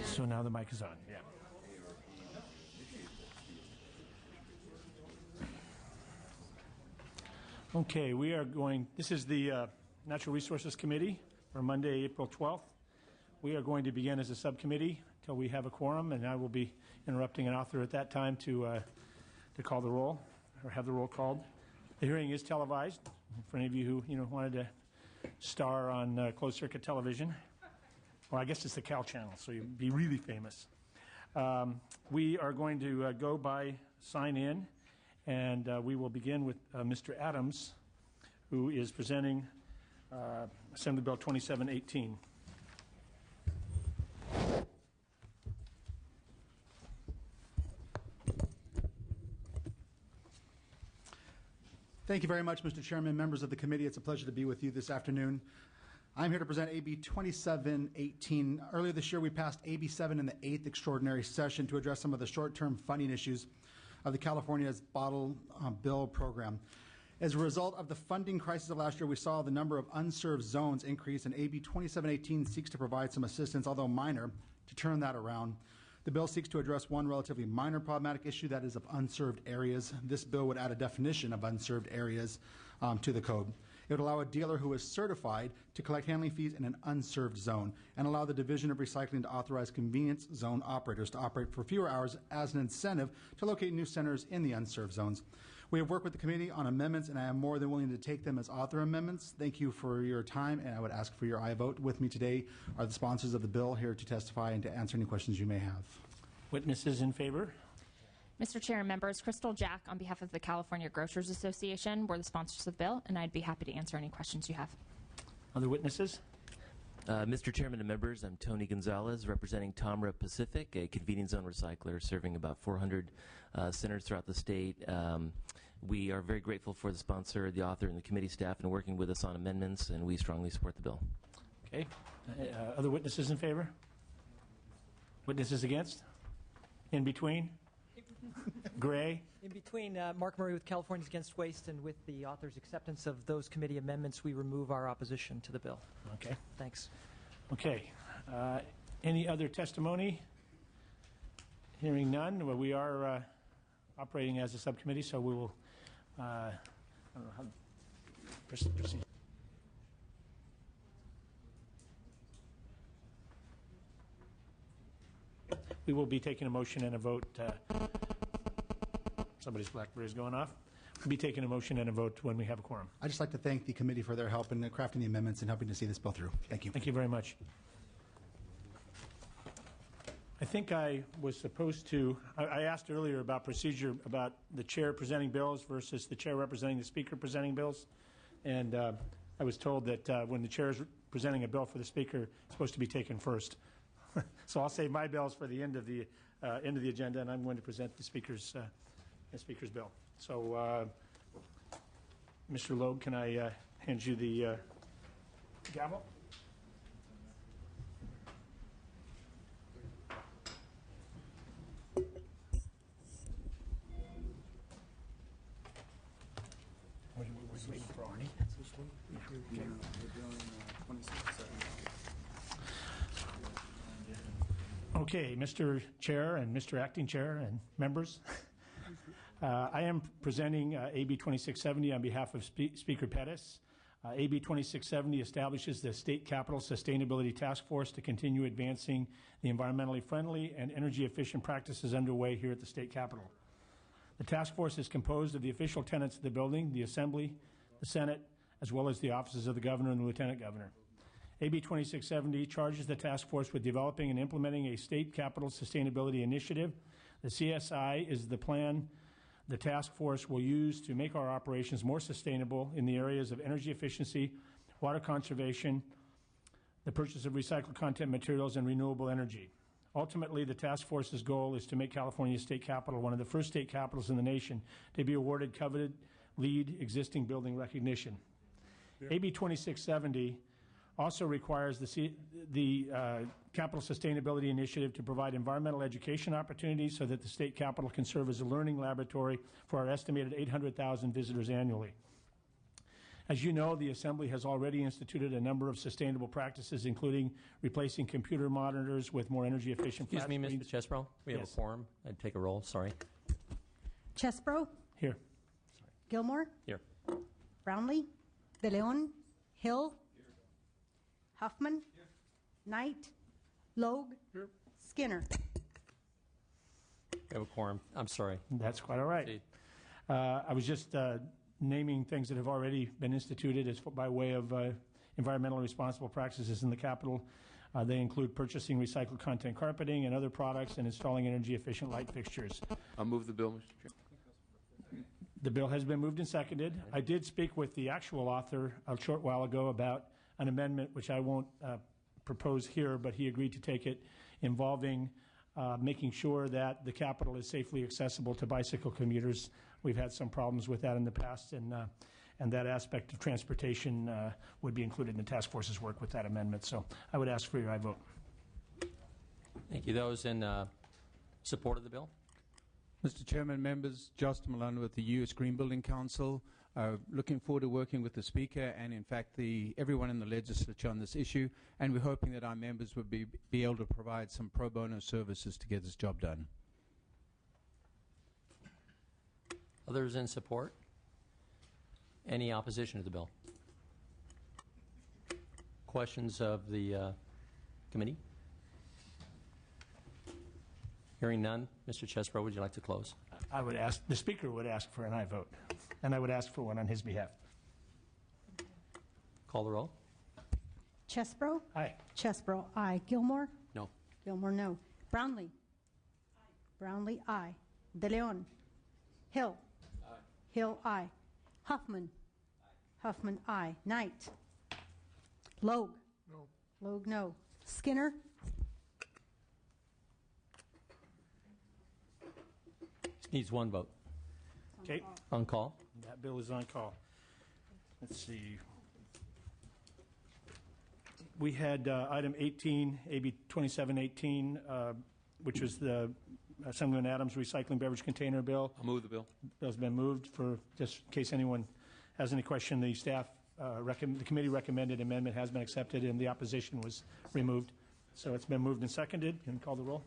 So now the mic is on. Yeah. Okay, we are going, this is the Natural Resources Committee for Monday, April 12th. We are going to begin as a subcommittee until we have a quorum, and I will be interrupting an author at that time to call the roll, or have the roll called. The hearing is televised for any of you who wanted to star on closed circuit television. Well, I guess it's the Cal channel, so you'd be really famous. We are going to go by sign in, and we will begin with Mr. Adams, who is presenting Assembly Bill 2718. Thank you very much, Mr. Chairman, members of the committee. It's a pleasure to be with you this afternoon. I'm here to present AB 2718. Earlier this year, we passed AB 7 in the 8th extraordinary session to address some of the short-term funding issues of the California's Bottle Bill program. As a result of the funding crisis of last year, we saw the number of unserved zones increase, and AB 2718 seeks to provide some assistance, although minor, to turn that around. The bill seeks to address one relatively minor problematic issue, that is of unserved areas. This bill would add a definition of unserved areas to the code. It would allow a dealer who is certified to collect handling fees in an unserved zone and allow the Division of Recycling to authorize convenience zone operators to operate for fewer hours as an incentive to locate new centers in the unserved zones. We have worked with the committee on amendments, and I am more than willing to take them as author amendments. Thank you for your time, and I would ask for your aye vote. With me today are the sponsors of the bill here to testify and to answer any questions you may have. Witnesses in favor? Mr. Chair and members, Crystal Jack on behalf of the California Grocers Association were the sponsors of the bill, and I'd be happy to answer any questions you have. Other witnesses? Mr. Chairman and members, I'm Tony Gonzalez representing Tomra Pacific, a convenience zone recycler serving about 400 centers throughout the state. We are very grateful for the sponsor, the author, and the committee staff in working with us on amendments, and we strongly support the bill. Okay. Other witnesses in favor? Witnesses against? In between? Gray? In between, Mark Murray with Californians Against Waste, and with the author's acceptance of those committee amendments, we remove our opposition to the bill. Okay. Thanks. Okay. Any other testimony? Hearing none. Well, we are operating as a subcommittee, so we will I don't know how proceed. We will be taking a motion and a vote. Somebody's BlackBerry is going off. We'll be taking a motion and a vote when we have a quorum. I'd just like to thank the committee for their help in crafting the amendments and helping to see this bill through. Thank you. Thank you very much. I think I was supposed to, I asked earlier about procedure about the chair presenting bills versus the chair representing the speaker presenting bills. And I was told that when the chair is presenting a bill for the speaker, it's supposed to be taken first. So I'll save my bills for the end of the agenda, and I'm going to present the speaker's bill. So, Mr. Loeb, can I hand you the gavel? Waiting for Arnie. Okay, Mr. Chair and Mr. Acting Chair and members, I am presenting AB 2670 on behalf of Speaker Pettis. AB 2670 establishes the State Capital Sustainability Task Force to continue advancing the environmentally friendly and energy efficient practices underway here at the State Capitol. The task force is composed of the official tenants of the building, the Assembly, the Senate, as well as the offices of the Governor and the Lieutenant Governor. AB 2670 charges the task force with developing and implementing a state capital sustainability initiative. The CSI is the plan the task force will use to make our operations more sustainable in the areas of energy efficiency, water conservation, the purchase of recycled content materials, and renewable energy. Ultimately, the task force's goal is to make California State Capitol one of the first state capitals in the nation to be awarded coveted LEED existing building recognition. AB 2670 Also requires the Capital Sustainability Initiative to provide environmental education opportunities so that the state capitol can serve as a learning laboratory for our estimated 800,000 visitors annually. As you know, the Assembly has already instituted a number of sustainable practices, including replacing computer monitors with more energy-efficient flat Excuse me, screens. Mr. Chesbro. We have Yes. a quorum. I'd take a roll. Sorry. Chesbro, Here. Gilmore, Here. Brownlee, De Leon, Hill, Huffman, Knight, Logue, Skinner. We have a quorum. I'm sorry. That's quite all right. Proceed. I was just naming things that have already been instituted as by way of environmentally responsible practices in the Capitol. They include purchasing recycled content carpeting and other products and installing energy-efficient light fixtures. I'll move the bill, Mr. Chair. The bill has been moved and seconded. I did speak with the actual author a short while ago about an amendment, which I won't propose here, but he agreed to take it, involving making sure that the Capitol is safely accessible to bicycle commuters. We've had some problems with that in the past, and that aspect of transportation would be included in the task force's work with that amendment. So I would ask for your aye vote. Thank you. Those in support of the bill? Mr. Chairman, members, Justin Malone with the U.S. Green Building Council. Looking forward to working with the Speaker and, in fact, everyone in the legislature on this issue, and we're hoping that our members would be able to provide some pro bono services to get this job done. Others in support? Any opposition to the bill? Questions of the committee? Hearing none, Mr. Chesbro, would you like to close? I would ask, the Speaker would ask for an aye vote, and I would ask for one on his behalf. Call the roll. Chesbro, Aye. Chesbro, aye. Gilmore, No. Gilmore, no. Brownlee, Brownlee, aye. De Leon, Hill, Hill, aye. Huffman, Huffman, aye. Knight, Logue, Logue, no. Skinner, Needs one vote. Okay. On call. That bill is on call. Let's see. We had item 18, AB 2718, which was the Assemblyman Adams recycling beverage container bill. I'll move the bill. Bill's been moved for, just in case anyone has any question, the staff, the committee recommended amendment has been accepted and the opposition was removed. So it's been moved and seconded. Can you call the roll?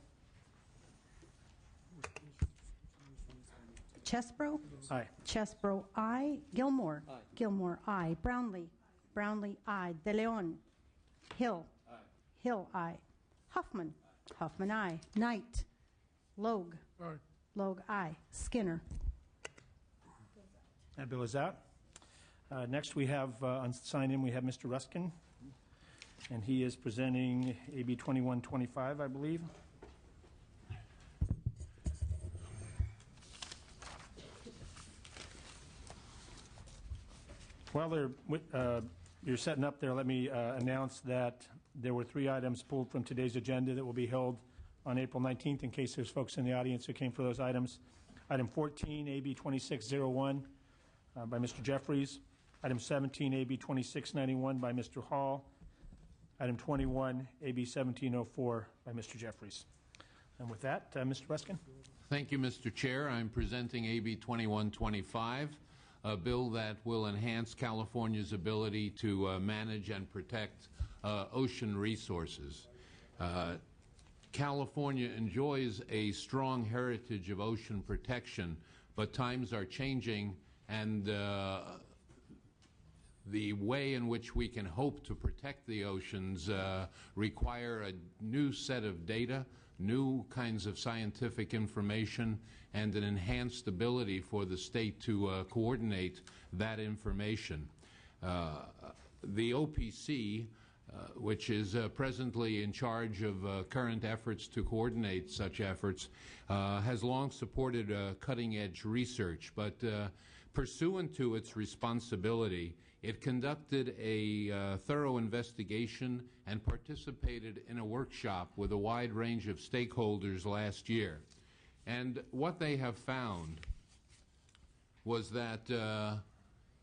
Chesbro, Aye. Chesbro, aye. Gilmore, Gilmore, aye. Brownlee, Brownlee, aye. De Leon, Hill, Hill, aye. Huffman, Huffman, aye. Knight, Logue, Logue, aye. Skinner. That bill is out. Next, we have, on sign-in, we have Mr. Ruskin, and he is presenting AB 2125, I believe. While you're setting up there, let me announce that there were 3 items pulled from today's agenda that will be held on April 19th, in case there's folks in the audience who came for those items. Item 14, AB 2601 by Mr. Jeffries. Item 17, AB 2691 by Mr. Hall. Item 21, AB 1704 by Mr. Jeffries. And with that, Mr. Ruskin. Thank you, Mr. Chair. I'm presenting AB 2125, a bill that will enhance California's ability to manage and protect ocean resources. California enjoys a strong heritage of ocean protection, but times are changing, and the way in which we can hope to protect the oceans require a new set of data, new kinds of scientific information, and an enhanced ability for the state to coordinate that information. The OPC, which is presently in charge of current efforts to coordinate such efforts, has long supported cutting-edge research, but pursuant to its responsibility, it conducted a thorough investigation and participated in a workshop with a wide range of stakeholders last year. And what they have found was that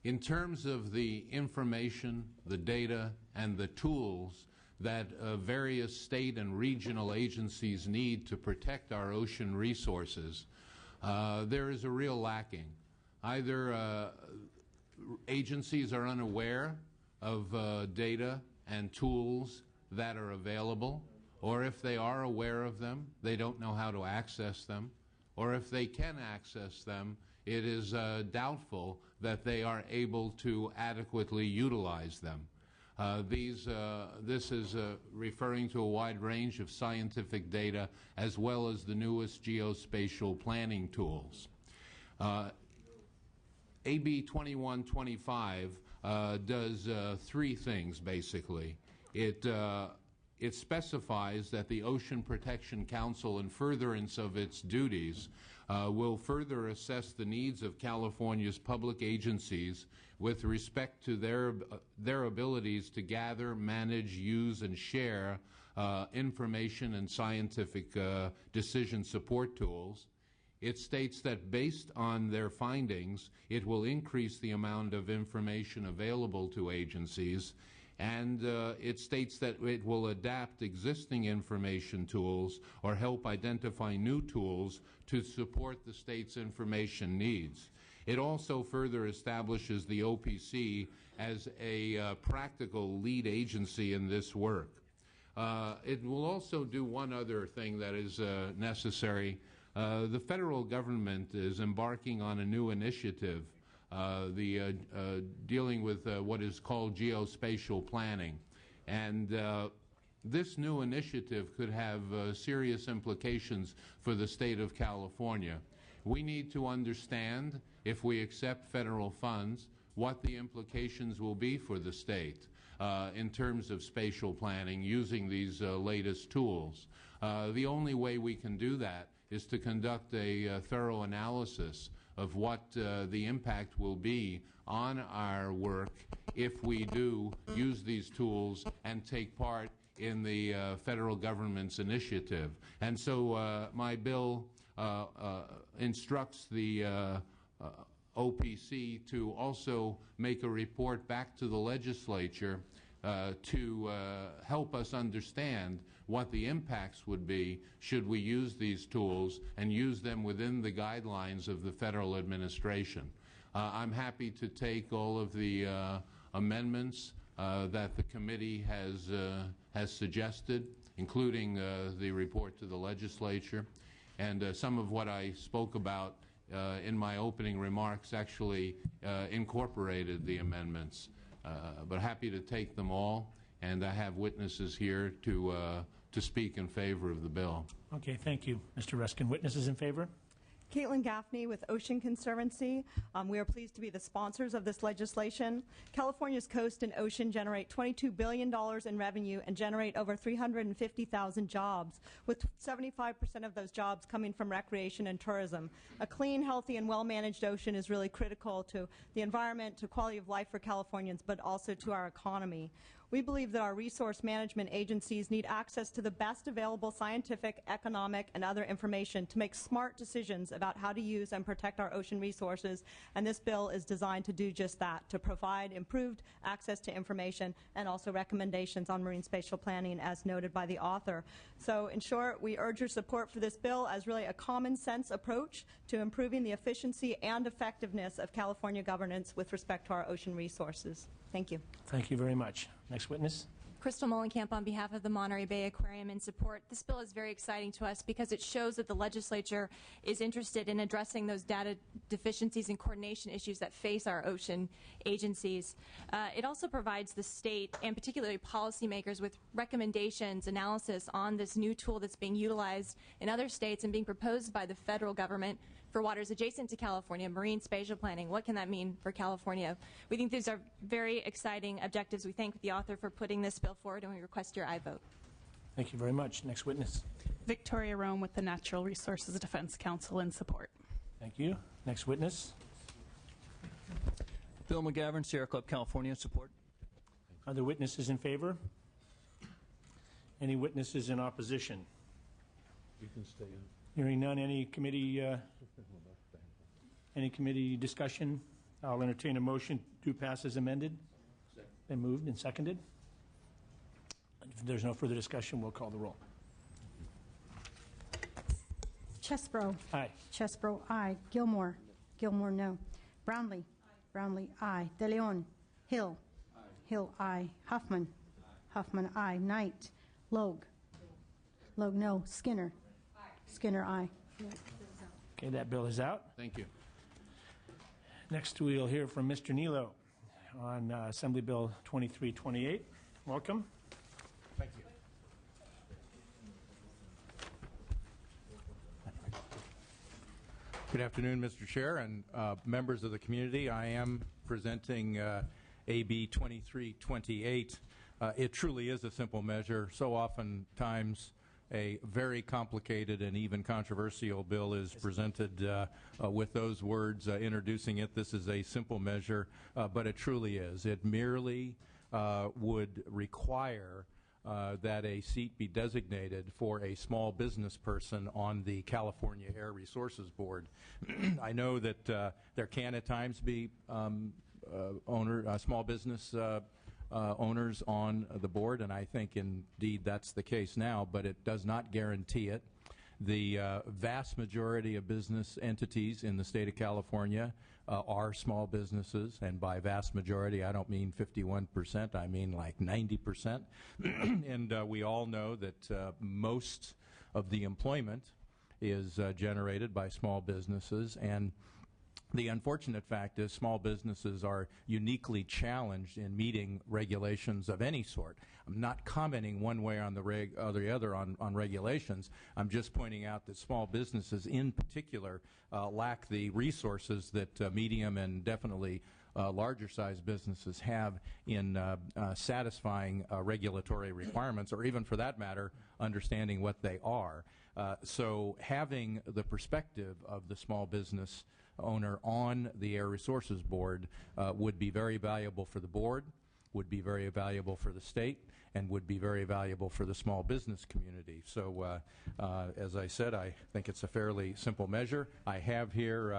In terms of the information, the data, and the tools that various state and regional agencies need to protect our ocean resources, there is a real lacking. Either agencies are unaware of data and tools that are available, or if they are aware of them, they don't know how to access them, or if they can access them, it is doubtful that they are able to adequately utilize them. This is referring to a wide range of scientific data as well as the newest geospatial planning tools. AB 2125 does three things, basically. It specifies that the Ocean Protection Council, in furtherance of its duties, will further assess the needs of California's public agencies with respect to their abilities to gather, manage, use, and share information and scientific decision support tools. It states that based on their findings, it will increase the amount of information available to agencies, and it states that it will adapt existing information tools or help identify new tools to support the state's information needs. It also further establishes the OPC as a practical lead agency in this work. It will also do one other thing that is necessary. The federal government is embarking on a new initiative dealing with what is called geospatial planning. And this new initiative could have serious implications for the state of California. We need to understand, if we accept federal funds, what the implications will be for the state in terms of spatial planning using these latest tools. The only way we can do that is to conduct a thorough analysis of what the impact will be on our work if we do use these tools and take part in the federal government's initiative. And so my bill instructs the OPC to also make a report back to the legislature to help us understand what the impacts would be should we use these tools and use them within the guidelines of the federal administration. I'm happy to take all of the amendments that the committee has suggested, including the report to the legislature. And some of what I spoke about in my opening remarks actually incorporated the amendments. But happy to take them all, and I have witnesses here to speak in favor of the bill. Okay, thank you, Mr. Ruskin. Witnesses in favor? Caitlin Gaffney with Ocean Conservancy. We are pleased to be the sponsors of this legislation. California's coast and ocean generate $22 billion in revenue and generate over 350,000 jobs, with 75% of those jobs coming from recreation and tourism. A clean, healthy, and well-managed ocean is really critical to the environment, to quality of life for Californians, but also to our economy. We believe that our resource management agencies need access to the best available scientific, economic, and other information to make smart decisions about how to use and protect our ocean resources, and this bill is designed to do just that, to provide improved access to information and also recommendations on marine spatial planning as noted by the author. So in short, we urge your support for this bill as really a common sense approach to improving the efficiency and effectiveness of California governance with respect to our ocean resources. Thank you. Thank you very much. Next witness. Crystal Molenkamp on behalf of the Monterey Bay Aquarium in support. This bill is very exciting to us because it shows that the legislature is interested in addressing those data deficiencies and coordination issues that face our ocean agencies. It also provides the state and particularly policymakers with recommendations, analysis on this new tool that's being utilized in other states and being proposed by the federal government for waters adjacent to California, marine spatial planning. What can that mean for California? We think these are very exciting objectives. We thank the author for putting this bill forward, and we request your aye vote. Thank you very much. Next witness. Victoria Rome with the Natural Resources Defense Council in support. Thank you. Next witness. Bill McGavern, Sierra Club, California, in support. Other witnesses in favor? Any witnesses in opposition? You can stay in. Hearing none, any committee discussion I'll entertain a motion to pass as amended. Been moved and seconded. If there's no further discussion, we'll call the roll. Chesbro. Aye. Chesbro, aye. Gilmore. Gilmore, no. Brownlee. Brownlee, aye. De Leon. Hill. Hill, aye. Huffman. Huffman, aye. Knight. Logue. Logue, no. Skinner. Skinner, aye. Okay, that bill is out. Thank you. Next, we'll hear from Mr. Nilo on Assembly Bill 2328. Welcome. Thank you. Good afternoon, Mr. Chair and members of the community. I am presenting AB 2328. It truly is a simple measure. So oftentimes a very complicated and even controversial bill is presented with those words introducing it. This is a simple measure, but it truly is. It merely would require that a seat be designated for a small business person on the California Air Resources Board. I know that there can at times be small business owners on the board, and I think indeed that's the case now, but it does not guarantee it. The vast majority of business entities in the state of California are small businesses, and by vast majority I don't mean 51%, I mean like 90%. And we all know that most of the employment is generated by small businesses, and the unfortunate fact is small businesses are uniquely challenged in meeting regulations of any sort. I'm not commenting one way or the other on regulations. I'm just pointing out that small businesses in particular lack the resources that medium and definitely larger sized businesses have in satisfying regulatory requirements, or even for that matter, understanding what they are. So having the perspective of the small business owner on the Air Resources Board would be very valuable for the board, would be very valuable for the state, and would be very valuable for the small business community. So as I said, I think it's a fairly simple measure. I have here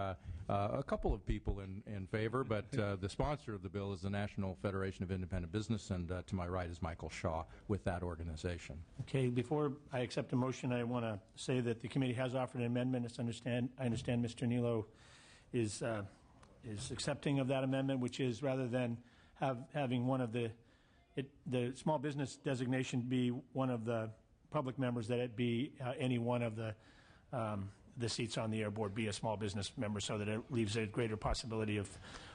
a couple of people in favor, but the sponsor of the bill is the National Federation of Independent Business, and to my right is Michael Shaw with that organization. Okay, before I accept a motion, I want to say that the committee has offered an amendment. I understand Mr. Nilo is accepting of that amendment, which is rather than having one of the small business designation be one of the public members, that it be any one of the seats on the air board be a small business member, so that it leaves a greater possibility of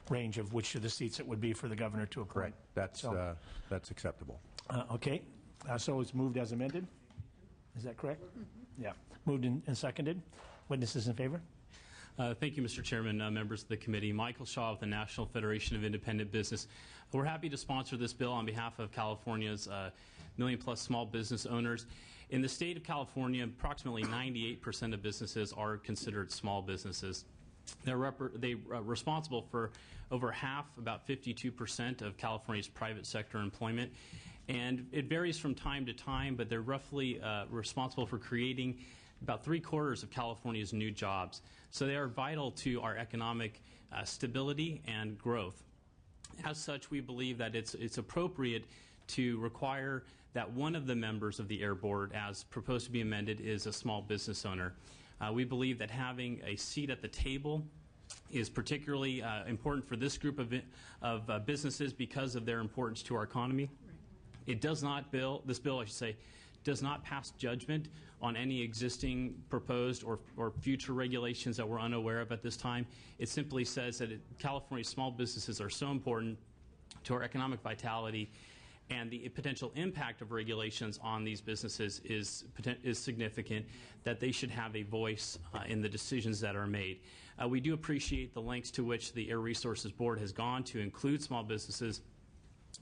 range of which of the seats it would be for the governor to appoint. Correct. That's acceptable. Okay. So it's moved as amended. Is that correct? Mm-hmm. Yeah. Moved and seconded. Witnesses in favor? Thank you, Mr. Chairman, members of the committee. Michael Shaw with the National Federation of Independent Business. We're happy to sponsor this bill on behalf of California's million-plus small business owners. In the state of California, approximately 98% of businesses are considered small businesses. They're responsible for over half, about 52% of California's private sector employment. And it varies from time to time, but they're roughly responsible for creating about 3/4 of California's new jobs. So they are vital to our economic stability and growth. As such, we believe that it's appropriate to require that one of the members of the Air Board, as proposed to be amended, is a small business owner. We believe that having a seat at the table is particularly important for this group of businesses because of their importance to our economy. It does not this bill, I should say, does not pass judgment on any existing proposed or future regulations that we're unaware of at this time. It simply says that California's small businesses are so important to our economic vitality, and the potential impact of regulations on these businesses is significant, that they should have a voice in the decisions that are made. We do appreciate the lengths to which the Air Resources Board has gone to include small businesses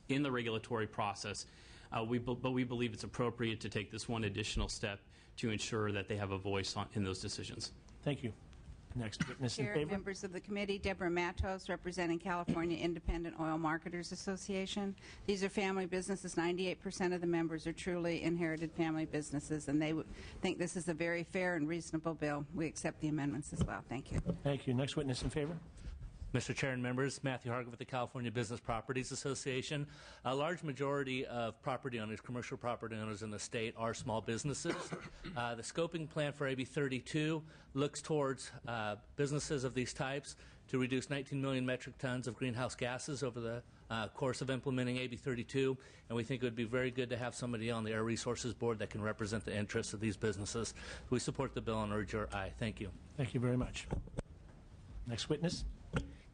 in the regulatory process. But we believe it's appropriate to take this one additional step to ensure that they have a voice in those decisions. Thank you. Next witness in Chair, favor. members of the committee, Deborah Matos, representing California Independent Oil Marketers Association. These are family businesses. 98% of the members are truly inherited family businesses, and they think this is a very fair and reasonable bill. We accept the amendments as well. Thank you. Thank you. Next witness in favor. Mr. Chair and members, Matthew Hargett with the California Business Properties Association. A large majority of property owners, commercial property owners in the state, are small businesses. The scoping plan for AB 32 looks towards businesses of these types to reduce 19 million metric tons of greenhouse gases over the course of implementing AB 32, and we think it would be very good to have somebody on the Air Resources Board that can represent the interests of these businesses. We support the bill and urge your aye. Thank you. Thank you very much. Next witness.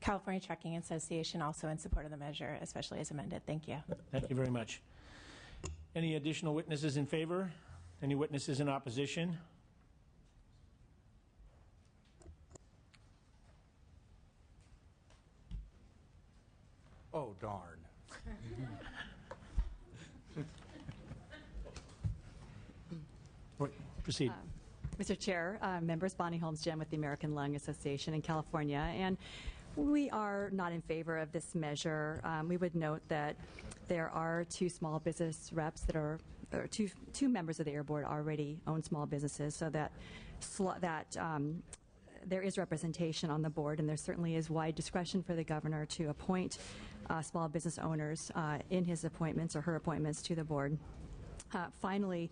California Trucking Association, also in support of the measure, especially as amended. Thank you. Thank you very much. Any additional witnesses in favor? Any witnesses in opposition? Oh, darn. Proceed. Mr. Chair, members, Bonnie Holmes-Jen with the American Lung Association in California, and we are not in favor of this measure. We would note that there are two small business reps that are, or two members of the Air Board already own small businesses, so that there is representation on the board, and there certainly is wide discretion for the governor to appoint small business owners in his appointments or her appointments to the board. Finally,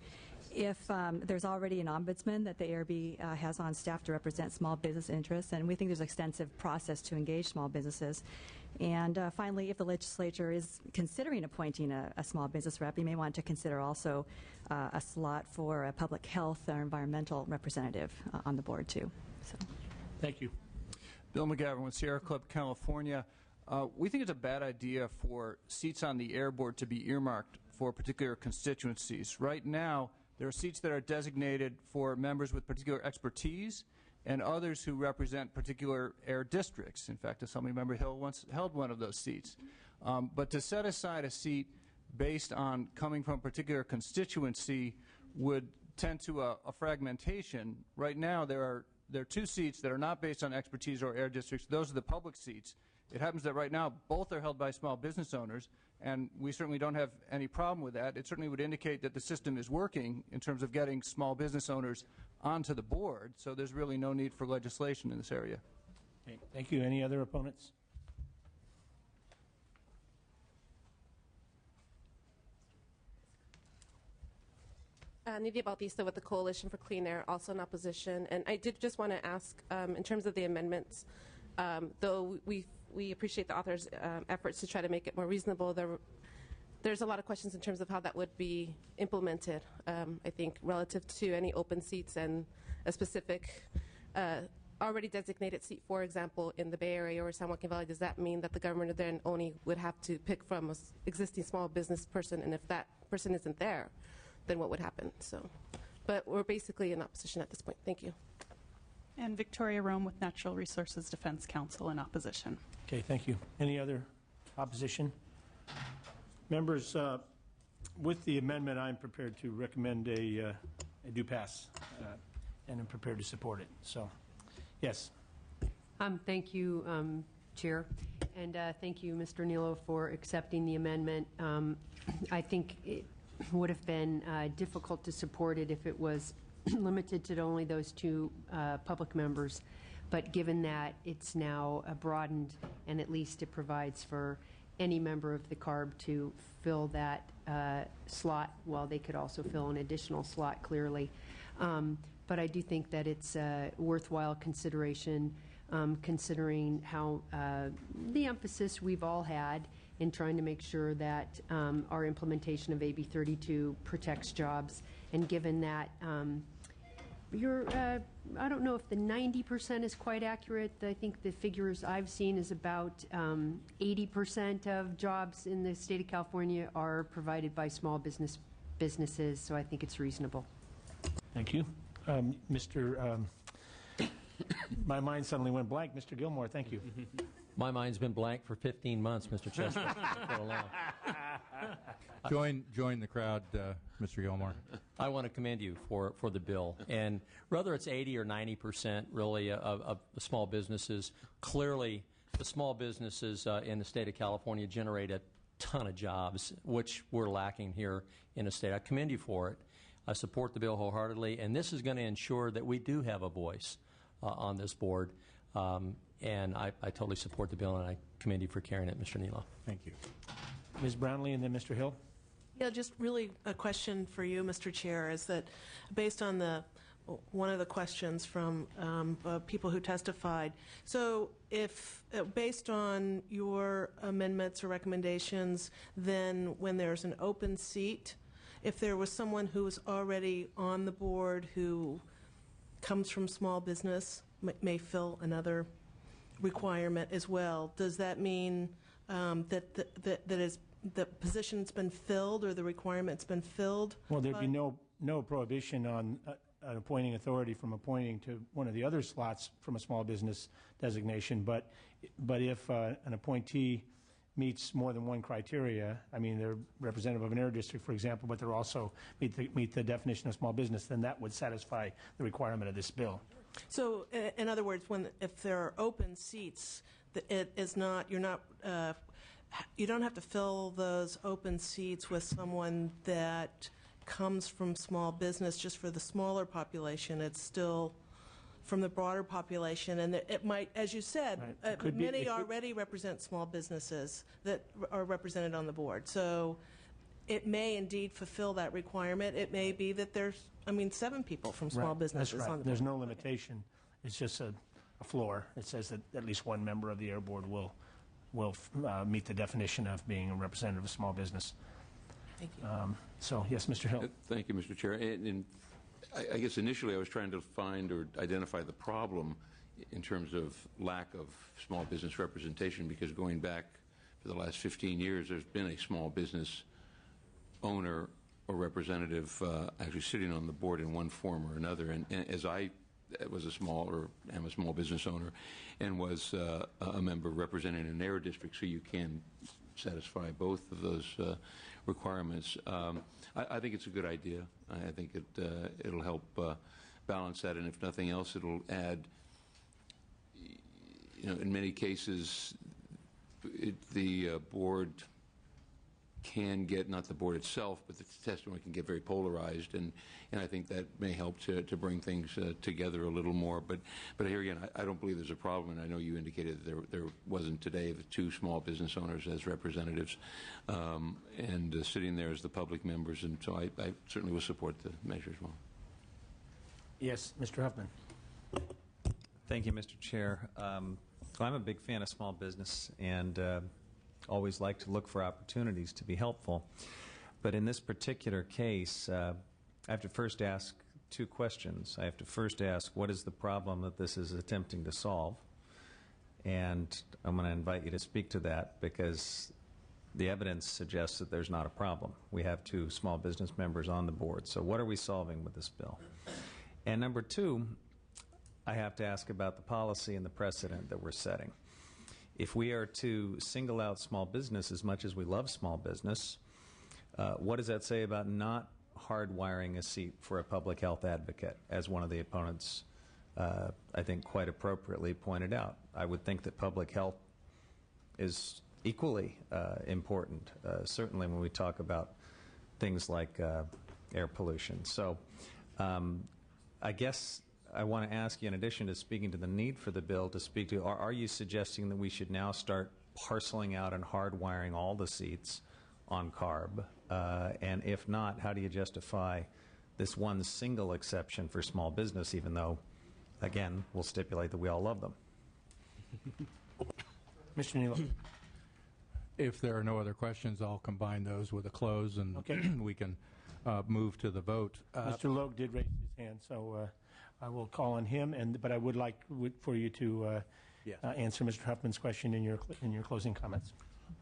if there's already an ombudsman that the ARB has on staff to represent small business interests, and we think there's an extensive process to engage small businesses. And finally, if the legislature is considering appointing a small business rep, you may want to consider also a slot for a public health or environmental representative on the board too. So. Thank you. Bill McGavin with Sierra Club, California. We think it's a bad idea for seats on the Air Board to be earmarked for particular constituencies. Right now, there are seats that are designated for members with particular expertise and others who represent particular air districts. In fact, Assemblymember Hill once held one of those seats. But to set aside a seat based on coming from a particular constituency would tend to a fragmentation. Right now, there are two seats that are not based on expertise or air districts. Those are the public seats. It happens that right now both are held by small business owners, and we certainly don't have any problem with that. It certainly would indicate that the system is working in terms of getting small business owners onto the board, so there's really no need for legislation in this area. Okay, thank you. Any other opponents? Nidia Bautista with the Coalition for Clean Air, also in opposition. And I did just want to ask, in terms of the amendments, though we appreciate the author's efforts to try to make it more reasonable, there's a lot of questions in terms of how that would be implemented, I think, relative to any open seats and a specific already designated seat, for example, in the Bay Area or San Joaquin Valley. Does that mean that the governor then only would have to pick from an existing small business person, and if that person isn't there, then what would happen? So, but we're basically in opposition at this point. Thank you. And Victoria Rome with Natural Resources Defense Council in opposition. Okay, thank you. Any other opposition? Members, with the amendment, I'm prepared to recommend a do pass, and I'm prepared to support it. So, yes. Thank you, Chair, and thank you, Mr. Nilo, for accepting the amendment. I think it would have been difficult to support it if it was limited to only those two public members, but given that it's now broadened and at least it provides for any member of the CARB to fill that slot, while they could also fill an additional slot clearly. But I do think that it's a worthwhile consideration, considering how the emphasis we've all had in trying to make sure that our implementation of AB 32 protects jobs, and given that I don't know if the 90% is quite accurate. I think the figures I've seen is about 80% of jobs in the state of California are provided by small businesses, so I think it's reasonable. Thank you. My mind suddenly went blank. Mr. Gilmore, thank you. My mind's been blank for 15 months, Mr. Chester. Join the crowd, Mr. Gilmore. I want to commend you for the bill. And whether it's 80 or 90% really of small businesses, clearly the small businesses in the state of California generate a ton of jobs, which we're lacking here in the state. I commend you for it. I support the bill wholeheartedly, and this is going to ensure that we do have a voice on this board. and I totally support the bill, and I commend you for carrying it, Mr. Nilo. Thank you. Ms. Brownlee and then Mr. Hill. Yeah, just really a question for you, Mr. Chair, is that based on one of the questions from people who testified. So if, based on your amendments or recommendations, then when there's an open seat, if there was someone who was already on the board who comes from small business, may fill another requirement as well, does that mean that the position's been filled or the requirement's been filled? Well, there'd be no prohibition on an appointing authority from appointing to one of the other slots from a small business designation, but if an appointee meets more than one criteria, I mean, they're representative of an air district, for example, but they're also meet the definition of small business, then that would satisfy the requirement of this bill. So, in other words, if there are open seats, it is not, you don't have to fill those open seats with someone that comes from small business just for the smaller population. It's still from the broader population, and it might, as you said, right. Many already represent small businesses that are represented on the board. So it may indeed fulfill that requirement. It may be that there's, 7 people from small businesses That's right. on the board. There's no limitation. It's just a floor. It says that at least one member of the Air Board will meet the definition of being a representative of small business. Thank you. So, yes, Mr. Hill. Thank you, Mr. Chair. And I guess initially I was trying to find or identify the problem in terms of lack of small business representation, because going back for the last 15 years, there's been a small business owner or representative actually sitting on the board in one form or another. And as I was am a small business owner and was a member representing an air district, so you can satisfy both of those requirements. I think it's a good idea. I think it'll help balance that, and if nothing else, it'll add, in many cases, the board can get, not the board itself, but the testimony can get very polarized, and I think that may help to bring things together a little more. But here again, I don't believe there's a problem, and I know you indicated that there wasn't today the 2 small business owners as representatives and sitting there as the public members, and so I certainly will support the measure as well. Yes, Mr. Huffman. Thank you, Mr. Chair. I'm a big fan of small business and always like to look for opportunities to be helpful. But in this particular case, I have to first ask 2 questions. I have to first ask, what is the problem that this is attempting to solve? And I'm going to invite you to speak to that, because the evidence suggests that there's not a problem. We have 2 small business members on the board. So what are we solving with this bill? And number 2, I have to ask about the policy and the precedent that we're setting. If we are to single out small business as much as we love small business, what does that say about not hardwiring a seat for a public health advocate, as one of the opponents, I think, quite appropriately pointed out? I would think that public health is equally important, certainly when we talk about things like air pollution. So I guess I want to ask you, in addition to speaking to the need for the bill, to speak to, are you suggesting that we should now start parceling out and hardwiring all the seats on CARB? And if not, how do you justify this one single exception for small business, even though, again, we'll stipulate that we all love them? Mr. Neal. If there are no other questions, I'll combine those with a close, and we can move to the vote. Mr. Logue did raise his hand, so I will call on him. But I would like for you to answer Mr. Huffman's question in your closing comments.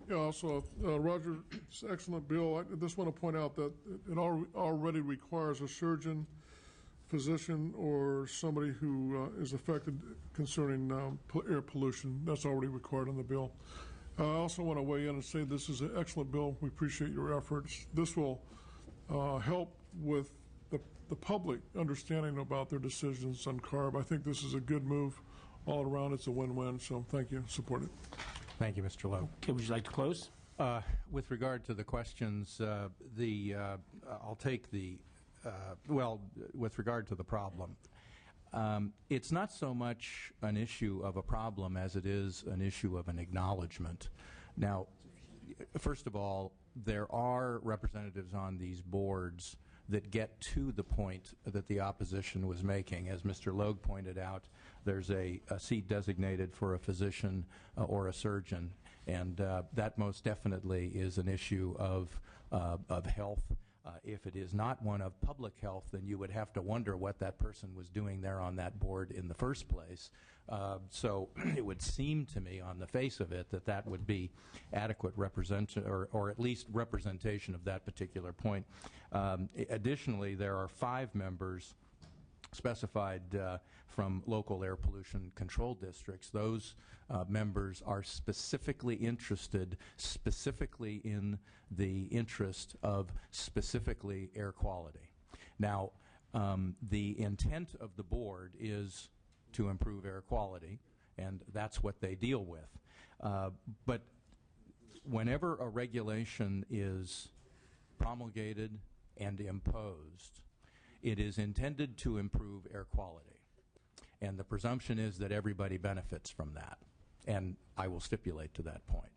Yeah, also, Roger, it's an excellent bill. I just want to point out that it already requires a surgeon, physician, or somebody who is affected concerning air pollution. That's already required in the bill. I also want to weigh in and say this is an excellent bill. We appreciate your efforts. This will help with the public understanding about their decisions on CARB. I think this is a good move all around. It's a win-win, so thank you. Support it. Thank you, Mr. Lowe. Okay, would you like to close? With regard to the questions, I'll take the, with regard to the problem, It's not so much an issue of a problem as it is an issue of an acknowledgement. Now, first of all, there are representatives on these boards that get to the point that the opposition was making. As Mr. Logue pointed out, there's a seat designated for a physician or a surgeon, and that most definitely is an issue of health. If it is not one of public health, then you would have to wonder what that person was doing there on that board in the first place. So it would seem to me on the face of it that that would be adequate representation, or at least representation of that particular point. Additionally, there are 5 members specified from local air pollution control districts. Those members are specifically interested specifically in the interest of specifically air quality. Now, the intent of the board is to improve air quality, and that's what they deal with. But whenever a regulation is promulgated and imposed, it is intended to improve air quality. And the presumption is that everybody benefits from that. And I will stipulate to that point.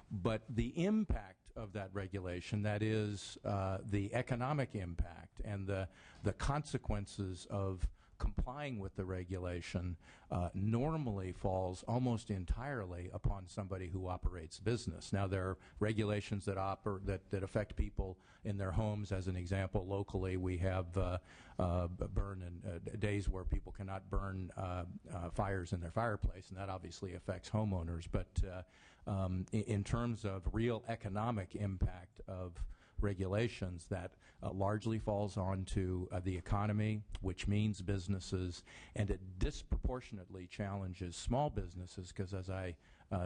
But the impact of that regulation, that is the economic impact and the consequences of complying with the regulation, normally falls almost entirely upon somebody who operates business. Now, there are regulations that affect people in their homes. As an example, locally we have days where people cannot burn fires in their fireplace, and that obviously affects homeowners. But in terms of real economic impact of regulations, that largely falls onto the economy, which means businesses, and it disproportionately challenges small businesses because, as I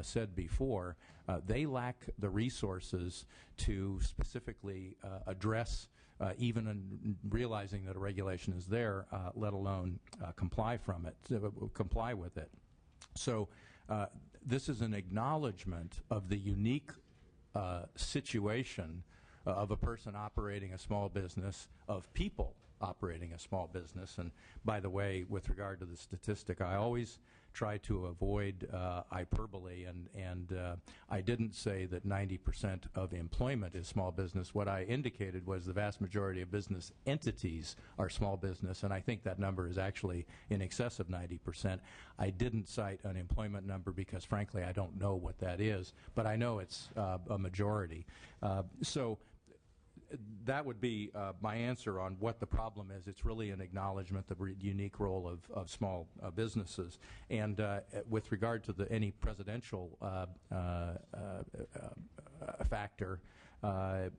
said before, they lack the resources to specifically address even realizing that a regulation is there, let alone comply with it. So this is an acknowledgement of the unique situation of a person operating a small business, of people operating a small business. And by the way, with regard to the statistic, I always try to avoid hyperbole, and I didn't say that 90% of employment is small business. What I indicated was the vast majority of business entities are small business, and I think that number is actually in excess of 90%. I didn't cite an employment number because, frankly, I don't know what that is, but I know it's a majority. So that would be my answer on what the problem is. It's really an acknowledgement of the unique role of small businesses. And with regard to any presidential factor, I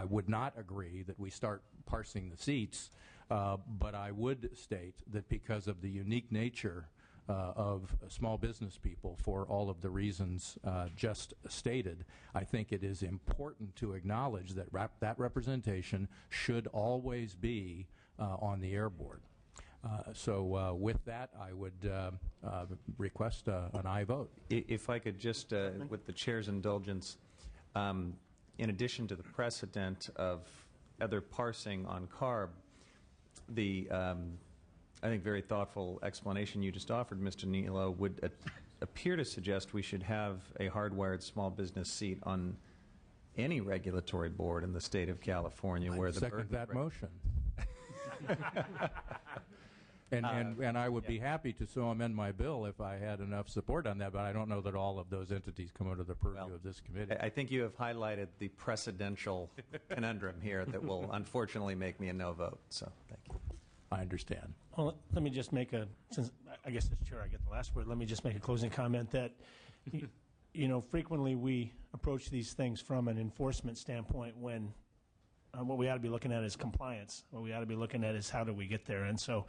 would not agree that we start parsing the seats, but I would state that because of the unique nature of small business people, for all of the reasons just stated, I think it is important to acknowledge that that representation should always be on the Air Board. So with that, I would request an aye vote. If I could just, with the Chair's indulgence, in addition to the precedent of other parsing on CARB, the I think very thoughtful explanation you just offered, Mr. Nilo, would appear to suggest we should have a hardwired small business seat on any regulatory board in the state of California. I second that motion. And I would be happy to so amend my bill if I had enough support on that, but I don't know that all of those entities come under the purview of this committee. I think you have highlighted the precedential conundrum here that will unfortunately make me a no vote. So thank you. I understand. Well, let me just make since I guess as chair I get the last word, let me just make a closing comment that, frequently we approach these things from an enforcement standpoint when what we ought to be looking at is compliance. What we ought to be looking at is how do we get there. And so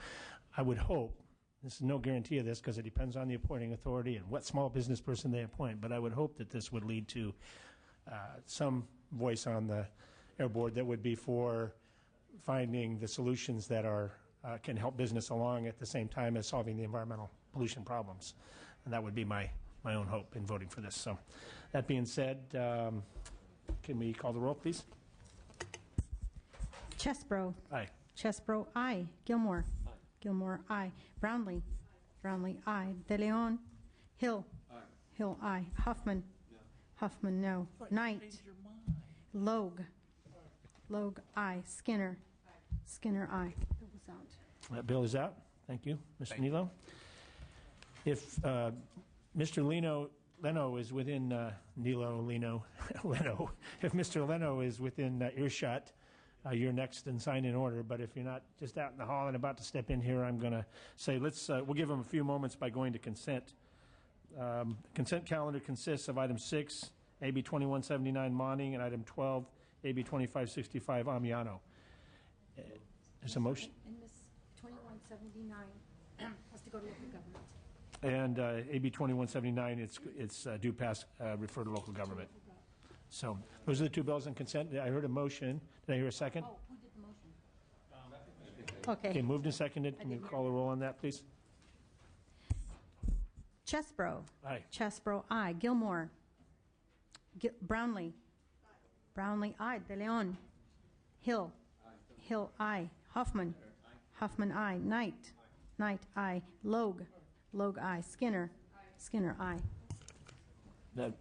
I would hope, this is no guarantee of this because it depends on the appointing authority and what small business person they appoint, but I would hope that this would lead to some voice on the Air Board that would be for finding the solutions that can help business along at the same time as solving the environmental pollution problems. And that would be my own hope in voting for this. So that being said, can we call the roll, please? Chesbro. Aye. Chesbro, aye. Gilmore. Aye. Gilmore, aye. Brownlee. Brownlee, aye. De Leon. Hill. Hill, aye. Huffman. Huffman, no. Knight. Logue. Logue, aye. Skinner. Skinner, aye. Bill was out. That bill is out. Thank you, Mr. Nilo. If Mr. Leno is within Leno, if Mr. Leno is within earshot, you're next in sign in order. But if you're not just out in the hall and about to step in here, I'm going to say we'll give him a few moments by going to consent. Consent calendar consists of item 6, AB 2179 Monning, and item 12, AB 2565 Amiano. There's a motion. And this 2179 has to go to local government. And AB 2179, it's due pass, refer to local government. So those are the two bills on consent. I heard a motion. Did I hear a second? Oh, who did the motion? Okay. Okay, moved and seconded. Can you call the roll on that, please? Chesbro. Aye. Chesbro, aye. Gilmore. Brownlee. Brownlee, aye. De Leon. Hill. Hill, aye. Huffman. Huffman, aye. Knight. Knight, aye. Logue. Logue, aye. Skinner. Skinner, aye. That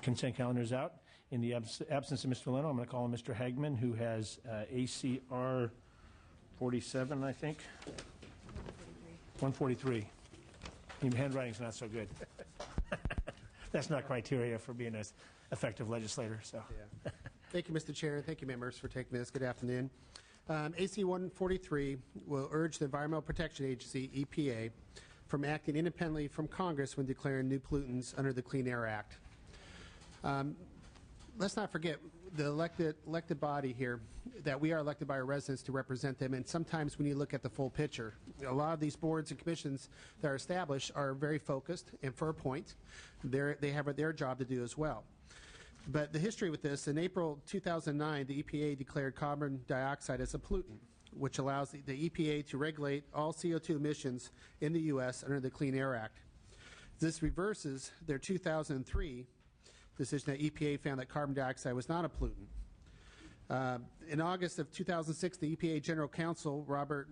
consent calendar is out. In the absence of Mr. Leno, I'm going to call on Mr. Hagman, who has ACR 47, I think. 143. Your handwriting's not so good. That's not criteria for being an effective legislator. So, yeah. Thank you, Mr. Chair. Thank you, members, for taking this. Good afternoon. AC 143 will urge the Environmental Protection Agency, EPA, from acting independently from Congress when declaring new pollutants under the Clean Air Act. Let's not forget the elected body here, that we are elected by our residents to represent them, and sometimes when you look at the full picture, a lot of these boards and commissions that are established are very focused, and for a point, they have their job to do as well. But the history with this, in April 2009, the EPA declared carbon dioxide as a pollutant, which allows the EPA to regulate all CO2 emissions in the U.S. under the Clean Air Act. This reverses their 2003 decision that EPA found that carbon dioxide was not a pollutant. In August of 2006, the EPA General Counsel, Robert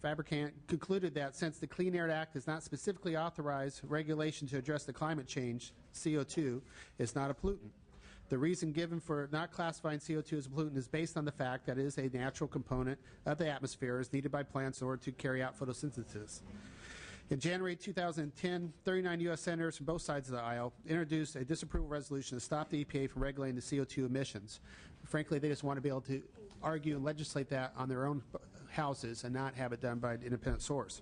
Fabricant, concluded that since the Clean Air Act does not specifically authorize regulation to address the climate change, CO2 is not a pollutant. The reason given for not classifying CO2 as a pollutant is based on the fact that it is a natural component of the atmosphere as needed by plants in order to carry out photosynthesis. In January 2010, 39 U.S. senators from both sides of the aisle introduced a disapproval resolution to stop the EPA from regulating the CO2 emissions. Frankly, they just want to be able to argue and legislate that on their own houses and not have it done by an independent source.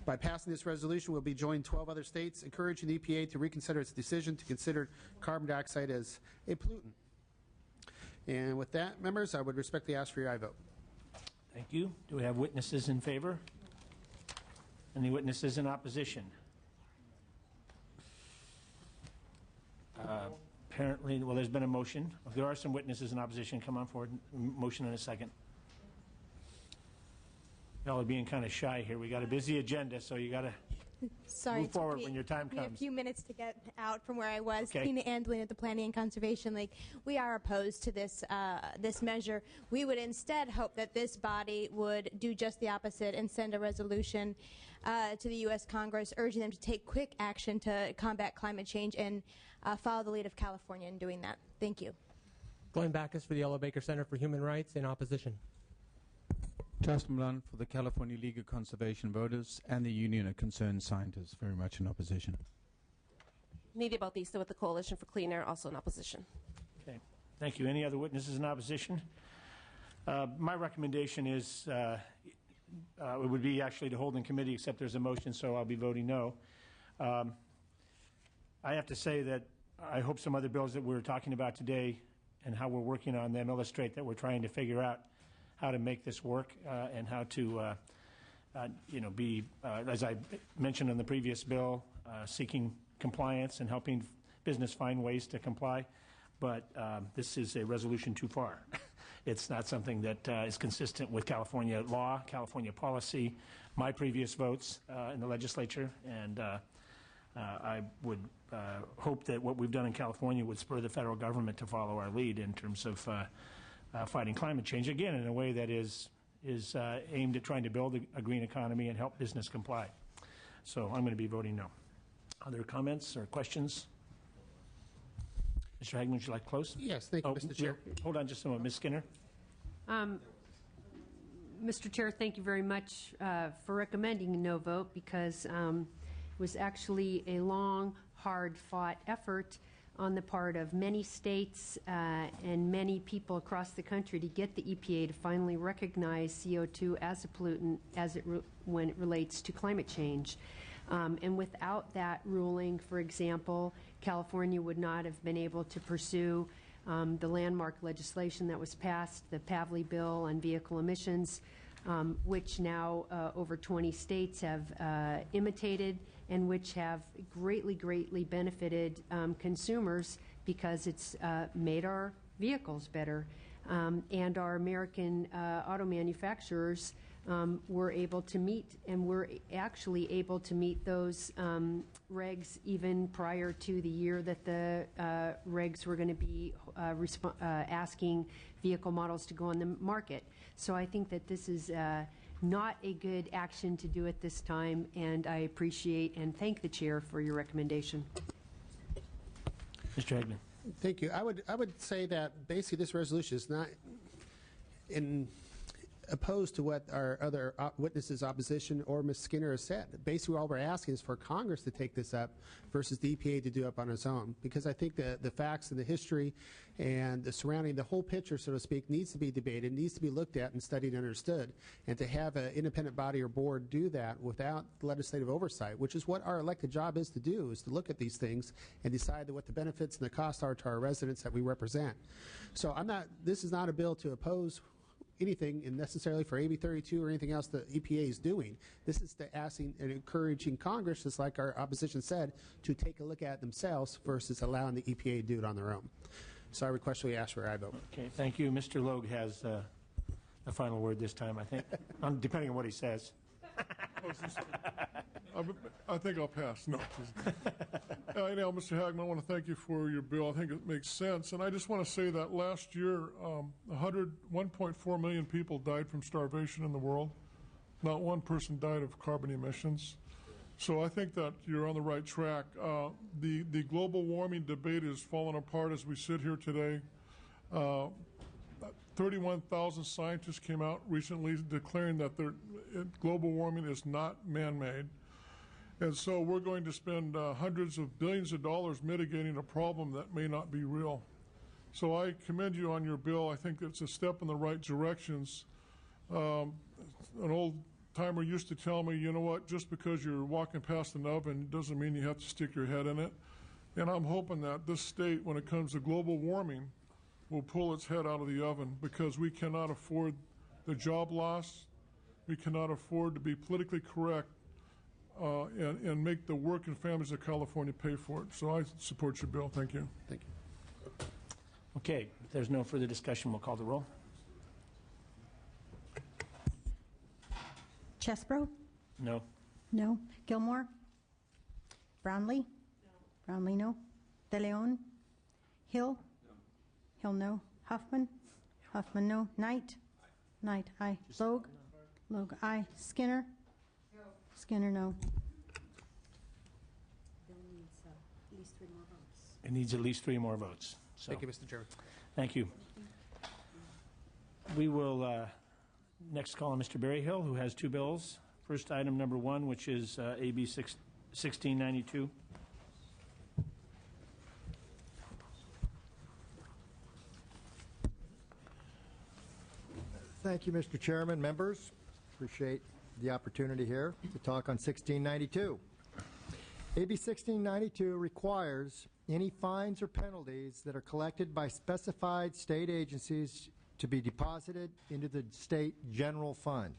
By passing this resolution, we'll be joining 12 other states, encouraging the EPA to reconsider its decision to consider carbon dioxide as a pollutant. And with that, members, I would respectfully ask for your aye vote. Thank you. Do we have witnesses in favor? Any witnesses in opposition? Apparently, well, there's been a motion. If there are some witnesses in opposition, come on forward. Motion in a second. Y'all are being kind of shy here. We got a busy agenda, so you got to move forward when your time We have a comes. few minutes to get out from where I was. Okay. Tina Andlin at the Planning and Conservation League. We are opposed to this this measure. We would instead hope that this body would do just the opposite and send a resolution to the U.S. Congress urging them to take quick action to combat climate change and follow the lead of California in doing that. Thank you. Glenn Backus for the Yellow Baker Center for Human Rights in opposition. Justin Blunt for the California League of Conservation Voters and the Union of Concerned Scientists, very much in opposition. Nidia Bautista with the Coalition for Clean Air, also in opposition. Okay. Thank you. Any other witnesses in opposition? My recommendation is it would be actually to hold in committee, except there's a motion, so I'll be voting no. I have to say that I hope some other bills that we're talking about today and how we're working on them illustrate that we're trying to figure out how to make this work and how to, be, as I mentioned in the previous bill, seeking compliance and helping business find ways to comply. But this is a resolution too far. It's not something that is consistent with California law, California policy, my previous votes in the legislature, and I would hope that what we've done in California would spur the federal government to follow our lead in terms of fighting climate change, again, in a way that is is aimed at trying to build a green economy and help business comply. So I'm going to be voting no. Other comments or questions? Mr. Hagman, would you like to close? Yes, thank you, Mr. Chair. Hold on just a moment. Ms. Skinner? Mr. Chair, thank you very much for recommending a no vote because it was actually a long, hard-fought effort on the part of many states and many people across the country to get the EPA to finally recognize CO2 as a pollutant when it relates to climate change. And without that ruling, for example, California would not have been able to pursue the landmark legislation that was passed, the Pavley Bill on vehicle emissions, which now over 20 states have imitated and which have greatly benefited consumers because it's made our vehicles better. And our American auto manufacturers were able to meet, and were actually able to meet those regs even prior to the year that the regs were going to be asking vehicle models to go on the market. So I think that this is not a good action to do at this time, and I appreciate and thank the chair for your recommendation. Mr. Hagman. Thank you. I would say that basically this resolution is not opposed to what our other witnesses, opposition, or Ms. Skinner has said. Basically, all we're asking is for Congress to take this up versus the EPA to do it up on its own. Because I think the facts and the history and the surrounding, the whole picture, so to speak, needs to be debated, needs to be looked at and studied and understood. And to have an independent body or board do that without legislative oversight, which is what our elected job is to do, is to look at these things and decide what the benefits and the costs are to our residents that we represent. So this is not a bill to oppose anything necessarily for AB 32 or anything else the EPA is doing. This is the asking and encouraging Congress, just like our opposition said, to take a look at it themselves versus allowing the EPA to do it on their own. So I respectfully ask for I vote. Okay, thank you. Mr. Logue has the final word this time, I think, depending on what he says. I think I'll pass. No. Anyhow, Mr. Hagman, I want to thank you for your bill. I think it makes sense. And I just want to say that last year, 1.4 million people died from starvation in the world. Not one person died of carbon emissions. So I think that you're on the right track. The global warming debate is falling apart as we sit here today. 31,000 scientists came out recently declaring that global warming is not man-made. And so we're going to spend hundreds of billions of dollars mitigating a problem that may not be real. So I commend you on your bill. I think it's a step in the right directions. An old timer used to tell me, you know what, just because you're walking past an oven doesn't mean you have to stick your head in it. And I'm hoping that this state, when it comes to global warming, will pull its head out of the oven, because we cannot afford the job loss. We cannot afford to be politically correct and make the working families of California pay for it. So I support your bill. Thank you. Thank you. Okay, if there's no further discussion, we'll call the roll. Chesbro? No. No. Gilmore? Brownlee? No. Brownlee, no. De Leon? Hill? Hill, no. Huffman? Huffman, no. Knight? Knight, aye. Logue? Logue, aye. Skinner? Skinner, no. It needs at least 3 more votes. So, thank you, Mr. Chairman. Thank you. We will next call on Mr. Berryhill, who has 2 bills. First, item number 1, which is AB 1692. Thank you, Mr. Chairman. Members, appreciate the opportunity here to talk on 1692. AB 1692 requires any fines or penalties that are collected by specified state agencies to be deposited into the state general fund.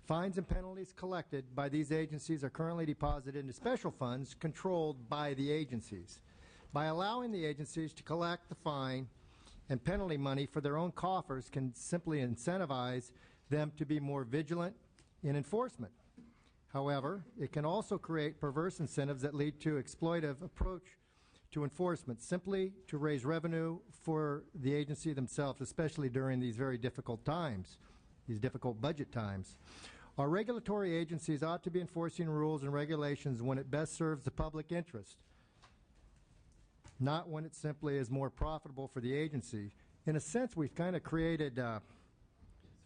Fines and penalties collected by these agencies are currently deposited into special funds controlled by the agencies. By allowing the agencies to collect the fine and penalty money for their own coffers can simply incentivize them to be more vigilant in enforcement. However, it can also create perverse incentives that lead to exploitive approach to enforcement, simply to raise revenue for the agency themselves, especially during these very difficult times. these difficult budget times. Our regulatory agencies ought to be enforcing rules and regulations when it best serves the public interest, not when it simply is more profitable for the agency. In a sense, we've kind of created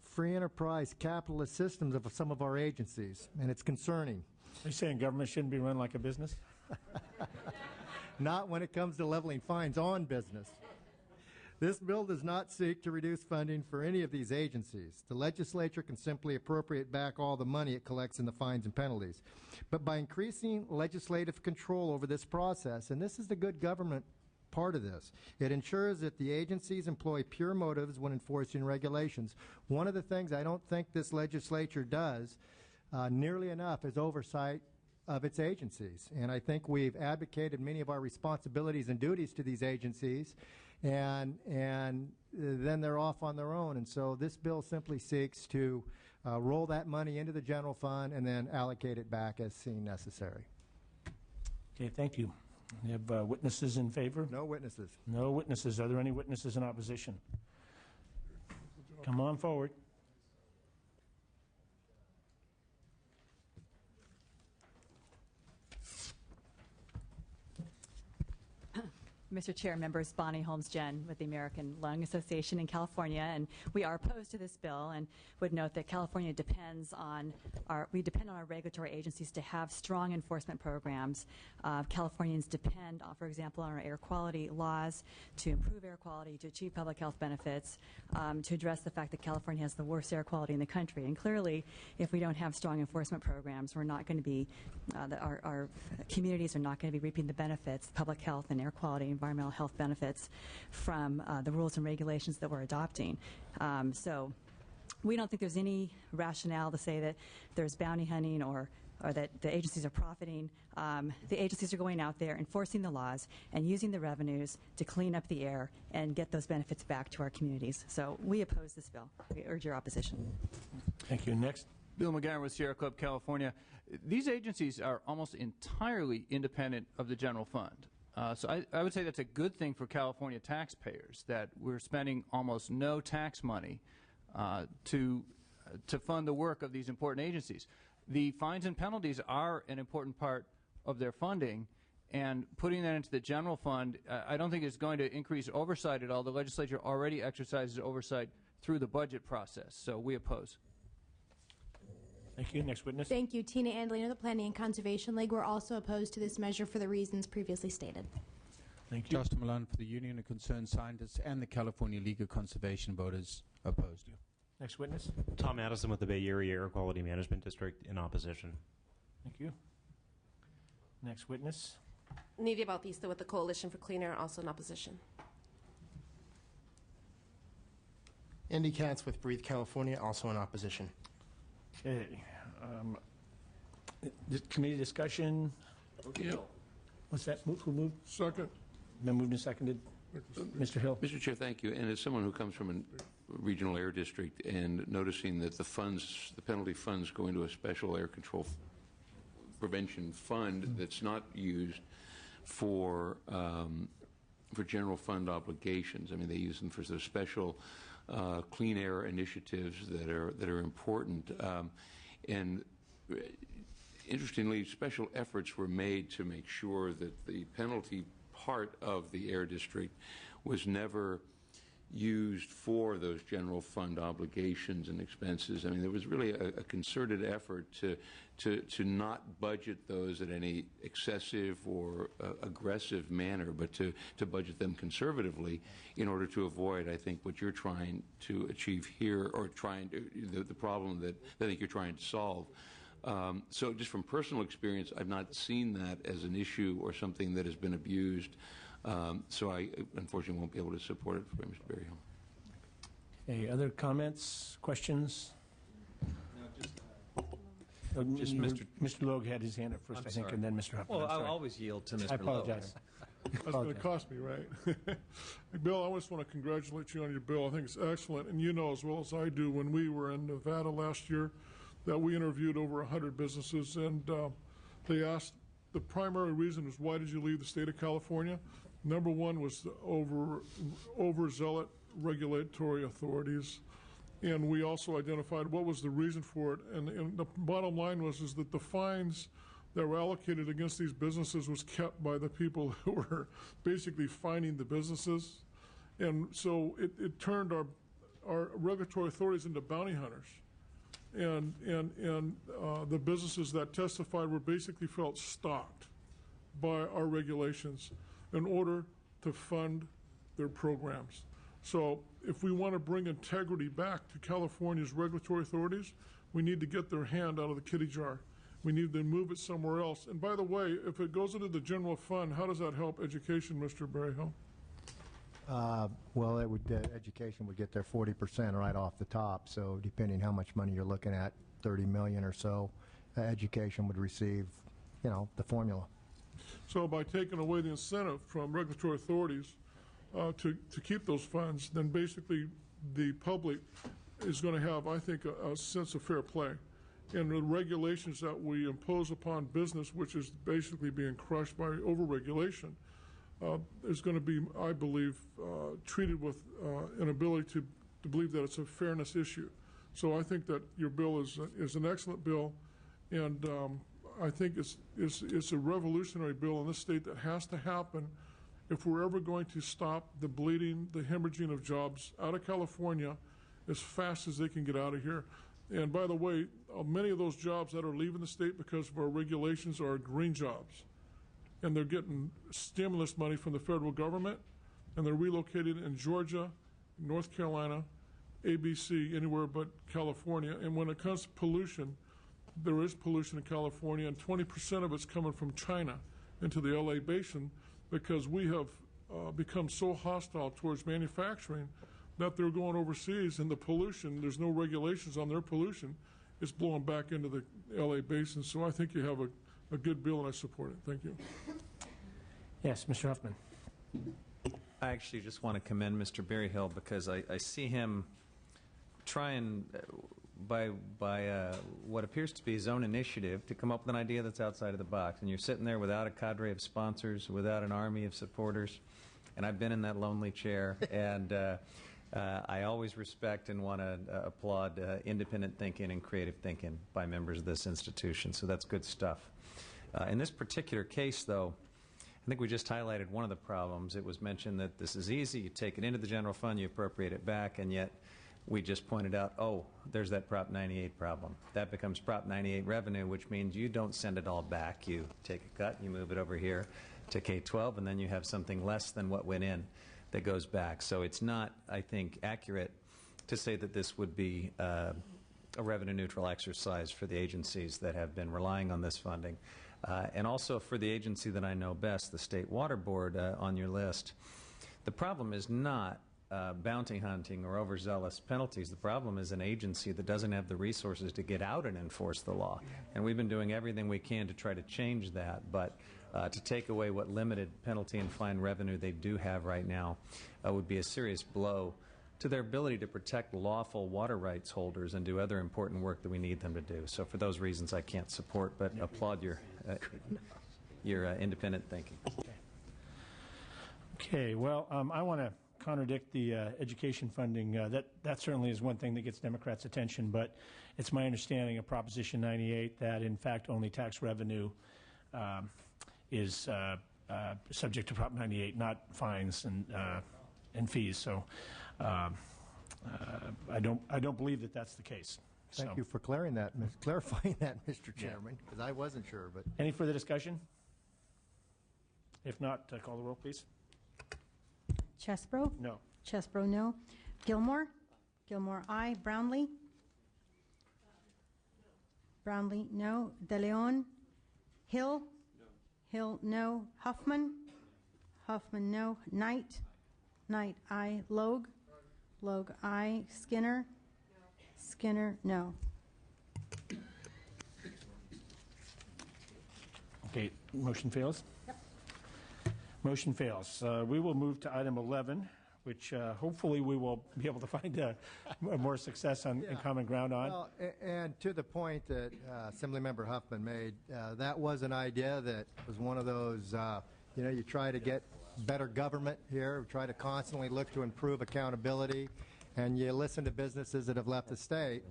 free enterprise capitalist systems of some of our agencies, and it's concerning. Are you saying government shouldn't be run like a business? Not when it comes to leveling fines on business. This bill does not seek to reduce funding for any of these agencies. The legislature can simply appropriate back all the money it collects in the fines and penalties. But by increasing legislative control over this process, and this is the good government part of this, it ensures that the agencies employ pure motives when enforcing regulations. One of the things I don't think this legislature does nearly enough is oversight of its agencies. And I think we've advocated many of our responsibilities and duties to these agencies, and then they're off on their own. And so this bill simply seeks to roll that money into the general fund and then allocate it back as seen necessary. Okay, thank you. We have witnesses in favor? No witnesses. No witnesses. Are there any witnesses in opposition? Come on forward. Mr. Chair, members, Bonnie Holmes-Jen with the American Lung Association in California, and we are opposed to this bill and would note that California depends on our regulatory agencies to have strong enforcement programs. Californians depend, for example, on our air quality laws to improve air quality, to achieve public health benefits, to address the fact that California has the worst air quality in the country. And clearly, if we don't have strong enforcement programs, we're not going to be, our communities are not going to be reaping the benefits, public health and air quality, environmental health benefits from the rules and regulations that we're adopting. So we don't think there's any rationale to say that there's bounty hunting or that the agencies are profiting. The agencies are going out there, enforcing the laws, and using the revenues to clean up the air and get those benefits back to our communities. So we oppose this bill. We urge your opposition. Thank you. Next. Bill McGarren with Sierra Club, California. These agencies are almost entirely independent of the general fund. So I would say that's a good thing for California taxpayers, that we're spending almost no tax money to fund the work of these important agencies. The fines and penalties are an important part of their funding, and putting that into the general fund, I don't think it's going to increase oversight at all. The legislature already exercises oversight through the budget process, so we oppose. Thank you. Next witness. Thank you. Tina Andolino, the Planning and Conservation League. We're also opposed to this measure for the reasons previously stated. Thank you. Justin Malone for the Union of Concerned Scientists and the California League of Conservation Voters opposed. Next witness. Tom Addison with the Bay Area Air Quality Management District in opposition. Thank you. Next witness. Nidia Bautista with the Coalition for Clean Air, also in opposition. Andy Katz with Breathe California, also in opposition. Okay. Committee discussion. Yeah. What's that? Who moved? Second. Been moved and seconded. Mr. Hill. Mr. Chair, thank you. And as someone who comes from a regional air district and noticing that the funds, the penalty funds go into a special air control prevention fund that's not used for general fund obligations. I mean, they use them for those special clean air initiatives that are important. And interestingly, special efforts were made to make sure that the penalty part of the air district was never used for those general fund obligations and expenses. I mean, there was really a concerted effort to not budget those in any excessive or aggressive manner, but to budget them conservatively in order to avoid, I think, what you're trying to achieve here, or the problem that I think you're trying to solve. So just from personal experience, I've not seen that as an issue or something that has been abused. So I unfortunately won't be able to support it for Mr. Berryhill. Any other comments, questions? Just Mr. Logue had his hand up first, I think, and then Mr. Huffman. Well, I'll always yield to Mr. Logue. I apologize. That's going to cost me, right? Bill, I just want to congratulate you on your bill. I think it's excellent. And you know as well as I do, when we were in Nevada last year, that we interviewed over 100 businesses, and they asked, the primary reason was, why did you leave the state of California? Number one was the overzealot regulatory authorities. And we also identified what was the reason for it. And the bottom line was is that the fines that were allocated against these businesses was kept by the people who were basically fining the businesses. And so it turned our regulatory authorities into bounty hunters. And the businesses that testified were basically felt stopped by our regulations in order to fund their programs. So if we want to bring integrity back to California's regulatory authorities, we need to get their hand out of the kitty jar. We need to move it somewhere else. And by the way, if it goes into the general fund, how does that help education, Mr. Berryhill? Well, it would, education would get their 40% right off the top. So depending how much money you're looking at, 30 million or so, education would receive, the formula. So by taking away the incentive from regulatory authorities to keep those funds, then basically the public is going to have, I think, a sense of fair play. And the regulations that we impose upon business, which is basically being crushed by overregulation, is going to be, I believe, treated with an ability to believe that it's a fairness issue. So I think that your bill is an excellent bill, and I think it's a revolutionary bill in this state that has to happen if we're ever going to stop the bleeding, the hemorrhaging of jobs out of California as fast as they can get out of here. And by the way, many of those jobs that are leaving the state because of our regulations are green jobs. And they're getting stimulus money from the federal government, and they're relocated in Georgia, North Carolina, ABC, anywhere but California. And when it comes to pollution, there is pollution in California, and 20% of it's coming from China into the LA basin because we have become so hostile towards manufacturing that they're going overseas, and the pollution, there's no regulations on their pollution, it's blowing back into the LA basin. So I think you have a good bill, and I support it. Thank you. Yes, Mr. Huffman. I actually just want to commend Mr. Berryhill because I see him trying by what appears to be his own initiative to come up with an idea that's outside of the box. And you're sitting there without a cadre of sponsors, without an army of supporters. And I've been in that lonely chair. And I always respect and want to applaud independent thinking and creative thinking by members of this institution. So that's good stuff. In this particular case, though, I think we just highlighted one of the problems. It was mentioned that this is easy. You take it into the general fund, you appropriate it back, and yet we just pointed out, oh, there's that Prop 98 problem. That becomes Prop 98 revenue, which means you don't send it all back. You take a cut, you move it over here to K-12, and then you have something less than what went in that goes back. So it's not, I think, accurate to say that this would be a revenue-neutral exercise for the agencies that have been relying on this funding. And also for the agency that I know best, the State Water Board on your list. The problem is not bounty hunting or overzealous penalties. The problem is an agency that doesn't have the resources to get out and enforce the law. And we've been doing everything we can to try to change that, but to take away what limited penalty and fine revenue they do have right now would be a serious blow to their ability to protect lawful water rights holders and do other important work that we need them to do. So for those reasons, I can't support, but applaud your independent thinking. Okay, well, I want to contradict the education funding. That certainly is one thing that gets Democrats' attention, but it's my understanding of Proposition 98 that, in fact, only tax revenue is subject to Prop 98, not fines and fees. So I don't believe that that's the case. Thank you for clarifying that, Mr. Chairman, because I wasn't sure. But any further discussion? If not, call the roll, please. Chesbro? No. Chesbro, no. Gilmore? Gilmore, aye. Brownlee? Brownlee, no. De Leon? Hill? No. Hill, no. Huffman? Huffman, no. Knight? Knight, aye. Logue? Logue, aye. Skinner? Skinner, no. Okay, motion fails? Yep. Motion fails. We will move to item 11, which hopefully we will be able to find more success on and common ground on. Well, and to the point that Assemblymember Huffman made, that was an idea that was one of those, you try to get better government here, try to constantly look to improve accountability. and you listen to businesses that have left the state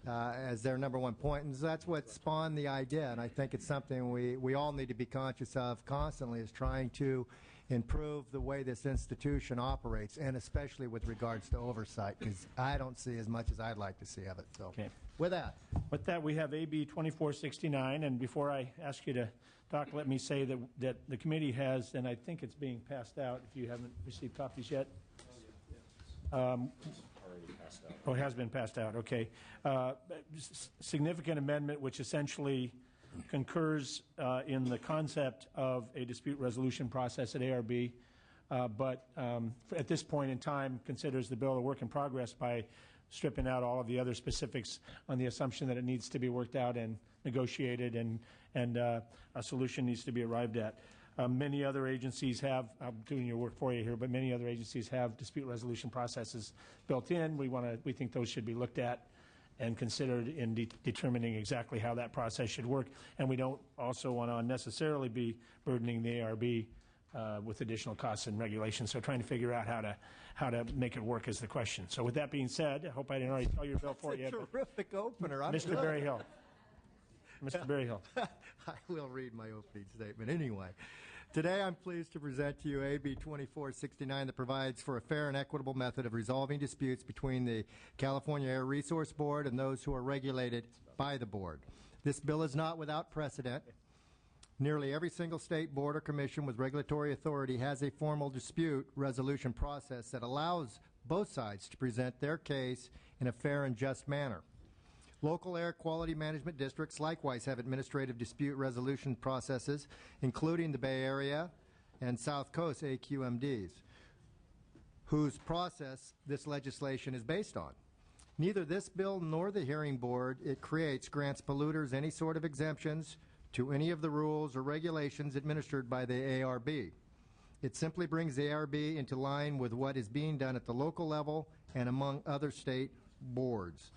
as their number one point, and that's what spawned the idea, and I think it's something we all need to be conscious of constantly, is trying to improve the way this institution operates, and especially with regards to oversight, because I don't see as much as I'd like to see of it. So, with that, we have AB 2469, and before I ask you to talk, let me say that the committee has, and I think it's being passed out if you haven't received copies yet. Oh, it has been passed out, okay. Significant amendment which essentially concurs in the concept of a dispute resolution process at ARB, but at this point in time considers the bill a work in progress by stripping out all of the other specifics on the assumption that it needs to be worked out and negotiated, and a solution needs to be arrived at. Many other agencies have, I'm doing your work for you here, but many other agencies have dispute resolution processes built in. We think those should be looked at and considered in determining exactly how that process should work. And we don't also want to unnecessarily be burdening the ARB with additional costs and regulations. So trying to figure out how to make it work is the question. So with that being said, I hope I didn't already tell your bill for you. That's a terrific opener. Mr. Berryhill. Mr. Berryhill. I will read my opening statement anyway. Today I'm pleased to present to you AB 2469 that provides for a fair and equitable method of resolving disputes between the California Air Resource Board and those who are regulated by the board. This bill is not without precedent. Nearly every single state board or commission with regulatory authority has a formal dispute resolution process that allows both sides to present their case in a fair and just manner. Local air quality management districts likewise have administrative dispute resolution processes, including the Bay Area and South Coast AQMDs, whose process this legislation is based on. Neither this bill nor the hearing board it creates grants polluters any sort of exemptions to any of the rules or regulations administered by the ARB. It simply brings the ARB into line with what is being done at the local level and among other state boards.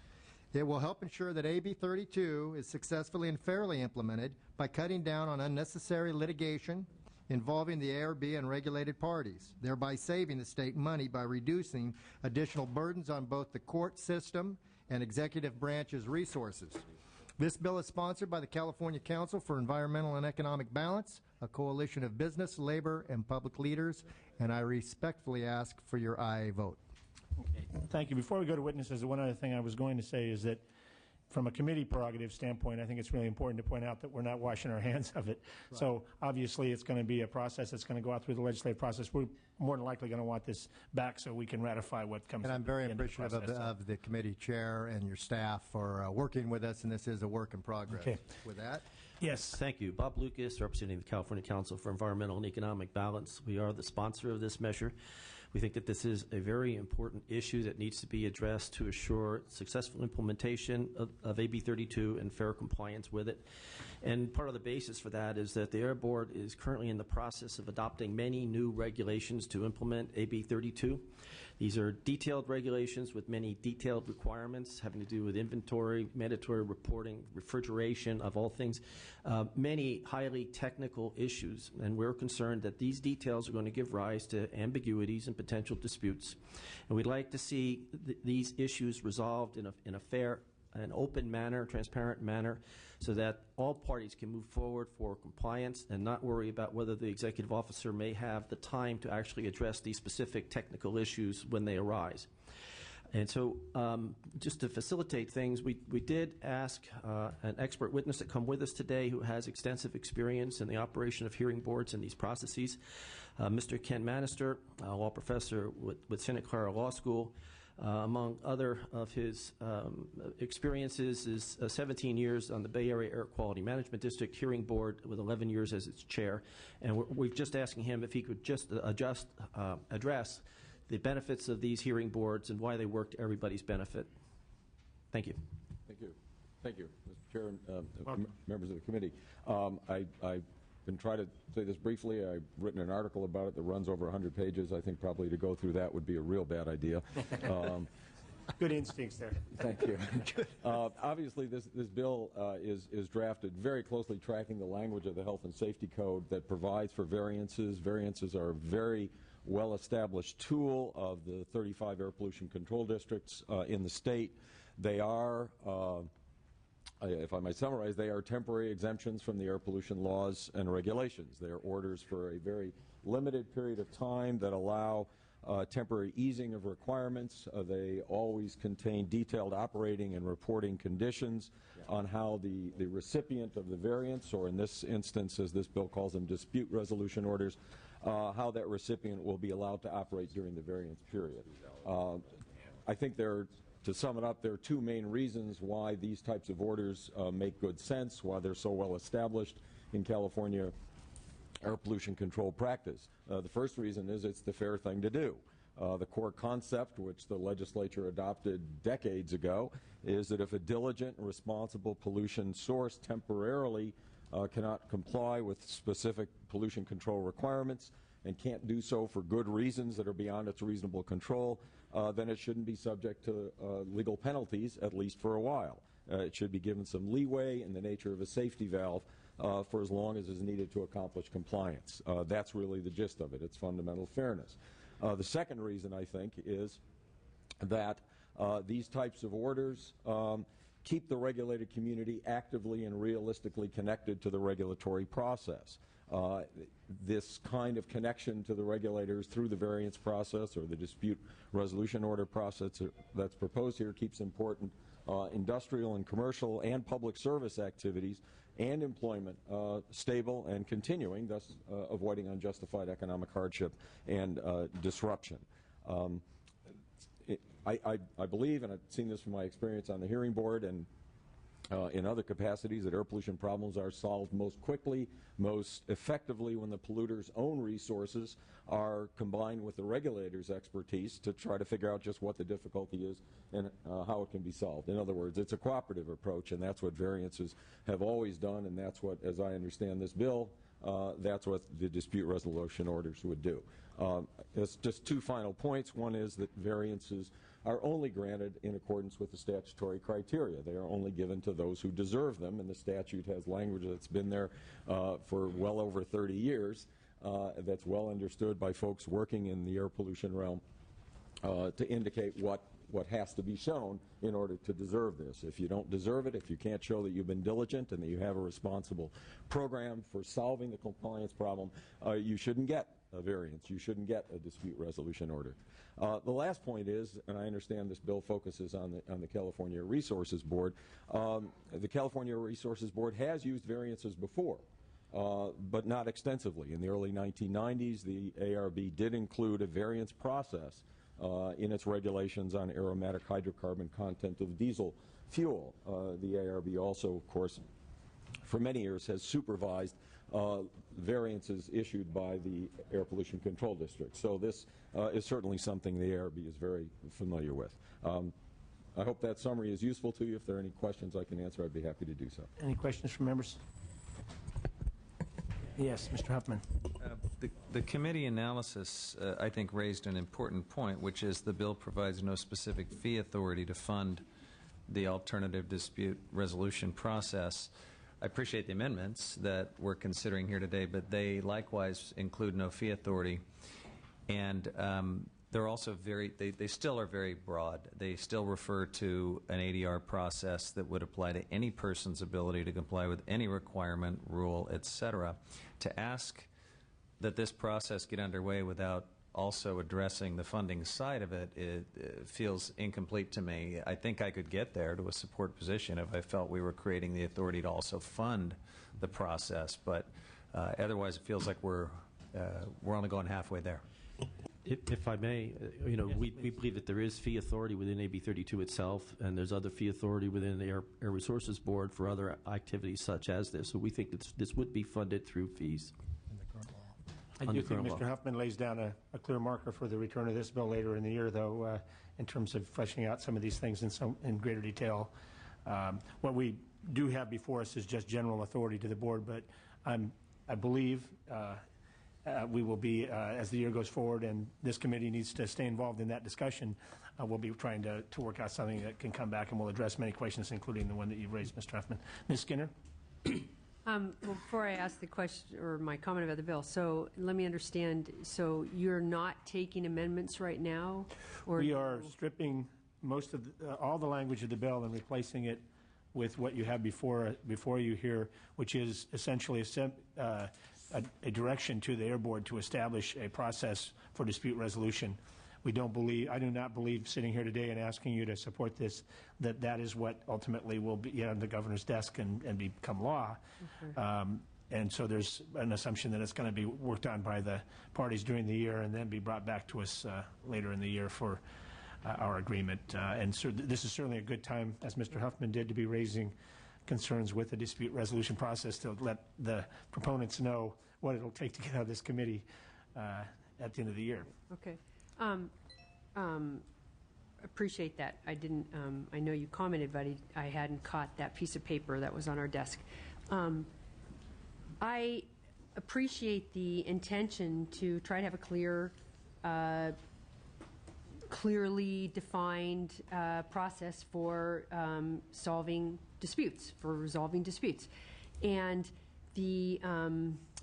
It will help ensure that AB 32 is successfully and fairly implemented by cutting down on unnecessary litigation involving the ARB and regulated parties, thereby saving the state money by reducing additional burdens on both the court system and executive branch's resources. This bill is sponsored by the California Council for Environmental and Economic Balance, a coalition of business, labor, and public leaders, and I respectfully ask for your aye vote. Okay. Thank you. Before we go to witnesses, one other thing I was going to say is that from a committee prerogative standpoint, I think it's really important to point out that we're not washing our hands of it. Right. So obviously it's going to be a process that's going to go out through the legislative process. We're more than likely going to want this back so we can ratify what comes. And I'm very appreciative of the committee chair and your staff for working with us, and this is a work in progress. Okay. With that. Yes. Thank you. Bob Lucas, representing the California Council for Environmental and Economic Balance. We are the sponsor of this measure. We think that this is a very important issue that needs to be addressed to assure successful implementation of AB 32 and fair compliance with it. And part of the basis for that is that the Air Board is currently in the process of adopting many new regulations to implement AB 32. These are detailed regulations with many detailed requirements having to do with inventory, mandatory reporting, refrigeration of all things, many highly technical issues. And we're concerned that these details are going to give rise to ambiguities and potential disputes. And we'd like to see these issues resolved in a fair and open manner, transparent manner, so that all parties can move forward for compliance and not worry about whether the executive officer may have the time to actually address these specific technical issues when they arise. And so just to facilitate things, we did ask an expert witness to come with us today who has extensive experience in the operation of hearing boards and these processes. Mr. Ken Manister, a law professor with Santa Clara Law School. Among other of his experiences is 17 years on the Bay Area Air Quality Management District Hearing Board with 11 years as its chair. And we're just asking him if he could just address the benefits of these hearing boards and why they work to everybody's benefit. Thank you. Thank you. Thank you, Mr. Chair and members of the committee. I've been trying to say this briefly. I've written an article about it that runs over 100 pages. I think probably to go through that would be a real bad idea. Good instincts there. Thank you. Obviously, this bill is drafted very closely tracking the language of the Health and Safety Code that provides for variances. Variances are very well-established tool of the 35 air pollution control districts in the state. They are, if I might summarize, they are temporary exemptions from the air pollution laws and regulations. They are orders for a very limited period of time that allow temporary easing of requirements. They always contain detailed operating and reporting conditions on how the recipient of the variance, or in this instance, as this bill calls them, dispute resolution orders, how that recipient will be allowed to operate during the variance period. I think to sum it up, there are two main reasons why these types of orders make good sense, why they're so well established in California air pollution control practice. The first reason is it's the fair thing to do. The core concept, which the legislature adopted decades ago, is that if a diligent and responsible pollution source temporarily cannot comply with specific pollution control requirements and can't do so for good reasons that are beyond its reasonable control, then it shouldn't be subject to legal penalties, at least for a while. It should be given some leeway in the nature of a safety valve for as long as is needed to accomplish compliance. That's really the gist of it. It's fundamental fairness. The second reason, I think, is that these types of orders keep the regulated community actively and realistically connected to the regulatory process. This kind of connection to the regulators through the variance process or the dispute resolution order process that's proposed here keeps important industrial and commercial and public service activities and employment stable and continuing, thus avoiding unjustified economic hardship and disruption. I believe, and I've seen this from my experience on the hearing board and in other capacities, that air pollution problems are solved most quickly, most effectively when the polluter's own resources are combined with the regulator's expertise to try to figure out just what the difficulty is and how it can be solved. In other words, it's a cooperative approach, and that's what variances have always done, and that's what, as I understand this bill, that's what the dispute resolution orders would do. There's just two final points. One is that variances are only granted in accordance with the statutory criteria. They are only given to those who deserve them, and the statute has language that's been there for well over 30 years that's well understood by folks working in the air pollution realm to indicate what has to be shown in order to deserve this. If you don't deserve it, if you can't show that you've been diligent and that you have a responsible program for solving the compliance problem, you shouldn't get a variance. You shouldn't get a dispute resolution order. The last point is, and I understand this bill focuses on the California Resources Board, the California Resources Board has used variances before, but not extensively. In the early 1990s, the ARB did include a variance process in its regulations on aromatic hydrocarbon content of diesel fuel. The ARB also, of course, for many years has supervised variances issued by the Air Pollution Control District. So this is certainly something the ARB is very familiar with. I hope that summary is useful to you. If there are any questions I can answer, I'd be happy to do so. Any questions from members? Yes, Mr. Huffman. The committee analysis, I think, raised an important point, which is the bill provides no specific fee authority to fund the alternative dispute resolution process. I appreciate the amendments that we're considering here today, but they likewise include no fee authority. And they're also they still are very broad. They still refer to an ADR process that would apply to any person's ability to comply with any requirement, rule, etc. To ask that this process get underway without also addressing the funding side of it, it feels incomplete to me. I think I could get there to a support position if I felt we were creating the authority to also fund the process, but otherwise it feels like we're only going halfway there. If I may, we believe that there is fee authority within AB 32 itself, and there's other fee authority within the Air Resources Board for other activities such as this. So we think this would be funded through fees. I do think Mr. Huffman lays down a clear marker for the return of this bill later in the year, though, in terms of fleshing out some of these things in greater detail. What we do have before us is just general authority to the board, but I believe we will be, as the year goes forward and this committee needs to stay involved in that discussion, we'll be trying to work out something that can come back and will address many questions, including the one that you raised, Mr. Huffman. Ms. Skinner? Well, before I ask the question or my comment about the bill, so let me understand. So you're not taking amendments right now, or We are stripping most of all the language of the bill and replacing it with what you have before you here, which is essentially a direction to the Air Board to establish a process for dispute resolution. I do not believe, sitting here today and asking you to support this, that is what ultimately will be on the governor's desk and become law. And so there's an assumption that it's going to be worked on by the parties during the year and then be brought back to us later in the year for our agreement. And so this is certainly a good time, as Mr. Huffman did, to be raising concerns with the dispute resolution process to let the proponents know what it'll take to get out of this committee at the end of the year. Okay. Appreciate that. I didn't. I know you commented, but I hadn't caught that piece of paper that was on our desk. I appreciate the intention to try to have a clear, clearly defined process for solving disputes, for resolving disputes, and the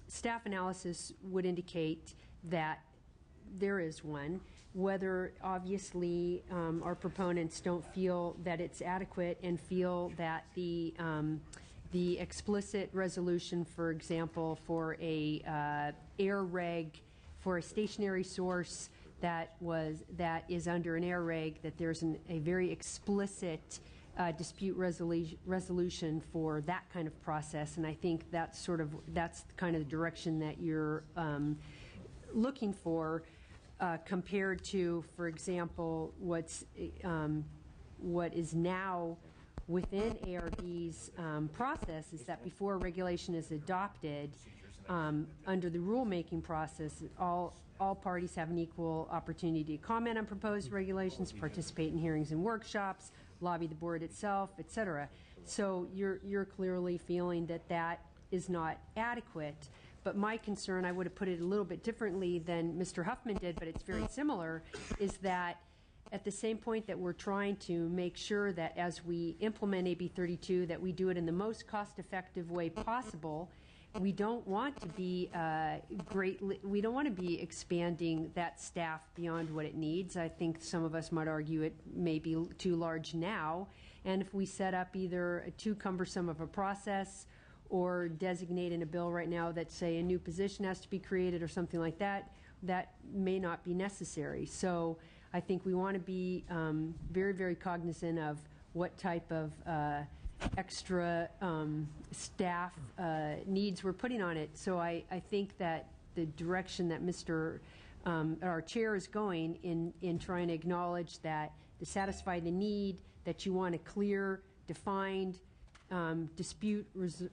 staff analysis would indicate that there is one. Whether obviously our proponents don't feel that it's adequate and feel that the explicit resolution, for example, for a air reg for a stationary source that is under an air reg, that there's a very explicit dispute resolution for that kind of process, and I think that's kind of the direction that you're looking for. Compared to, for example, what is now within ARB's process is that before regulation is adopted, under the rulemaking process, all parties have an equal opportunity to comment on proposed regulations, participate in hearings and workshops, lobby the board itself, etc. So you're clearly feeling that is not adequate. But my concern, I would have put it a little bit differently than Mr. Huffman did, but it's very similar, is that at the same point that we're trying to make sure that as we implement AB 32, that we do it in the most cost-effective way possible. We don't want to be we don't want to be expanding that staff beyond what it needs. I think some of us might argue it may be too large now. And if we set up either too cumbersome of a process or designate in a bill right now that, say, a new position has to be created or something like that, that may not be necessary. So I think we want to be very, very cognizant of what type of extra staff needs we're putting on it. So I think that the direction that our chair is going in trying to acknowledge that to satisfy the need, that you want a clear, defined dispute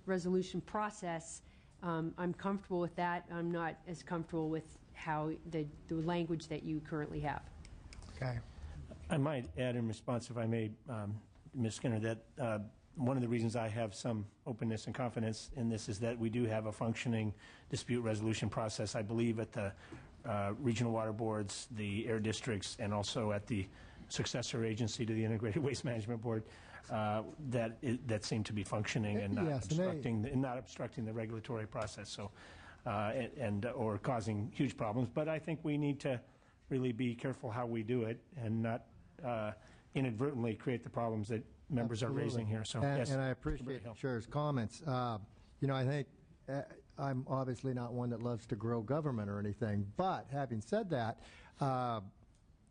resolution process, I'm comfortable with that. I'm not as comfortable with how the language that you currently have. Okay. I might add in response, if I may, Ms. Skinner, that one of the reasons I have some openness and confidence in this is that we do have a functioning dispute resolution process. I believe at the regional water boards, the air districts, and also at the successor agency to the Integrated Waste Management Board, that seem to be functioning and not obstructing the regulatory process, so or causing huge problems. But I think we need to really be careful how we do it and not inadvertently create the problems that members are raising here. So yes, and I appreciate the chair's comments. I think I'm obviously not one that loves to grow government or anything, but having said that,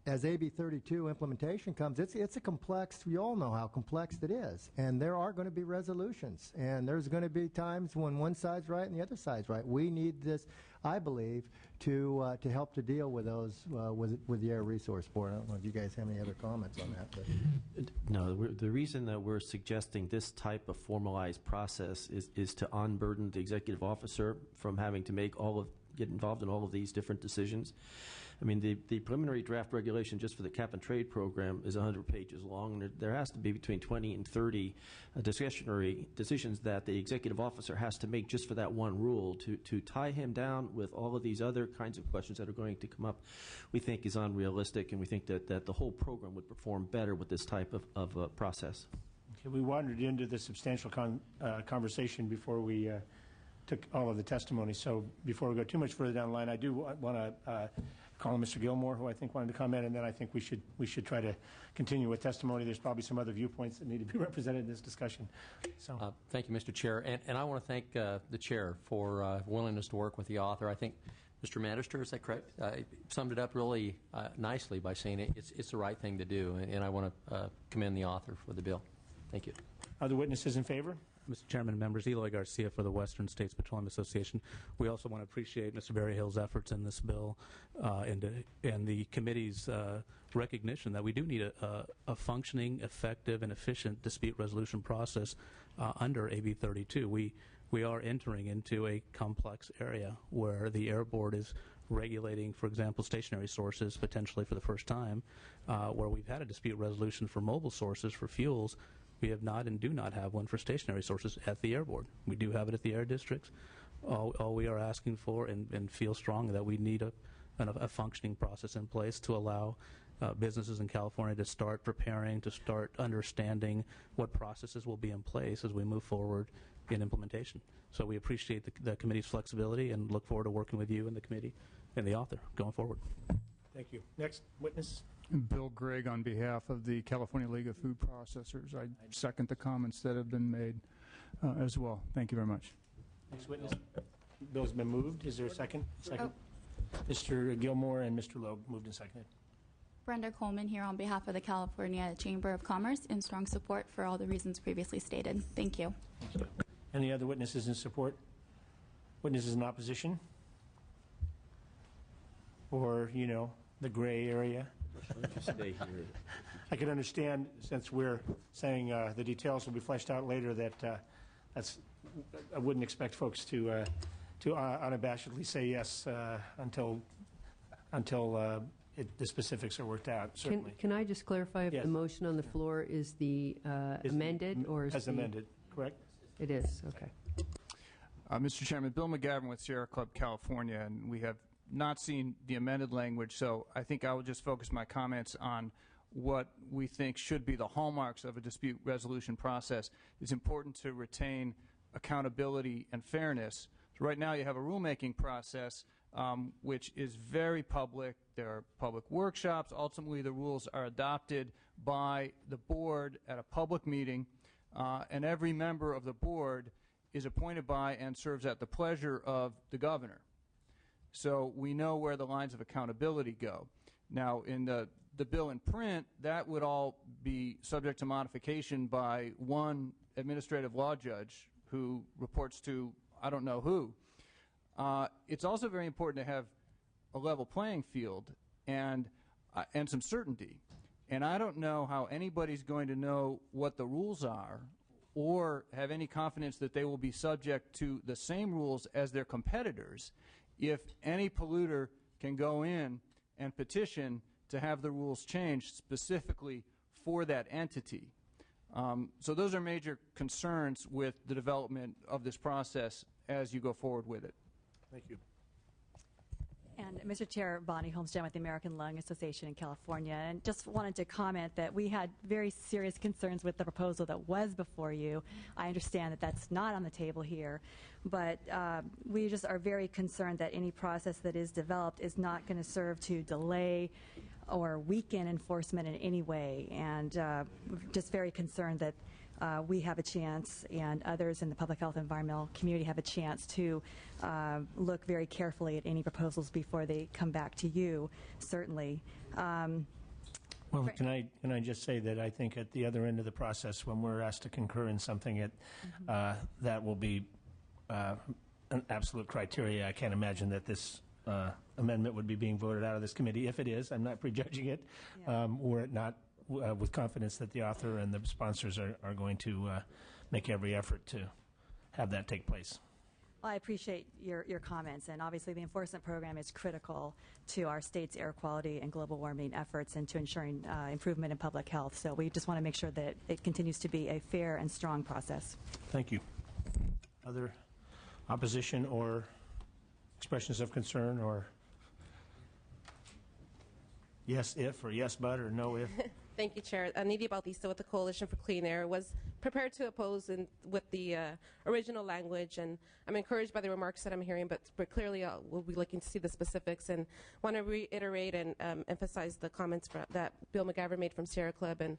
as AB 32 implementation comes, it's a complex, we all know how complex it is, and there are going to be resolutions, and there's going to be times when one side's right and the other side's right. We need this, I believe, to help to deal with those with the Air Resource Board. I don't know if you guys have any other comments on that. But. No, the reason that we're suggesting this type of formalized process is to unburden the executive officer from having to get involved in all of these different decisions. I mean, the preliminary draft regulation just for the cap and trade program is 100 pages long. And there has to be between 20 and 30 discretionary decisions that the executive officer has to make just for that one rule. To tie him down with all of these other kinds of questions that are going to come up, we think is unrealistic, and we think that the whole program would perform better with this type of process. Okay, we wandered into the substantial conversation before we took all of the testimony. So before we go too much further down the line, I do want to call on Mr. Gilmore, who I think wanted to comment, and then I think we should try to continue with testimony. There's probably some other viewpoints that need to be represented in this discussion. So, thank you, Mr. Chair, and I want to thank the chair for willingness to work with the author. I think Mr. Magister, is that correct? Summed it up really nicely by saying it's the right thing to do, and I want to commend the author for the bill. Thank you. Other witnesses in favor? Mr. Chairman and members, Eloy Garcia for the Western States Petroleum Association. We also want to appreciate Mr. Berryhill's efforts in this bill and the committee's recognition that we do need a functioning, effective, and efficient dispute resolution process under AB 32. We are entering into a complex area where the Air Board is regulating, for example, stationary sources potentially for the first time, where we've had a dispute resolution for mobile sources for fuels. We have not and do not have one for stationary sources at the Air Board. We do have it at the air districts. All we are asking for and feel strongly that we need a functioning process in place to allow businesses in California to start preparing, to start understanding what processes will be in place as we move forward in implementation. So we appreciate the committee's flexibility and look forward to working with you and the committee and the author going forward. Thank you. Next witness. Bill Gregg on behalf of the California League of Food Processors. I second the comments that have been made as well. Thank you very much. Next witness. Bill's been moved. Is there a second? Second. Mr. Gilmore and Mr. Loeb moved and seconded. Brenda Coleman here on behalf of the California Chamber of Commerce in strong support for all the reasons previously stated. Thank you. Thank you. Any other witnesses in support? Witnesses in opposition? Or, the gray area? Stay here. I can understand, since we're saying the details will be fleshed out later, that I wouldn't expect folks to unabashedly say yes until the specifics are worked out. Certainly. Can I just clarify if Yes. the motion on the floor is the amended or is as amended? Correct. It is. Okay. Mr. Chairman, Bill McGavin with Sierra Club, California, and we have not seen the amended language, so I think I will just focus my comments on what we think should be the hallmarks of a dispute resolution process. It's important to retain accountability and fairness. So right now you have a rulemaking process which is very public. There are public workshops. Ultimately the rules are adopted by the board at a public meeting, and every member of the board is appointed by and serves at the pleasure of the governor. So we know where the lines of accountability go. Now, in the bill in print, that would all be subject to modification by one administrative law judge who reports to I don't know who. It's also very important to have a level playing field and some certainty. And I don't know how anybody's going to know what the rules are or have any confidence that they will be subject to the same rules as their competitors if any polluter can go in and petition to have the rules changed specifically for that entity. So those are major concerns with the development of this process as you go forward with it. Thank you. And Mr. Chair, Bonnie Holmes-Jen with the American Lung Association in California, and just wanted to comment that we had very serious concerns with the proposal that was before you. I understand that that's not on the table here, but we just are very concerned that any process that is developed is not going to serve to delay or weaken enforcement in any way, and just very concerned that we have a chance and others in the public health and environmental community have a chance to look very carefully at any proposals before they come back to you, certainly. Well, can I just say that I think at the other end of the process, when we're asked to concur in something, that will be an absolute criteria. I can't imagine that this amendment would be being voted out of this committee. If it is, I'm not prejudging it, were it not with confidence that the author and the sponsors are going to make every effort to have that take place. Well, I appreciate your comments, and obviously the enforcement program is critical to our state's air quality and global warming efforts and to ensuring improvement in public health. So we just want to make sure that it continues to be a fair and strong process. Thank you. Other opposition or expressions of concern, or yes if or yes but or no if? Thank you, Chair. Nidia Bautista with the Coalition for Clean Air was prepared to oppose with the original language, and I'm encouraged by the remarks that I'm hearing, but clearly we'll be looking to see the specifics, and want to reiterate and emphasize the comments that Bill McGavran made from Sierra Club, and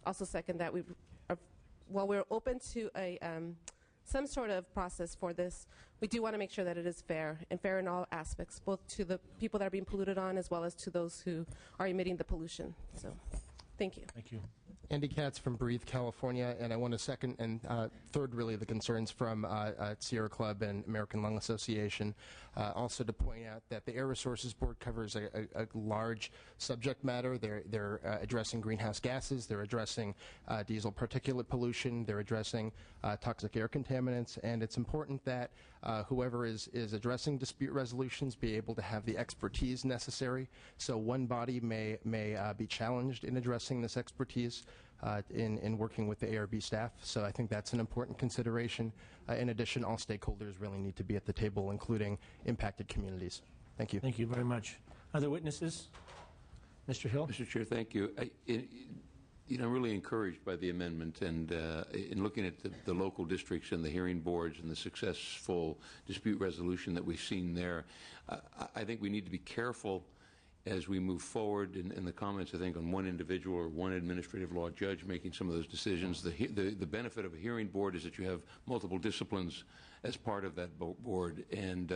also second that while we're open to some sort of process for this, we do want to make sure that it is fair, and fair in all aspects, both to the people that are being polluted on as well as to those who are emitting the pollution. So, thank you. Thank you. Andy Katz from Breathe, California, and I want to second and third, really, the concerns from Sierra Club and American Lung Association. Also to point out that the Air Resources Board covers a large subject matter. They're addressing greenhouse gases. They're addressing diesel particulate pollution. They're addressing toxic air contaminants. And it's important that whoever is addressing dispute resolutions be able to have the expertise necessary. So one body may be challenged in addressing this expertise in working with the ARB staff. So I think that's an important consideration. In addition, all stakeholders really need to be at the table, including impacted communities. Thank you. Thank you very much. Other witnesses? Mr. Hill? Mr. Chair, thank you. I'm really encouraged by the amendment, and in looking at the local districts and the hearing boards and the successful dispute resolution that we've seen there, I think we need to be careful as we move forward in the comments, I think, on one individual or one administrative law judge making some of those decisions. The benefit of a hearing board is that you have multiple disciplines as part of that board, and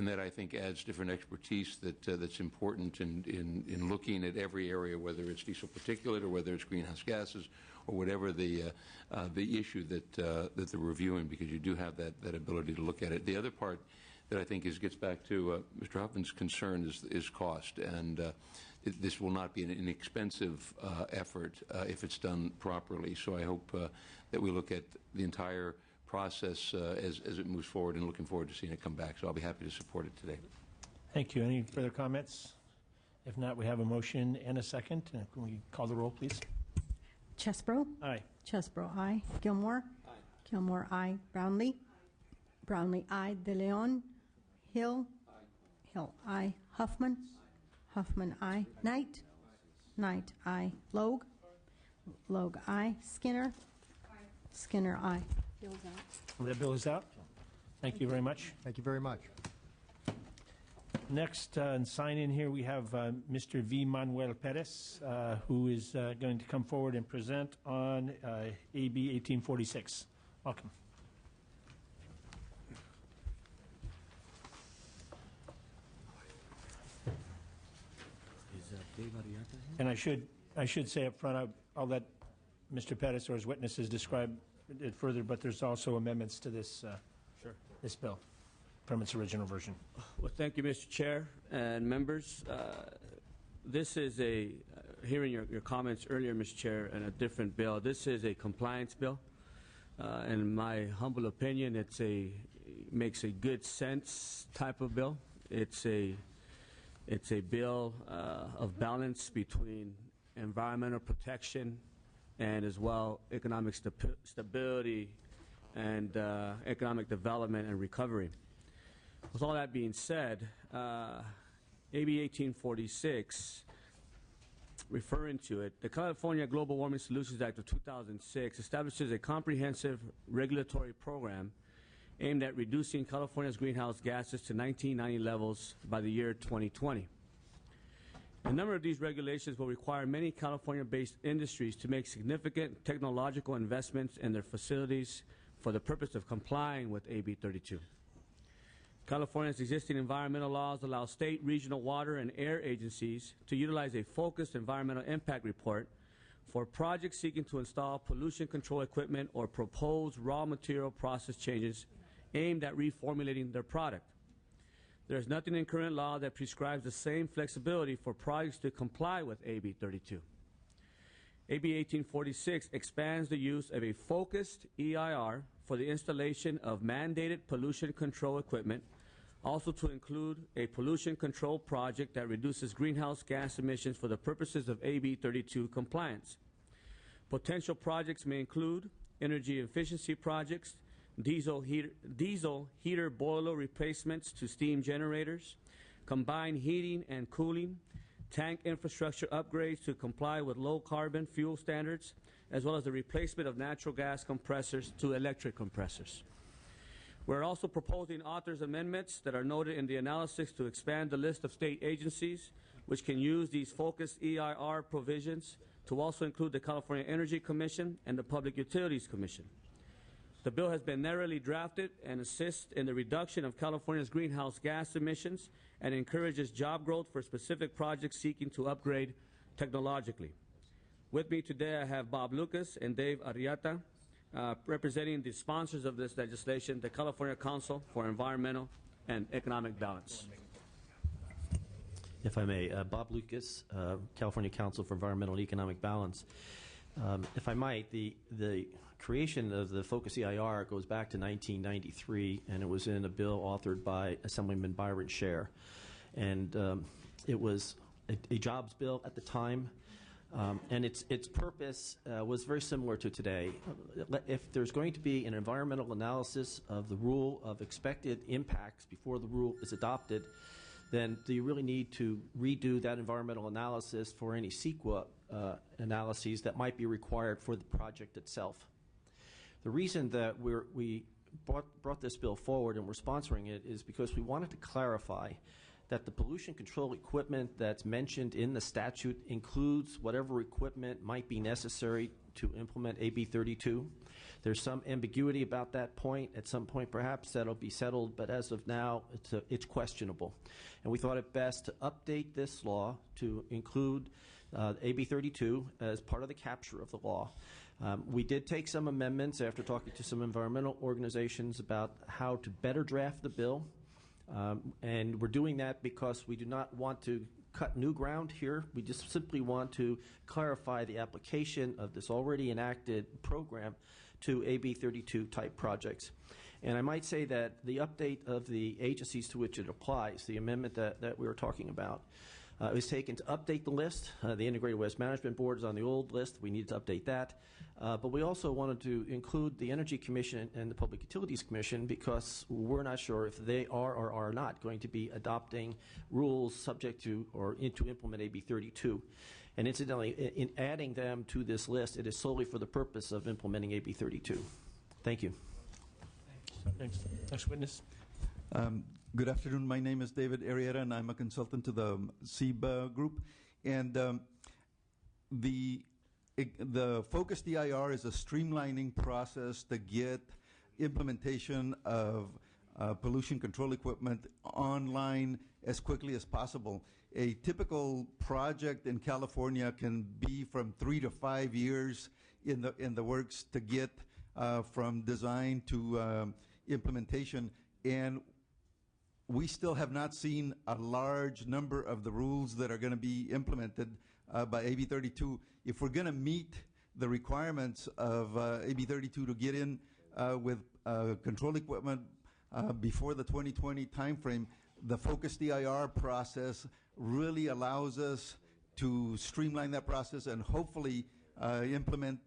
that I think adds different expertise that's important in looking at every area, whether it's diesel particulate or whether it's greenhouse gases or whatever the issue that they're reviewing, because you do have that ability to look at it. The other part that I think gets back to Mr. Huffman's concern is cost, and this will not be an inexpensive effort if it's done properly. So I hope that we look at the entire process as it moves forward, and looking forward to seeing it come back. So I'll be happy to support it today. Thank you. Any further comments? If not, we have a motion and a second. Can we call the roll, please? Chesbro? Aye. Chesbro, aye. Gilmore? Aye. Gilmore, aye. Brownlee? Brownlee, aye. De Leon? Hill? Aye. Hill, aye. Huffman? Aye. Huffman, aye. Knight? Knight, aye. Logue? Logue, aye. Skinner? Aye. Skinner, aye. Bill's out. The bill is out. Thank you very much. Thank you very much. Next, in sign-in here, we have Mr. V. Manuel Perez, who is going to come forward and present on AB 1846. Welcome. And I should say up front, I'll let Mr. Pettis or his witnesses describe it further, but there's also amendments to this this bill from its original version. Well, thank you, Mr. Chair and members. This is hearing your comments earlier, Mr. Chair, and a different bill. This is a compliance bill. In my humble opinion, it makes a good sense type of bill. It's a bill of balance between environmental protection and as well economic stability and economic development and recovery. With all that being said, AB 1846, referring to it, the California Global Warming Solutions Act of 2006 establishes a comprehensive regulatory program aimed at reducing California's greenhouse gases to 1990 levels by the year 2020. A number of these regulations will require many California-based industries to make significant technological investments in their facilities for the purpose of complying with AB 32. California's existing environmental laws allow state, regional water, and air agencies to utilize a focused environmental impact report for projects seeking to install pollution control equipment or propose raw material process changes aimed at reformulating their product. There is nothing in current law that prescribes the same flexibility for projects to comply with AB 32. AB 1846 expands the use of a focused EIR for the installation of mandated pollution control equipment, also to include a pollution control project that reduces greenhouse gas emissions for the purposes of AB 32 compliance. Potential projects may include energy efficiency projects, diesel heater boiler replacements to steam generators, combined heating and cooling, tank infrastructure upgrades to comply with low carbon fuel standards, as well as the replacement of natural gas compressors to electric compressors. We're also proposing authors' amendments that are noted in the analysis to expand the list of state agencies which can use these focused EIR provisions to also include the California Energy Commission and the Public Utilities Commission. The bill has been narrowly drafted and assists in the reduction of California's greenhouse gas emissions and encourages job growth for specific projects seeking to upgrade technologically. With me today, I have Bob Lucas and Dave Arrieta, representing the sponsors of this legislation, the California Council for Environmental and Economic Balance. If I may, Bob Lucas, California Council for Environmental and Economic Balance. If I might, the creation of the Focus EIR goes back to 1993, and it was in a bill authored by Assemblyman Byron Scher. And it was a jobs bill at the time. And its purpose was very similar to today. If there's going to be an environmental analysis of the rule of expected impacts before the rule is adopted, then do you really need to redo that environmental analysis for any CEQA analyses that might be required for the project itself? The reason that we brought this bill forward and we're sponsoring it is because we wanted to clarify that the pollution control equipment that's mentioned in the statute includes whatever equipment might be necessary to implement AB 32. There's some ambiguity about that point. At some point, perhaps, that'll be settled, but as of now, it's questionable. And we thought it best to update this law to include AB 32 as part of the capture of the law. We did take some amendments after talking to some environmental organizations about how to better draft the bill. And we're doing that because we do not want to cut new ground here. We just simply want to clarify the application of this already enacted program to AB 32 type projects. And I might say that the update of the agencies to which it applies, the amendment that we were talking about, is taken to update the list. The Integrated Waste Management Board is on the old list. We need to update that. But we also wanted to include the Energy Commission and the Public Utilities Commission because we're not sure if they are or are not going to be adopting rules subject to or to implement AB 32. And incidentally, in adding them to this list, it is solely for the purpose of implementing AB 32. Thank you. Thanks. Next witness. Good afternoon. My name is David Arrieta, and I'm a consultant to the SEB group. And the Focus EIR is a streamlining process to get implementation of pollution control equipment online as quickly as possible. A typical project in California can be from 3 to 5 years in the works to get from design to implementation, and we still have not seen a large number of the rules that are going to be implemented by AB 32. If we're going to meet the requirements of AB 32 to get in with control equipment before the 2020 timeframe, the Focus EIR process really allows us to streamline that process and hopefully implement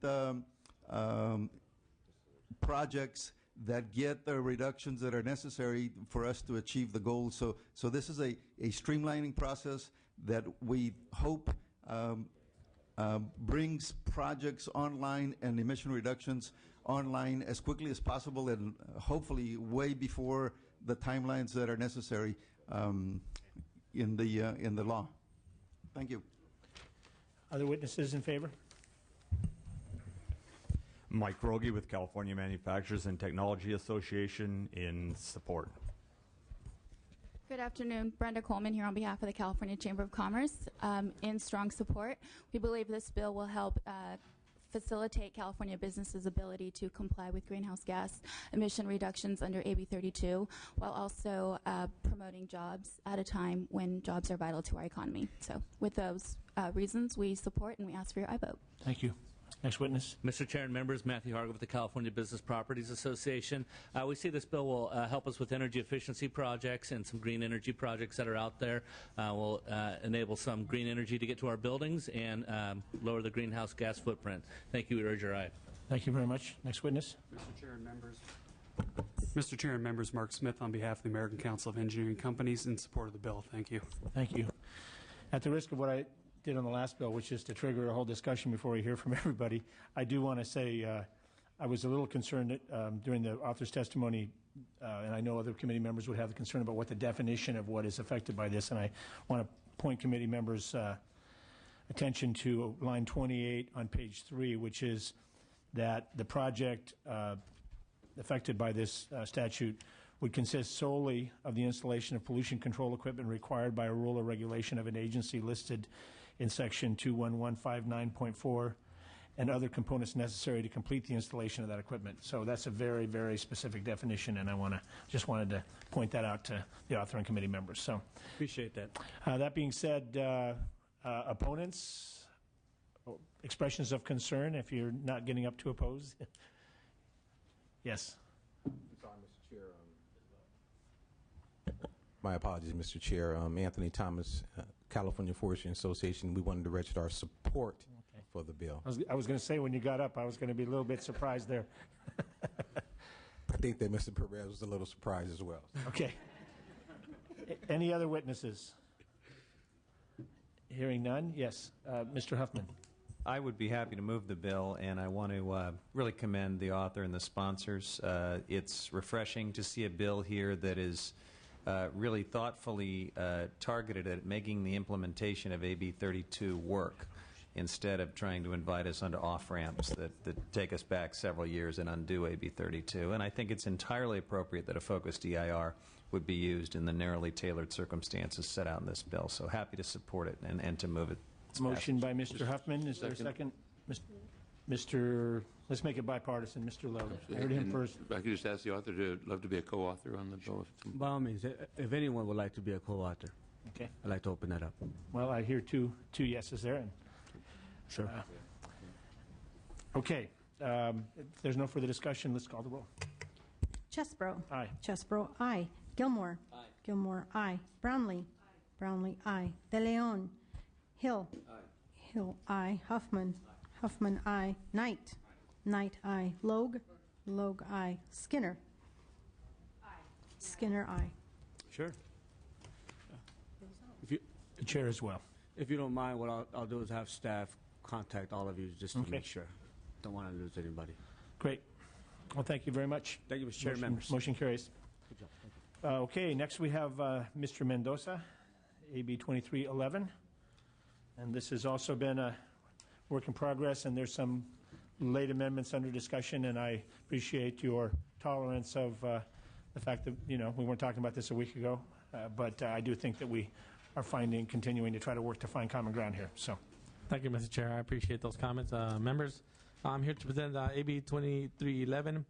projects that get the reductions that are necessary for us to achieve the goals. So this is a streamlining process that we hope brings projects online and emission reductions online as quickly as possible and hopefully way before the timelines that are necessary in the law. Thank you. Other witnesses in favor? Mike Rogie with California Manufacturers and Technology Association in support. Good afternoon. Brenda Coleman here on behalf of the California Chamber of Commerce in strong support. We believe this bill will help facilitate California businesses' ability to comply with greenhouse gas emission reductions under AB 32 while also promoting jobs at a time when jobs are vital to our economy. So with those reasons, we support and we ask for your aye vote. Thank you. Next witness. Mr. Chair and members, Matthew Harger with the California Business Properties Association. We see this bill will help us with energy efficiency projects and some green energy projects that are out there. Will enable some green energy to get to our buildings and lower the greenhouse gas footprint. Thank you. We urge your aye. Thank you very much. Next witness. Mr. Chair and members. Mr. Chair and members, Mark Smith on behalf of the American Council of Engineering Companies in support of the bill. Thank you. Thank you. At the risk of what I did on the last bill, which is to trigger a whole discussion before we hear from everybody, I do want to say I was a little concerned during the author's testimony, and I know other committee members would have the concern about what the definition of what is affected by this, and I want to point committee members' attention to line 28 on page 3, which is that the project affected by this statute would consist solely of the installation of pollution control equipment required by a rule or regulation of an agency listed in section 21159.4 and other components necessary to complete the installation of that equipment. So that's a very, very specific definition, and I just wanted to point that out to the author and committee members. So Appreciate that. that being said, opponents, expressions of concern if you're not getting up to oppose. Yes. My apologies, Mr. Chair. Anthony Thomas, California Forestry Association. We wanted to register our support for the bill. I was going to say when you got up, I was going to be a little bit surprised there. I think that Mr. Perez was a little surprised as well. Okay. Any other witnesses? Hearing none, yes. Mr. Huffman. I would be happy to move the bill, and I want to really commend the author and the sponsors. It's refreshing to see a bill here that is really thoughtfully targeted at making the implementation of AB 32 work instead of trying to invite us onto off-ramps that take us back several years and undo AB 32. And I think it's entirely appropriate that a focused EIR would be used in the narrowly tailored circumstances set out in this bill. So happy to support it and to move it. Motion by Mr. Huffman. Is there a second? Mr. Let's make it bipartisan. Mr. Lowe. I heard him first. I could just ask the author to love to be a co-author on the bill. By all means, if anyone would like to be a co-author, okay, I'd like to open that up. Well, I hear two yeses there. And, sure. Okay. If there's no further discussion, let's call the roll. Chesbro. Aye. Chesbro, aye. Gilmore. Aye. Gilmore, aye. Brownlee. Brownlee, aye. De Leon. Hill. Hill, aye. Huffman. Huffman, aye. Knight. Knight, aye. Logue. Logue, aye. Skinner. Skinner, aye. Sure. The chair as well. If you don't mind, what I'll do is have staff contact all of you just to make sure. Don't want to lose anybody. Great. Well, thank you very much. Thank you, Mr. Chair, members. Motion carries. Good job. Thank you. Okay, next we have Mr. Mendoza, AB 2311. And this has also been a work in progress, and there's some late amendments under discussion, and I appreciate your tolerance of the fact that, we weren't talking about this a week ago, but I do think that we are continuing to try to work to find common ground here. So, thank you, Mr. Chair. I appreciate those comments. Members, I'm here to present AB 2311.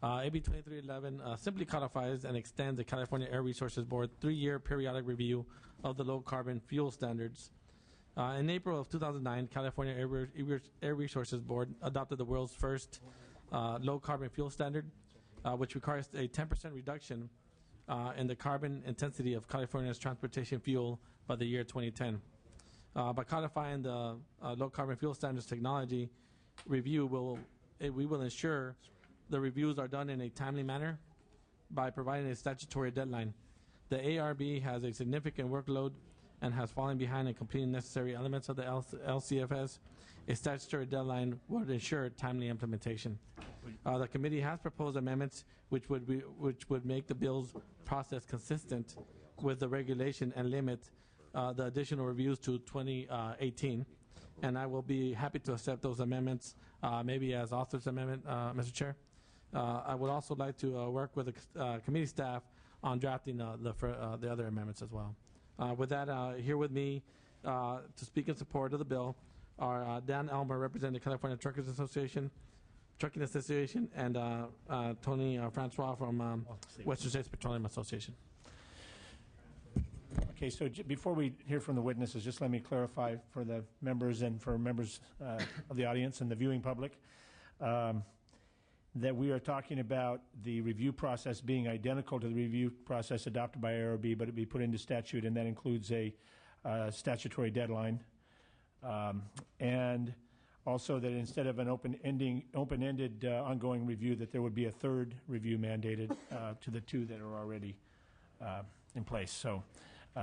AB 2311 simply codifies and extends the California Air Resources Board 3-year periodic review of the low-carbon fuel standards. In April of 2009, California Air Resources Board adopted the world's first low-carbon fuel standard, which requires a 10% reduction in the carbon intensity of California's transportation fuel by the year 2010. By codifying the low-carbon fuel standards technology review, we will ensure the reviews are done in a timely manner by providing a statutory deadline. The ARB has a significant workload and has fallen behind in completing necessary elements of the LCFS. A statutory deadline would ensure timely implementation. The committee has proposed amendments which would make the bill's process consistent with the regulation and limit the additional reviews to 2018. And I will be happy to accept those amendments, maybe as author's amendment, Mr. Chair. I would also like to work with the committee staff on drafting the other amendments as well. With that, here with me to speak in support of the bill are Dan Elmer, representing the California Trucking Association, and Tony Francois from Western States Petroleum Association. Okay, so before we hear from the witnesses, just let me clarify for the members and for members of the audience and the viewing public that we are talking about the review process being identical to the review process adopted by ARB, but it be put into statute, and that includes a statutory deadline. And also that instead of an open-ended ongoing review, that there would be a third review mandated to the two that are already in place. So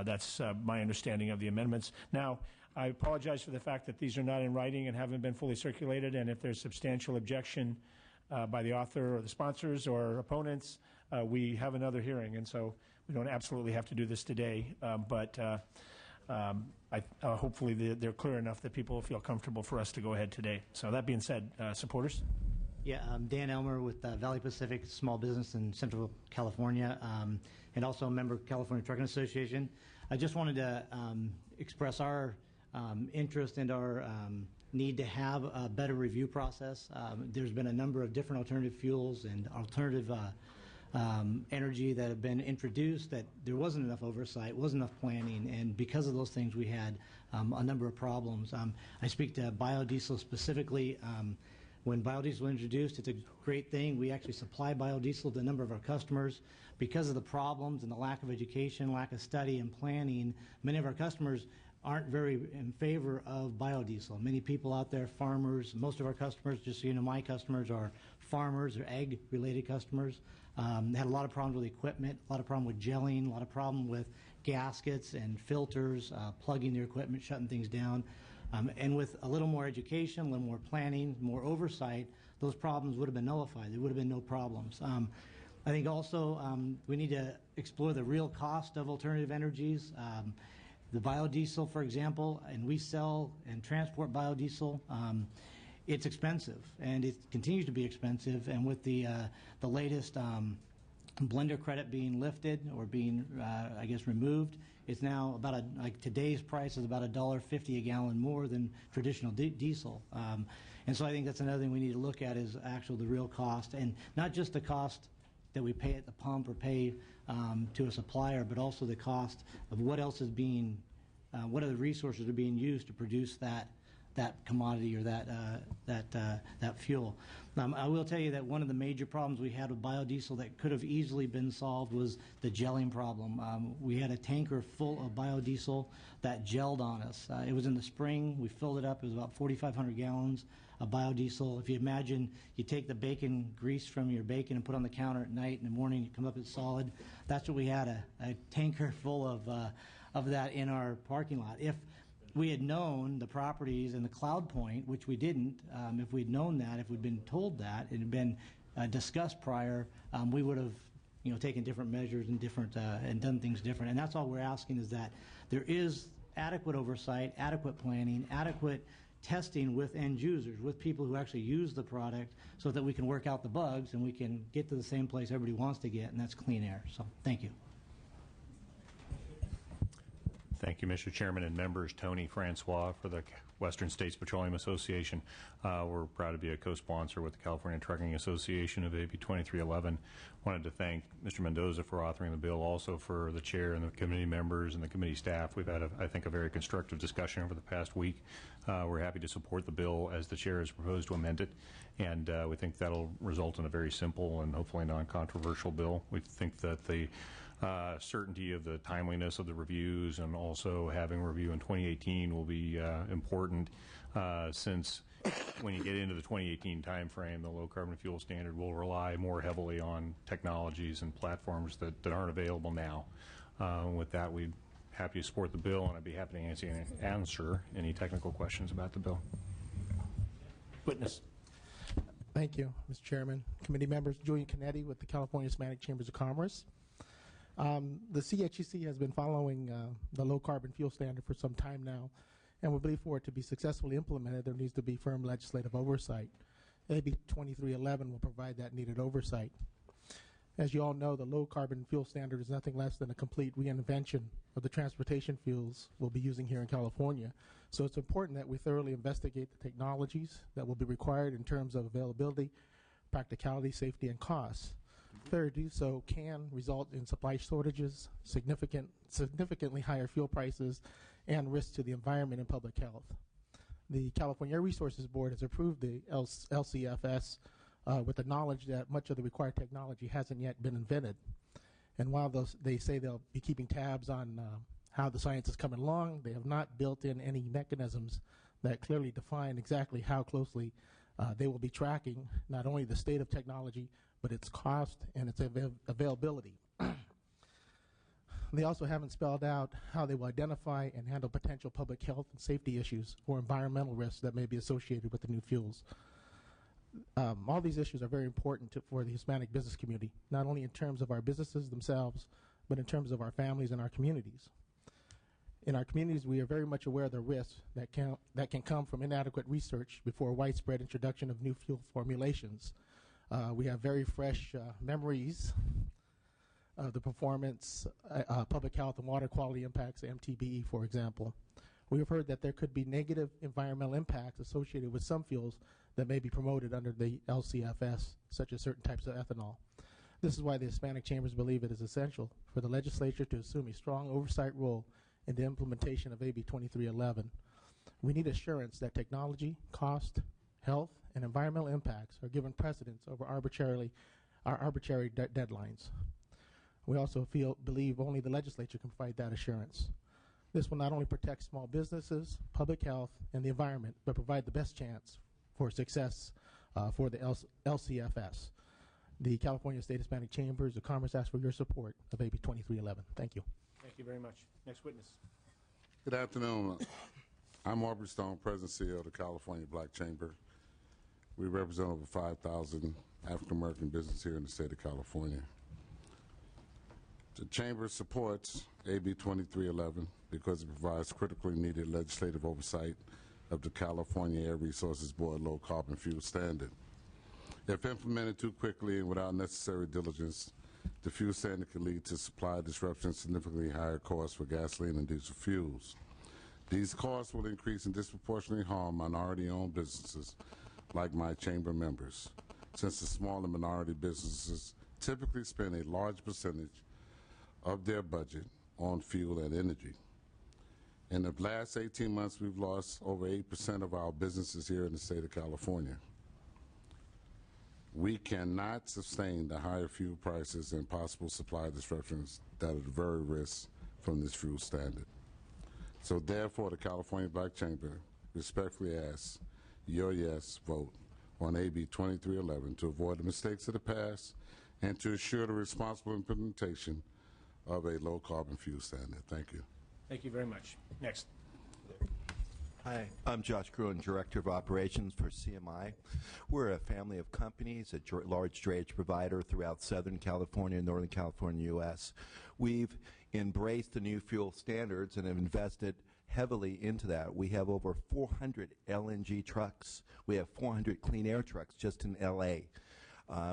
that's my understanding of the amendments. Now, I apologize for the fact that these are not in writing and haven't been fully circulated, and if there's substantial objection by the author or the sponsors or opponents, we have another hearing, and so we don't absolutely have to do this today, but hopefully they're clear enough that people feel comfortable for us to go ahead today. So that being said, supporters? Yeah, I'm Dan Elmer with Valley Pacific Small Business in Central California, and also a member of California Trucking Association. I just wanted to express our interest and our need to have a better review process. There's been a number of different alternative fuels and alternative energy that have been introduced that there wasn't enough oversight, wasn't enough planning, and because of those things we had a number of problems. I speak to biodiesel specifically. When biodiesel was introduced, it's a great thing. We actually supply biodiesel to a number of our customers. Because of the problems and the lack of education, lack of study and planning, many of our customers aren't very in favor of biodiesel. Many people out there, farmers, most of our customers, just so you know, my customers are farmers or ag-related customers. Had a lot of problems with equipment, a lot of problem with gelling, a lot of problem with gaskets and filters, plugging their equipment, shutting things down. And with a little more education, a little more planning, more oversight, those problems would have been nullified. There would have been no problems. I think also we need to explore the real cost of alternative energies. The biodiesel, for example, and we sell and transport biodiesel. It's expensive, and it continues to be expensive. And with the latest blender credit being lifted or being, I guess, removed, it's now about like today's price is about $1.50 a gallon more than traditional diesel. And so I think that's another thing we need to look at is actually the real cost, and not just the cost that we pay at the pump or pay to a supplier, but also the cost of what else is being, what other resources are being used to produce that commodity or that fuel. I will tell you that one of the major problems we had with biodiesel that could have easily been solved was the gelling problem. We had a tanker full of biodiesel that gelled on us. It was in the spring. We filled it up. It was about 4,500 gallons of biodiesel. If you imagine you take the bacon grease from your bacon and put on the counter at night, in the morning you come up, it's solid. That's what we had, a tanker full of that in our parking lot. If we had known the properties and the cloud point, which we didn't, if we'd known that, if we'd been told that, it had been discussed prior, we would have taken different measures and and done things different. And that's all we're asking, is that there is adequate oversight, adequate planning, adequate testing with end users, with people who actually use the product, so that we can work out the bugs and we can get to the same place everybody wants to get, and that's clean air. So thank you. Thank you, Mr. Chairman and members. Tony Francois for the Western States Petroleum Association. We're proud to be a co-sponsor with the California Trucking Association of AB 2311. Wanted to thank Mr. Mendoza for authoring the bill, also for the chair and the committee members and the committee staff. We've had, I think, a very constructive discussion over the past week. We're happy to support the bill as the chair has proposed to amend it, and we think that'll result in a very simple and hopefully non-controversial bill. We think that the certainty of the timeliness of the reviews and also having review in 2018 will be important, since when you get into the 2018 timeframe, the low carbon fuel standard will rely more heavily on technologies and platforms that aren't available now. With that, we're happy to support the bill, and I'd be happy to answer any technical questions about the bill. Witness. Thank you, Mr. Chairman. Committee members, Julian Canetti with the California Hispanic Chambers of Commerce. The CHEC has been following the low carbon fuel standard for some time now, and we believe for it to be successfully implemented, there needs to be firm legislative oversight. AB 2311 will provide that needed oversight. As you all know, the low carbon fuel standard is nothing less than a complete reinvention of the transportation fuels we'll be using here in California. So it's important that we thoroughly investigate the technologies that will be required in terms of availability, practicality, safety, and costs. Failure to do so can result in supply shortages, significantly higher fuel prices, and risks to the environment and public health. The California Air Resources Board has approved the LCFS with the knowledge that much of the required technology hasn't yet been invented. And while they say they'll be keeping tabs on how the science is coming along, they have not built in any mechanisms that clearly define exactly how closely they will be tracking not only the state of technology, but its cost and its availability. They also haven't spelled out how they will identify and handle potential public health and safety issues or environmental risks that may be associated with the new fuels. All these issues are very important for the Hispanic business community, not only in terms of our businesses themselves, but in terms of our families and our communities. In our communities, we are very much aware of the risks that can come from inadequate research before widespread introduction of new fuel formulations. We have very fresh memories of the performance, public health and water quality impacts, MTBE, for example. We have heard that there could be negative environmental impacts associated with some fuels that may be promoted under the LCFS, such as certain types of ethanol. This is why the Hispanic Chambers believe it is essential for the legislature to assume a strong oversight role in the implementation of AB 2311. We need assurance that technology, cost, health, and environmental impacts are given precedence over arbitrary deadlines. We also believe only the legislature can provide that assurance. This will not only protect small businesses, public health, and the environment, but provide the best chance for success for the LCFS. The California State Hispanic Chambers of Commerce asks for your support of AB 2311. Thank you. Thank you very much. Next witness. Good afternoon. I'm Aubrey Stone, President and CEO of the California Black Chamber. We represent over 5,000 African American businesses here in the state of California. The Chamber supports AB 2311 because it provides critically needed legislative oversight of the California Air Resources Board Low Carbon Fuel Standard. If implemented too quickly and without necessary diligence, the fuel standard could lead to supply disruptions, significantly higher costs for gasoline and diesel fuels. These costs will increase and disproportionately harm minority-owned businesses like my chamber members, since the small and minority businesses typically spend a large percentage of their budget on fuel and energy. In the last 18 months, we've lost over 8% of our businesses here in the state of California. We cannot sustain the higher fuel prices and possible supply disruptions that are the very risk from this fuel standard. So therefore, the California Black Chamber respectfully asks your yes vote on AB 2311 to avoid the mistakes of the past and to assure the responsible implementation of a low-carbon fuel standard. Thank you. Thank you very much. Next. Hi, I'm Josh Gruen, Director of Operations for CMI. We're a family of companies, a large drayage provider throughout Southern California and Northern California, U.S. We've embraced the new fuel standards and have invested heavily into that. We have over 400 LNG trucks. We have 400 clean air trucks just in L.A.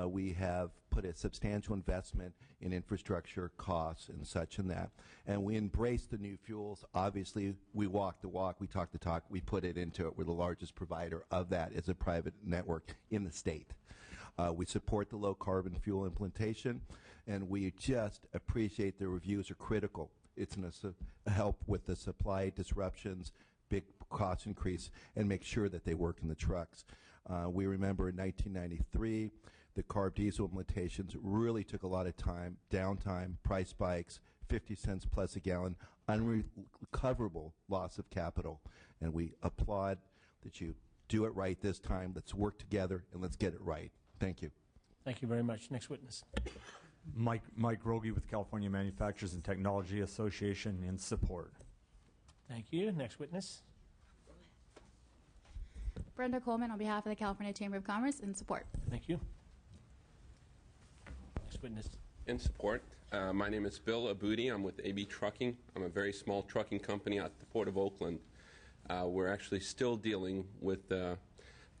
We have put a substantial investment in infrastructure costs and such in that. And we embrace the new fuels. Obviously, we walk the walk, we talk the talk, we put it into it. We're the largest provider of that as a private network in the state. We support the low carbon fuel implementation, and we just appreciate the reviews are critical. It's going to help with the supply disruptions, big cost increase, and make sure that they work in the trucks. We remember in 1993, the CARB diesel implementations really took a lot of time, downtime, price spikes, 50 cents plus a gallon, unrecoverable loss of capital. And we applaud that you do it right this time. Let's work together and let's get it right. Thank you. Thank you very much. Next witness. Mike Rogie with California Manufacturers and Technology Association in support. Thank you. Next witness. Brenda Coleman on behalf of the California Chamber of Commerce in support. Thank you. Next witness. In support. My name is Bill Abudi. I'm with AB Trucking. I'm a very small trucking company at the Port of Oakland. We're actually still dealing with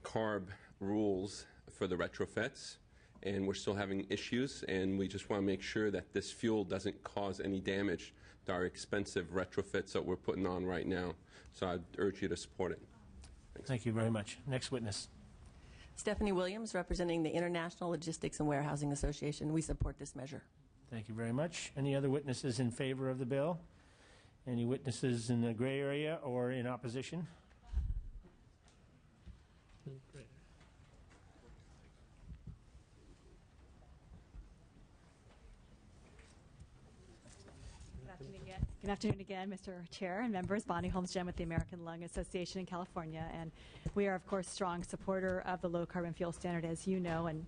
CARB rules for the retrofits, and we're still having issues, and we just want to make sure that this fuel doesn't cause any damage to our expensive retrofits that we're putting on right now. So I urge you to support it. Thanks. Thank you very much. Next witness. Stephanie Williams, representing the International Logistics and Warehousing Association. We support this measure. Thank you very much. Any other witnesses in favor of the bill? Any witnesses in the gray area or in opposition? Good afternoon again, Mr. Chair and members. Bonnie Holmes-Jen with the American Lung Association in California, and we are, of course, strong supporter of the low carbon fuel standard, as you know, and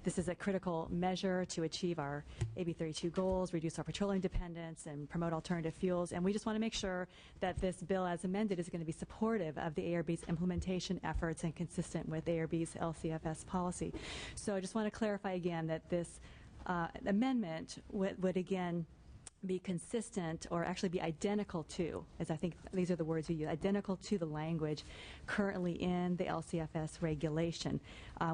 This is a critical measure to achieve our AB 32 goals, reduce our petroleum dependence, and promote alternative fuels. And we just want to make sure that this bill, as amended, is going to be supportive of the ARB's implementation efforts and consistent with ARB's LCFS policy. So I just want to clarify again that this amendment would again be consistent, or actually be identical to, as I think these are the words you use, identical to the language currently in the LCFS regulation,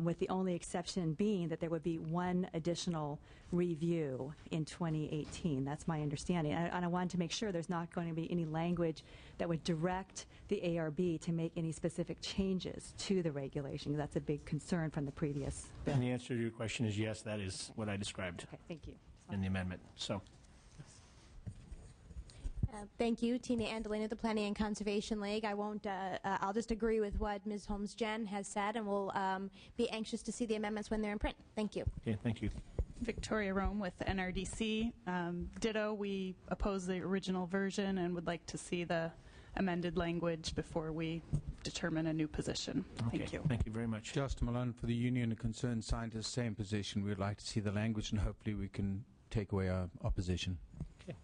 with the only exception being that there would be one additional review in 2018. That's my understanding. And I wanted to make sure there's not going to be any language that would direct the ARB to make any specific changes to the regulation. That's a big concern from the previous bill. And the answer to your question is yes, that is what I described. Okay, thank you. In the amendment. So. Thank you, Tina Andolina, the Planning and Conservation League. I won't. I'll just agree with what Ms. Holmes-Jen has said, and we'll be anxious to see the amendments when they're in print. Thank you. Okay, thank you. Victoria Rome with NRDC. Ditto. We oppose the original version and would like to see the amended language before we determine a new position. Okay, thank you. Thank you very much. Justin Malone for the Union of Concerned Scientists, same position. We'd like to see the language, and hopefully we can take away our opposition. Okay,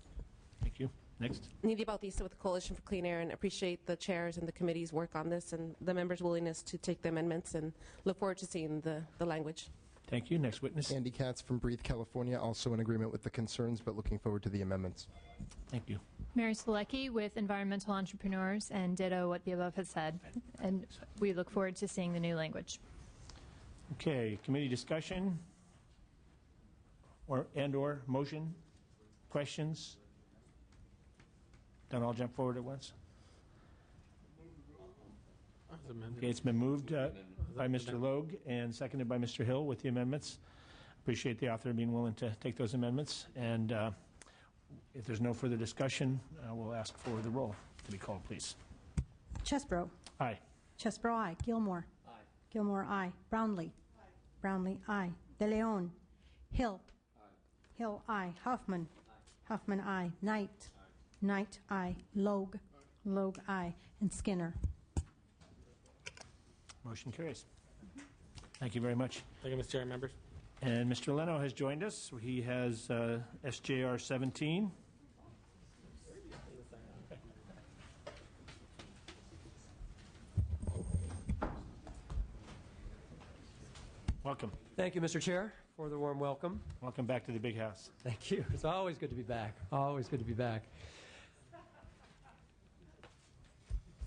thank you. Next. Nidhi Bautista with the Coalition for Clean Air, and appreciate the chairs and the committee's work on this and the members' willingness to take the amendments, and look forward to seeing the language. Thank you. Next witness. Andy Katz from Breathe, California, also in agreement with the concerns, but looking forward to the amendments. Thank you. Mary Solecki with Environmental Entrepreneurs, and ditto what the above has said. And we look forward to seeing the new language. Okay, committee discussion or motion, questions? Don't all jump forward at once. Okay, it's been moved by Mr. Logue and seconded by Mr. Hill with the amendments. Appreciate the author being willing to take those amendments. And if there's no further discussion, we'll ask for the roll to be called, please. Chesbro. Aye. Chesbro, aye. Gilmore. Aye. Gilmore, aye. Brownlee. Aye. Brownlee, aye. De Leon. Hill. Aye. Hill, aye. Hoffman. Aye. Hoffman, aye. Knight. Aye. Knight, aye. Logue. Logue, aye. And Skinner. Motion carries. Thank you very much. Thank you, Mr. Chair, members. And Mr. Leno has joined us. He has SJR 17. Welcome. Thank you, Mr. Chair, for the warm welcome. Welcome back to the big house. Thank you. It's always good to be back. Always good to be back.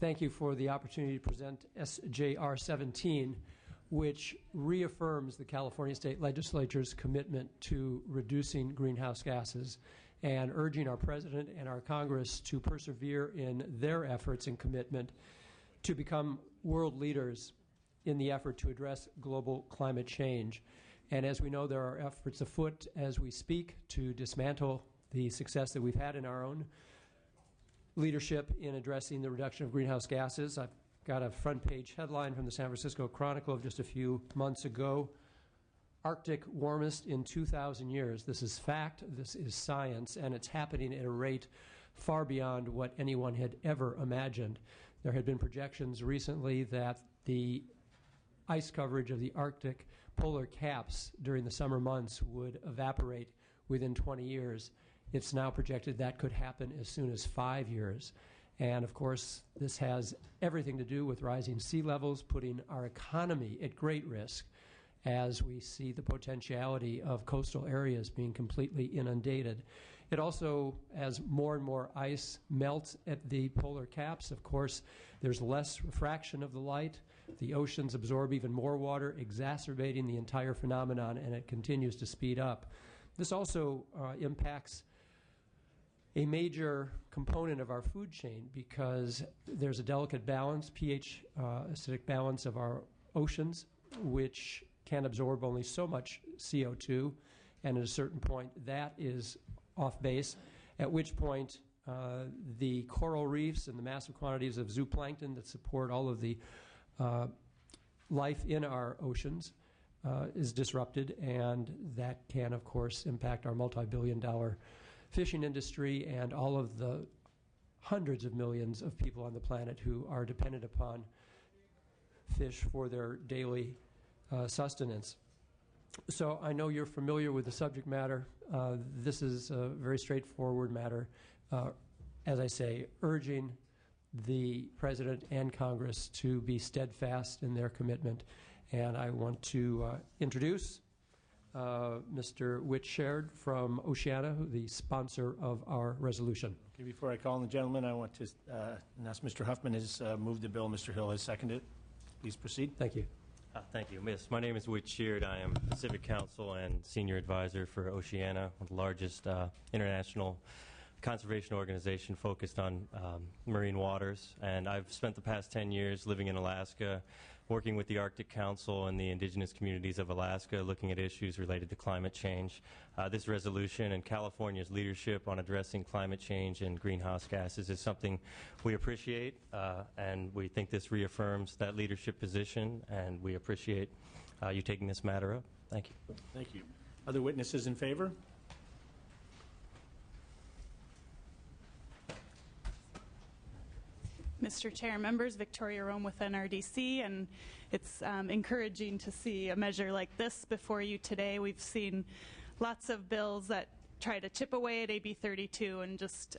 Thank you for the opportunity to present SJR 17, which reaffirms the California State Legislature's commitment to reducing greenhouse gases and urging our President and our Congress to persevere in their efforts and commitment to become world leaders in the effort to address global climate change. And as we know, there are efforts afoot as we speak to dismantle the success that we've had in our own leadership in addressing the reduction of greenhouse gases. I've got a front page headline from the San Francisco Chronicle of just a few months ago. Arctic warmest in 2,000 years. This is fact, this is science, and it's happening at a rate far beyond what anyone had ever imagined. There had been projections recently that the ice coverage of the Arctic polar caps during the summer months would evaporate within 20 years. It's now projected that could happen as soon as 5 years. And of course, this has everything to do with rising sea levels, putting our economy at great risk as we see the potentiality of coastal areas being completely inundated. It also, as more and more ice melts at the polar caps, of course, there's less refraction of the light. The oceans absorb even more water, exacerbating the entire phenomenon, and it continues to speed up. This also impacts a major component of our food chain because there's a delicate balance, pH acidic balance of our oceans, which can absorb only so much CO2, and at a certain point that is off base, at which point the coral reefs and the massive quantities of zooplankton that support all of the life in our oceans is disrupted, and that can, of course, impact our multi-billion-dollar fishing industry and all of the hundreds of millions of people on the planet who are dependent upon fish for their daily sustenance. So I know you're familiar with the subject matter. This is a very straightforward matter. As I say, urging the President and Congress to be steadfast in their commitment. And I want to introduce Mr. Whitshard from Oceana, the sponsor of our resolution. Okay, before I call on the gentleman, I want to announce Mr. Huffman has moved the bill. Mr. Hill has seconded it. Please proceed. Thank you. Thank you. Miss, my name is Whit Sheard. I am Pacific Council and Senior Advisor for Oceana, one of the largest international conservation organization focused on marine waters. And I've spent the past 10 years living in Alaska, working with the Arctic Council and the indigenous communities of Alaska, looking at issues related to climate change. This resolution and California's leadership on addressing climate change and greenhouse gases is something we appreciate, and we think this reaffirms that leadership position, and we appreciate you taking this matter up. Thank you. Thank you. Other witnesses in favor? Mr. Chair, members, Victoria Rome with NRDC, and it's encouraging to see a measure like this before you today. We've seen lots of bills that try to chip away at AB 32, and just,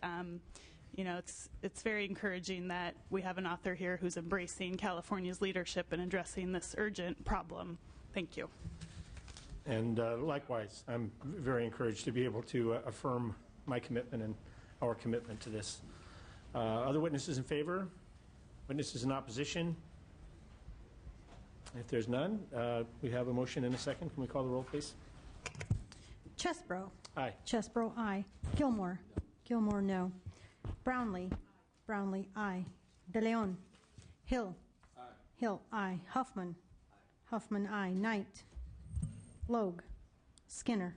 you know, it's very encouraging that we have an author here who's embracing California's leadership and addressing this urgent problem. Thank you. And likewise, I'm very encouraged to be able to affirm my commitment and our commitment to this. Other witnesses in favor? Witnesses in opposition? If there's none, we have a motion and a second. Can we call the roll, please? Chesbro. Aye. Chesbro, aye. Gilmore. Gilmore, no. Brownlee. Brownlee, aye. De Leon. Hill. Aye. Hill, aye. Huffman. Huffman, aye. Knight. Logue. Skinner.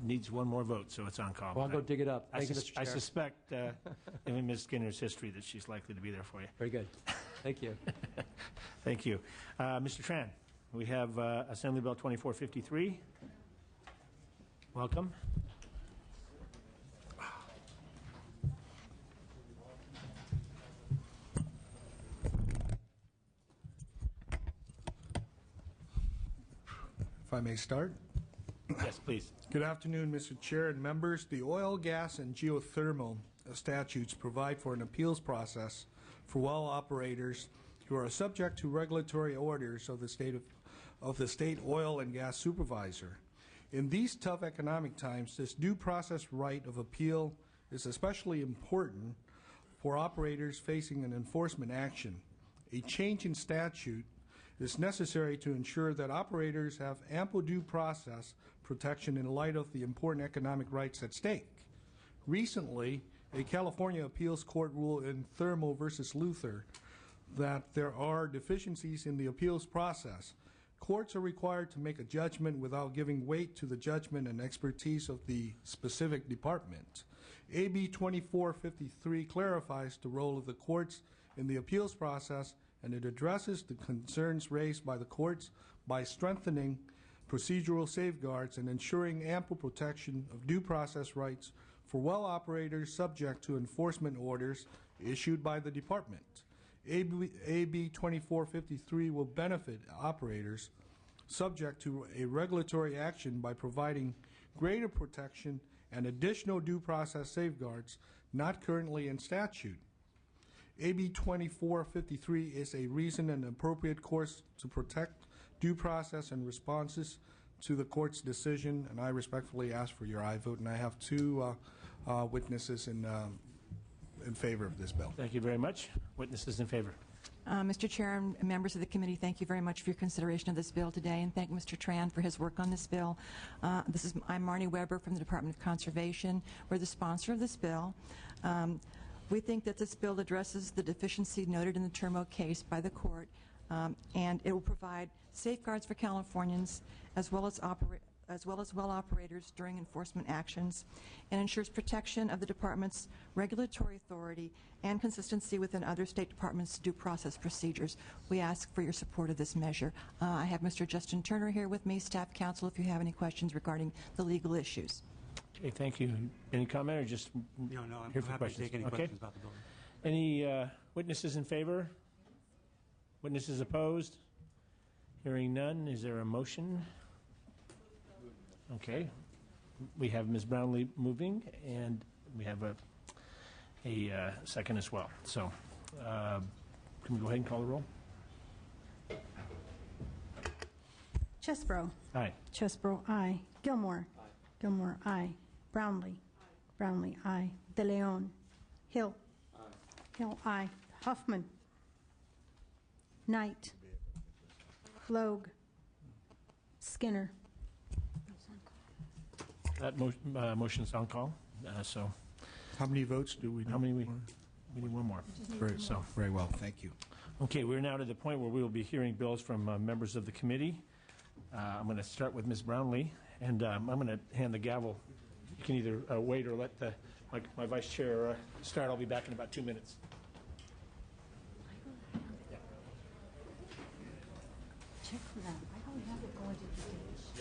Needs one more vote, so it's on call. Well, I'll go dig it up. I Thank you, Mr. I Chair. suspect, in Ms. Skinner's history, that she's likely to be there for you. Very good. Thank you. Thank you. Mr. Tran, we have Assembly Bill 2453. Welcome. If I may start. Yes, please. Good afternoon, Mr. Chair and members. The oil, gas, and geothermal statutes provide for an appeals process for well operators who are subject to regulatory orders of the state oil and gas supervisor. In these tough economic times, this due process right of appeal is especially important for operators facing an enforcement action. A change in statute is necessary to ensure that operators have ample due process protection in light of the important economic rights at stake. Recently, a California appeals court ruled in Thermo versus Luther that there are deficiencies in the appeals process. Courts are required to make a judgment without giving weight to the judgment and expertise of the specific department. AB 2453 clarifies the role of the courts in the appeals process, and it addresses the concerns raised by the courts by strengthening procedural safeguards and ensuring ample protection of due process rights for well operators subject to enforcement orders issued by the department. AB 2453 will benefit operators subject to a regulatory action by providing greater protection and additional due process safeguards not currently in statute. AB 2453 is a reasoned and appropriate course to protect due process and responses to the court's decision, and I respectfully ask for your aye vote, and I have two witnesses in favor of this bill. Thank you very much. Witnesses in favor. Mr. Chair and members of the committee, thank you very much for your consideration of this bill today, and thank Mr. Tran for his work on this bill. I'm Marnie Weber from the Department of Conservation. We're the sponsor of this bill. We think that this bill addresses the deficiency noted in the Termo case by the court, and it will provide safeguards for Californians as well as well operators during enforcement actions, and ensures protection of the department's regulatory authority and consistency within other state departments' due process procedures. We ask for your support of this measure. I have Mr. Justin Turner here with me, staff counsel, if you have any questions regarding the legal issues. Okay, thank you. Any comment or just No, I'm here for happy questions? to take any Okay. questions about the bill. Any witnesses in favor? Witnesses opposed? Hearing none, is there a motion? Okay. We have Ms. Brownlee moving, and we have a second as well. So can we go ahead and call the roll? Chesbro. Aye. Chesbro, aye. Gilmore. Gilmore, aye. Brownlee. Brownlee, aye. De Leon. Hill. Hill, aye. Huffman. Knight. Logue. Skinner. That motion is on call. So How many votes do we need? how many we need one more. Very well, thank you. Okay, we're now to the point where we will be hearing bills from members of the committee. I'm going to start with Ms. Brownlee, and I'm going to hand the gavel. You can either wait or let my vice chair start. I'll be back in about 2 minutes. Check for that. I don't have it going to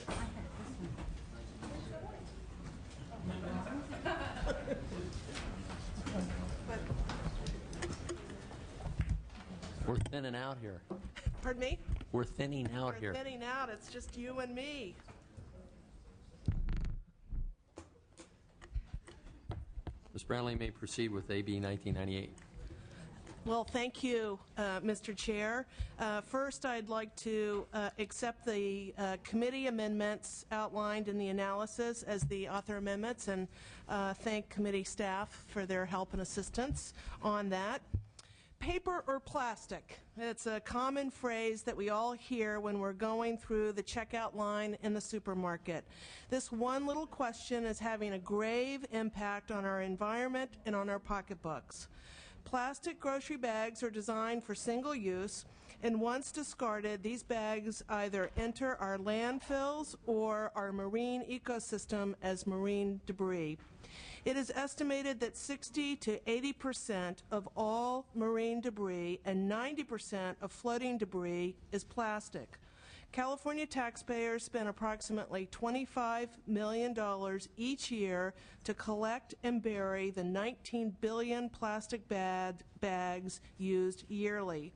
the I have We're thinning out here. Pardon me? We're thinning out here. We're thinning out. It's just you and me. Ms. Brownlee may proceed with AB 1998. Well, thank you, Mr. Chair. First, I'd like to accept the committee amendments outlined in the analysis as the author amendments and thank committee staff for their help and assistance on that. Paper or plastic? It's a common phrase that we all hear when we're going through the checkout line in the supermarket. This one little question is having a grave impact on our environment and on our pocketbooks. Plastic grocery bags are designed for single use, and once discarded, these bags either enter our landfills or our marine ecosystem as marine debris. It is estimated that 60 to 80% of all marine debris and 90% of floating debris is plastic. California taxpayers spend approximately $25 million each year to collect and bury the 19 billion plastic bags used yearly.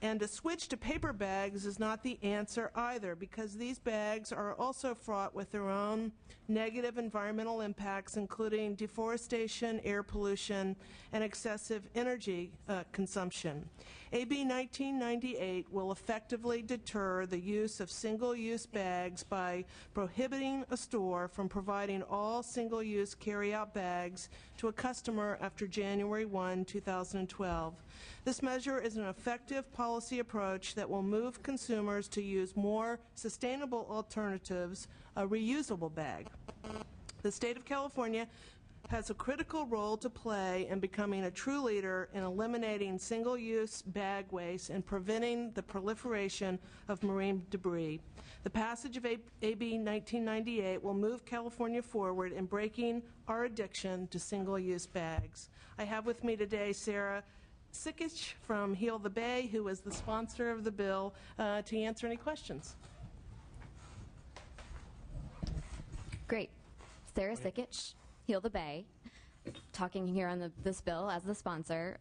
And to switch to paper bags is not the answer either, because these bags are also fraught with their own negative environmental impacts, including deforestation, air pollution, and excessive energy consumption. AB 1998 will effectively deter the use of single-use bags by prohibiting a store from providing all single-use carry-out bags to a customer after January 1, 2012. This measure is an effective policy approach that will move consumers to use more sustainable alternatives, a reusable bag. The state of California has a critical role to play in becoming a true leader in eliminating single-use bag waste and preventing the proliferation of marine debris. The passage of AB 1998 will move California forward in breaking our addiction to single-use bags. I have with me today Sarah Sikich from Heal the Bay, who is the sponsor of the bill, to answer any questions. Great. Sarah Sikich, Heal the Bay, talking here on this bill as the sponsor.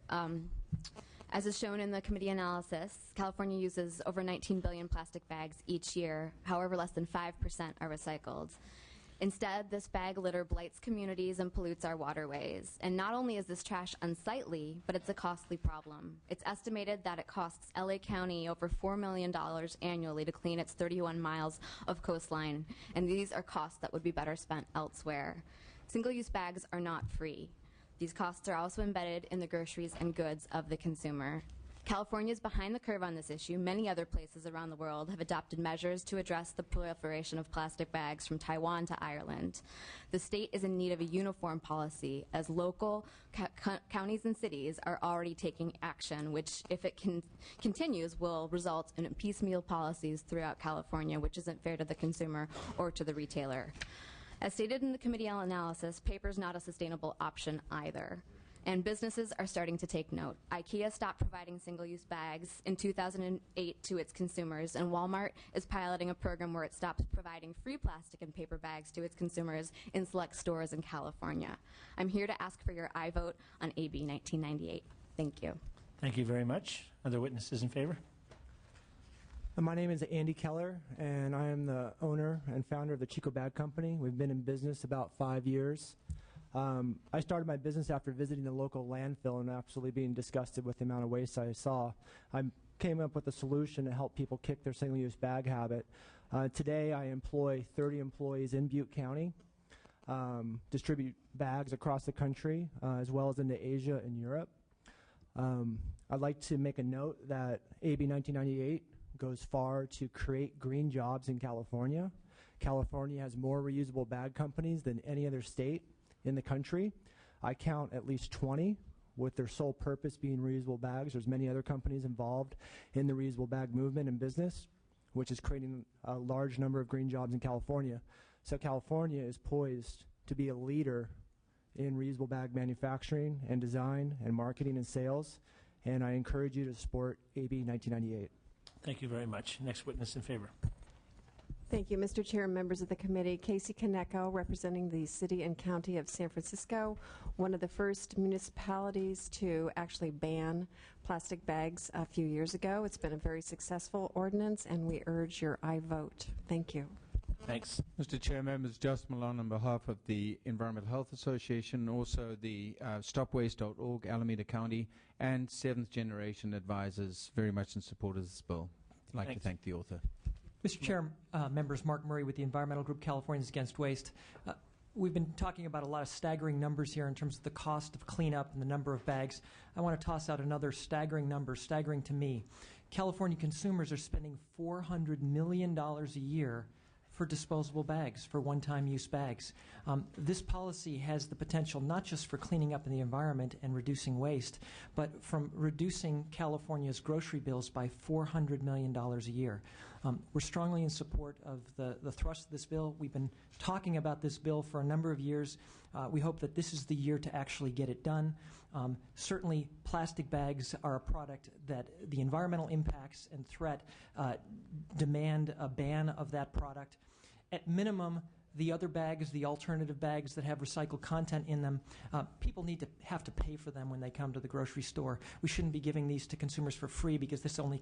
As is shown in the committee analysis, California uses over 19 billion plastic bags each year. However, less than 5% are recycled. Instead, this bag litter blights communities and pollutes our waterways. And not only is this trash unsightly, but it's a costly problem. It's estimated that it costs LA County over $4 million annually to clean its 31 miles of coastline, and these are costs that would be better spent elsewhere. Single-use bags are not free. These costs are also embedded in the groceries and goods of the consumer. California is behind the curve on this issue. Many other places around the world have adopted measures to address the proliferation of plastic bags, from Taiwan to Ireland. The state is in need of a uniform policy, as local counties and cities are already taking action, which, if it continues, will result in piecemeal policies throughout California, which isn't fair to the consumer or to the retailer. As stated in the committee analysis, paper is not a sustainable option either. And businesses are starting to take note. IKEA stopped providing single-use bags in 2008 to its consumers, and Walmart is piloting a program where it stops providing free plastic and paper bags to its consumers in select stores in California. I'm here to ask for your aye vote on AB 1998. Thank you. Thank you very much. Other witnesses in favor? My name is Andy Keller, and I am the owner and founder of the Chico Bag Company. We've been in business about 5 years. I started my business after visiting the local landfill and absolutely being disgusted with the amount of waste I saw. I came up with a solution to help people kick their single-use bag habit. Today, I employ 30 employees in Butte County, distribute bags across the country, as well as into Asia and Europe. I'd like to make a note that AB 1998 goes far to create green jobs in California. California has more reusable bag companies than any other state in the country. I count at least 20 with their sole purpose being reusable bags. There's many other companies involved in the reusable bag movement and business, which is creating a large number of green jobs in California. So California is poised to be a leader in reusable bag manufacturing and design and marketing and sales, and I encourage you to support AB 1998. Thank you very much. Next witness in favor. Thank you, Mr. Chair and members of the committee. Casey Kaneko, representing the City and County of San Francisco, one of the first municipalities to actually ban plastic bags a few years ago. It's been a very successful ordinance, and we urge your aye vote. Thank you. Thanks. Mr. Chair, members, Just Malone on behalf of the Environmental Health Association, also the StopWaste.org, Alameda County, and Seventh Generation Advisors, very much in support of this bill. I'd like to thank the author. Mr. Chair, members, Mark Murray with the Environmental Group Californians Against Waste. We've been talking about a lot of staggering numbers here in terms of the cost of cleanup and the number of bags. I want to toss out another staggering number, staggering to me. California consumers are spending $400 million a year for disposable bags, for one-time use bags. This policy has the potential not just for cleaning up in the environment and reducing waste, but from reducing California's grocery bills by $400 million a year. We're strongly in support of the thrust of this bill. We've been talking about this bill for a number of years. We hope that this is the year to actually get it done. Certainly, plastic bags are a product that the environmental impacts and threat demand a ban of that product. At minimum, the other bags, the alternative bags that have recycled content in them, people need to have to pay for them when they come to the grocery store. We shouldn't be giving these to consumers for free because this only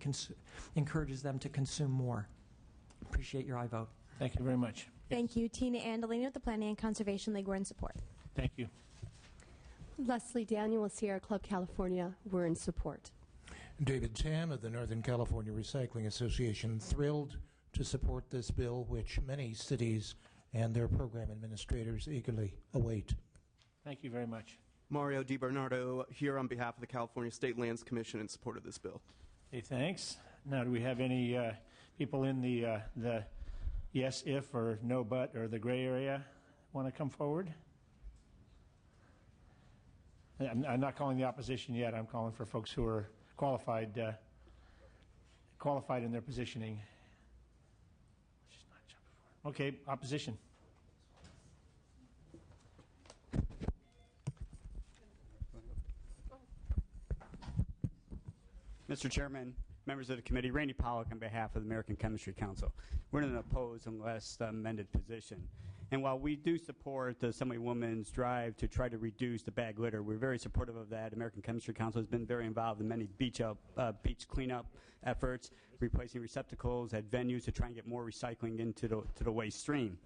encourages them to consume more. Appreciate your aye vote. Thank you very much. Thank you. Tina Andolino with the Planning and Conservation League. We're in support. Thank you. Leslie Daniel with Sierra Club California. We're in support. David Tan of the Northern California Recycling Association, thrilled to support this bill, which many cities and their program administrators eagerly await. Thank you very much. Mario DiBernardo here on behalf of the California State Lands Commission in support of this bill. Hey, thanks. Now, do we have any people in the yes, if, or no, but, or the gray area want to come forward? I'm not calling the opposition yet. I'm calling for folks who are qualified in their positioning. Okay, opposition. Mr. Chairman, members of the committee, Randy Pollock on behalf of the American Chemistry Council. We're in an opposed unless amended position. And while we do support the Assemblywoman's drive to try to reduce the bag litter, we're very supportive of that. American Chemistry Council has been very involved in many beach cleanup efforts, replacing receptacles at venues to try and get more recycling into the waste stream.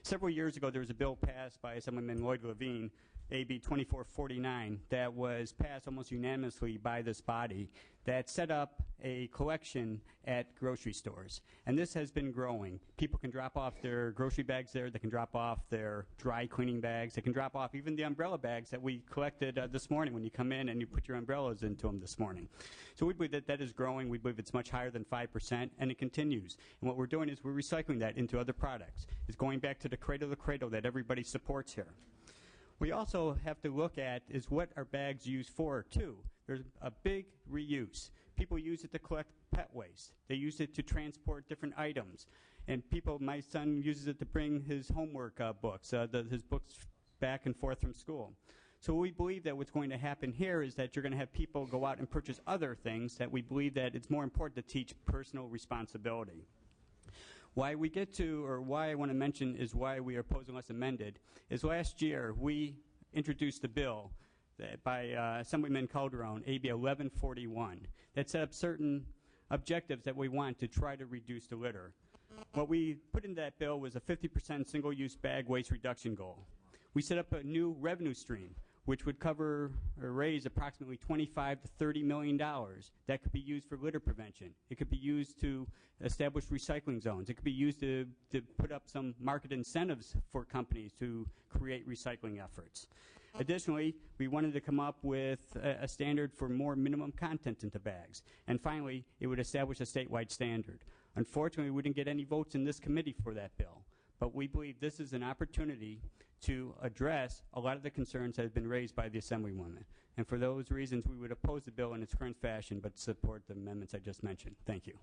Several years ago, there was a bill passed by Assemblyman Lloyd Levine, AB 2449, that was passed almost unanimously by this body that set up a collection at grocery stores. And this has been growing. People can drop off their grocery bags there. They can drop off their dry cleaning bags. They can drop off even the umbrella bags that we collected this morning when you come in and you put your umbrellas into them this morning. So we believe that that is growing. We believe it's much higher than 5%, and it continues. And what we're doing is we're recycling that into other products. It's going back to the cradle that everybody supports here. We also have to look at is what are bags used for, too. There's a big reuse. People use it to collect pet waste. They use it to transport different items. And my son uses it to bring his homework books, his books back and forth from school. So we believe that what's going to happen here is that you're going to have people go out and purchase other things that we believe that it's more important to teach personal responsibility. Why we get to, or why I want to mention is why we are opposing unless amended, is last year we introduced a bill by Assemblyman Calderon, AB 1141, that set up certain objectives that we want to try to reduce the litter. What we put in that bill was a 50% single-use bag waste reduction goal. We set up a new revenue stream, which would cover or raise approximately $25 to $30 million that could be used for litter prevention. It could be used to establish recycling zones. It could be used to put up some market incentives for companies to create recycling efforts. Additionally, we wanted to come up with a standard for more minimum content into bags. And finally, it would establish a statewide standard. Unfortunately, we didn't get any votes in this committee for that bill. But we believe this is an opportunity to address a lot of the concerns that have been raised by the Assemblywoman. And for those reasons, we would oppose the bill in its current fashion, but support the amendments I just mentioned. Thank you.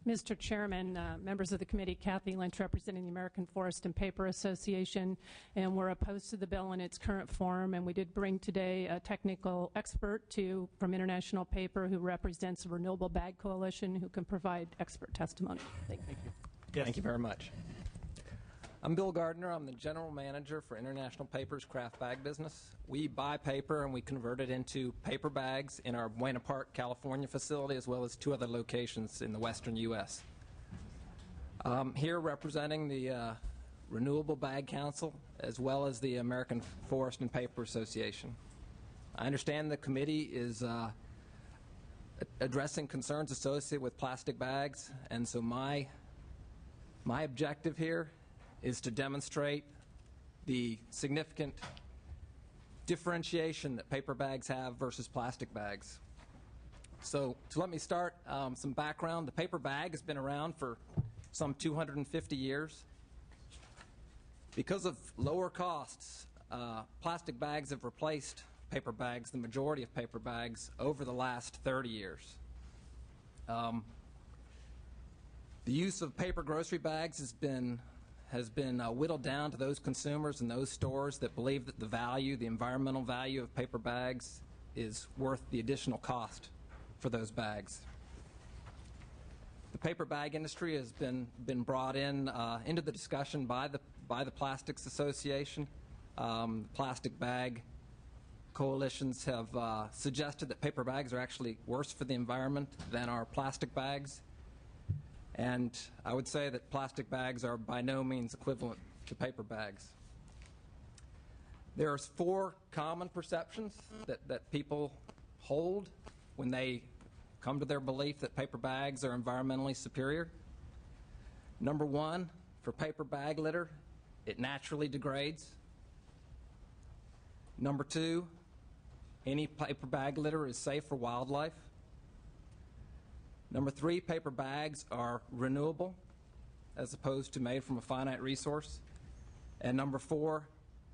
Mr. Chairman, members of the committee, Kathy Lynch representing the American Forest and Paper Association, and we're opposed to the bill in its current form. And we did bring today a technical expert from International Paper who represents the Renewable Bag Coalition who can provide expert testimony. Thank you. Yes. Thank you very much. I'm Bill Gardner. I'm the general manager for International Paper's craft bag business. We buy paper and we convert it into paper bags in our Buena Park, California facility, as well as 2 other locations in the western U.S. Here representing the Renewable Bag Council, as well as the American Forest and Paper Association. I understand the committee is addressing concerns associated with plastic bags, and so my objective here is to demonstrate the significant differentiation that paper bags have versus plastic bags. So to let me start, some background. The paper bag has been around for some 250 years. Because of lower costs, plastic bags have replaced paper bags, the majority of paper bags, over the last 30 years. The use of paper grocery bags has been whittled down to those consumers and those stores that believe that the environmental value of paper bags is worth the additional cost for those bags. The paper bag industry has been brought into the discussion by the Plastics Association. Plastic bag coalitions have suggested that paper bags are actually worse for the environment than our plastic bags. And I would say that plastic bags are by no means equivalent to paper bags. There are 4 common perceptions that people hold when they come to their belief that paper bags are environmentally superior. Number 1, for paper bag litter, it naturally degrades. Number 2, any paper bag litter is safe for wildlife. Number 3, paper bags are renewable as opposed to made from a finite resource. And number 4,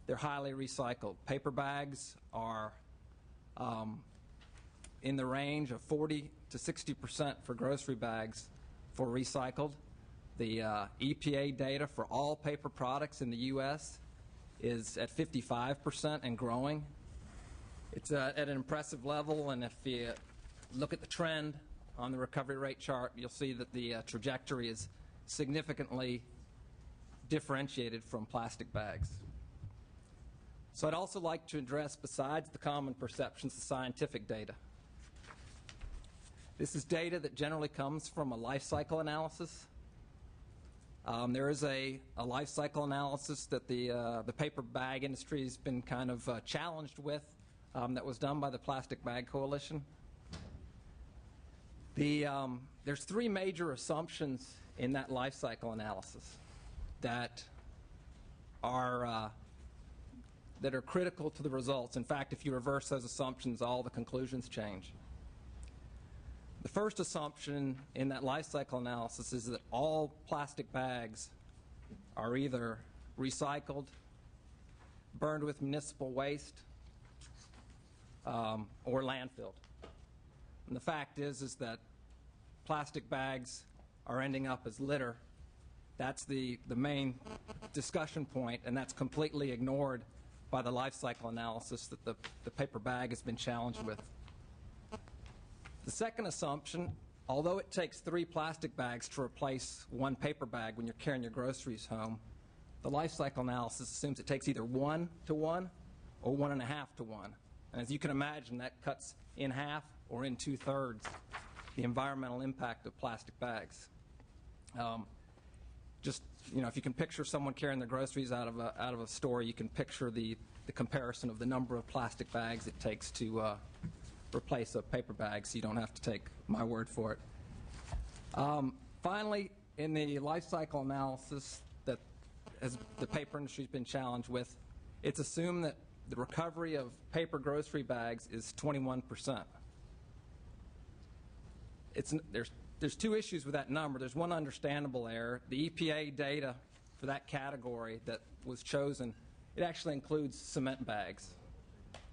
they're highly recycled. Paper bags are in the range of 40 to 60% for grocery bags for recycled. The EPA data for all paper products in the U.S. is at 55% and growing. It's at an impressive level, and if you look at the trend on the recovery rate chart, you'll see that the trajectory is significantly differentiated from plastic bags. So I'd also like to address, besides the common perceptions, the scientific data. This is data that generally comes from a life cycle analysis. There is a life cycle analysis that the paper bag industry has been kind of challenged with that was done by the Plastic Bag Coalition. There's 3 major assumptions in that life cycle analysis that are critical to the results. In fact, if you reverse those assumptions, all the conclusions change. The first assumption in that life cycle analysis is that all plastic bags are either recycled, burned with municipal waste, or landfilled. And the fact is that plastic bags are ending up as litter. That's the main discussion point, and that's completely ignored by the life cycle analysis that the paper bag has been challenged with. The second assumption, although it takes 3 plastic bags to replace 1 paper bag when you're carrying your groceries home, the life cycle analysis assumes it takes either 1 to 1 or 1.5 to 1. And as you can imagine, that cuts in half or in 2/3 the environmental impact of plastic bags. Just, if you can picture someone carrying their groceries out of a store, you can picture the comparison of the number of plastic bags it takes to replace a paper bag, so you don't have to take my word for it. Finally, in the life cycle analysis that the paper industry has been challenged with, it's assumed that the recovery of paper grocery bags is 21%. There's two issues with that number. There's one understandable error. The EPA data for that category that was chosen, it actually includes cement bags.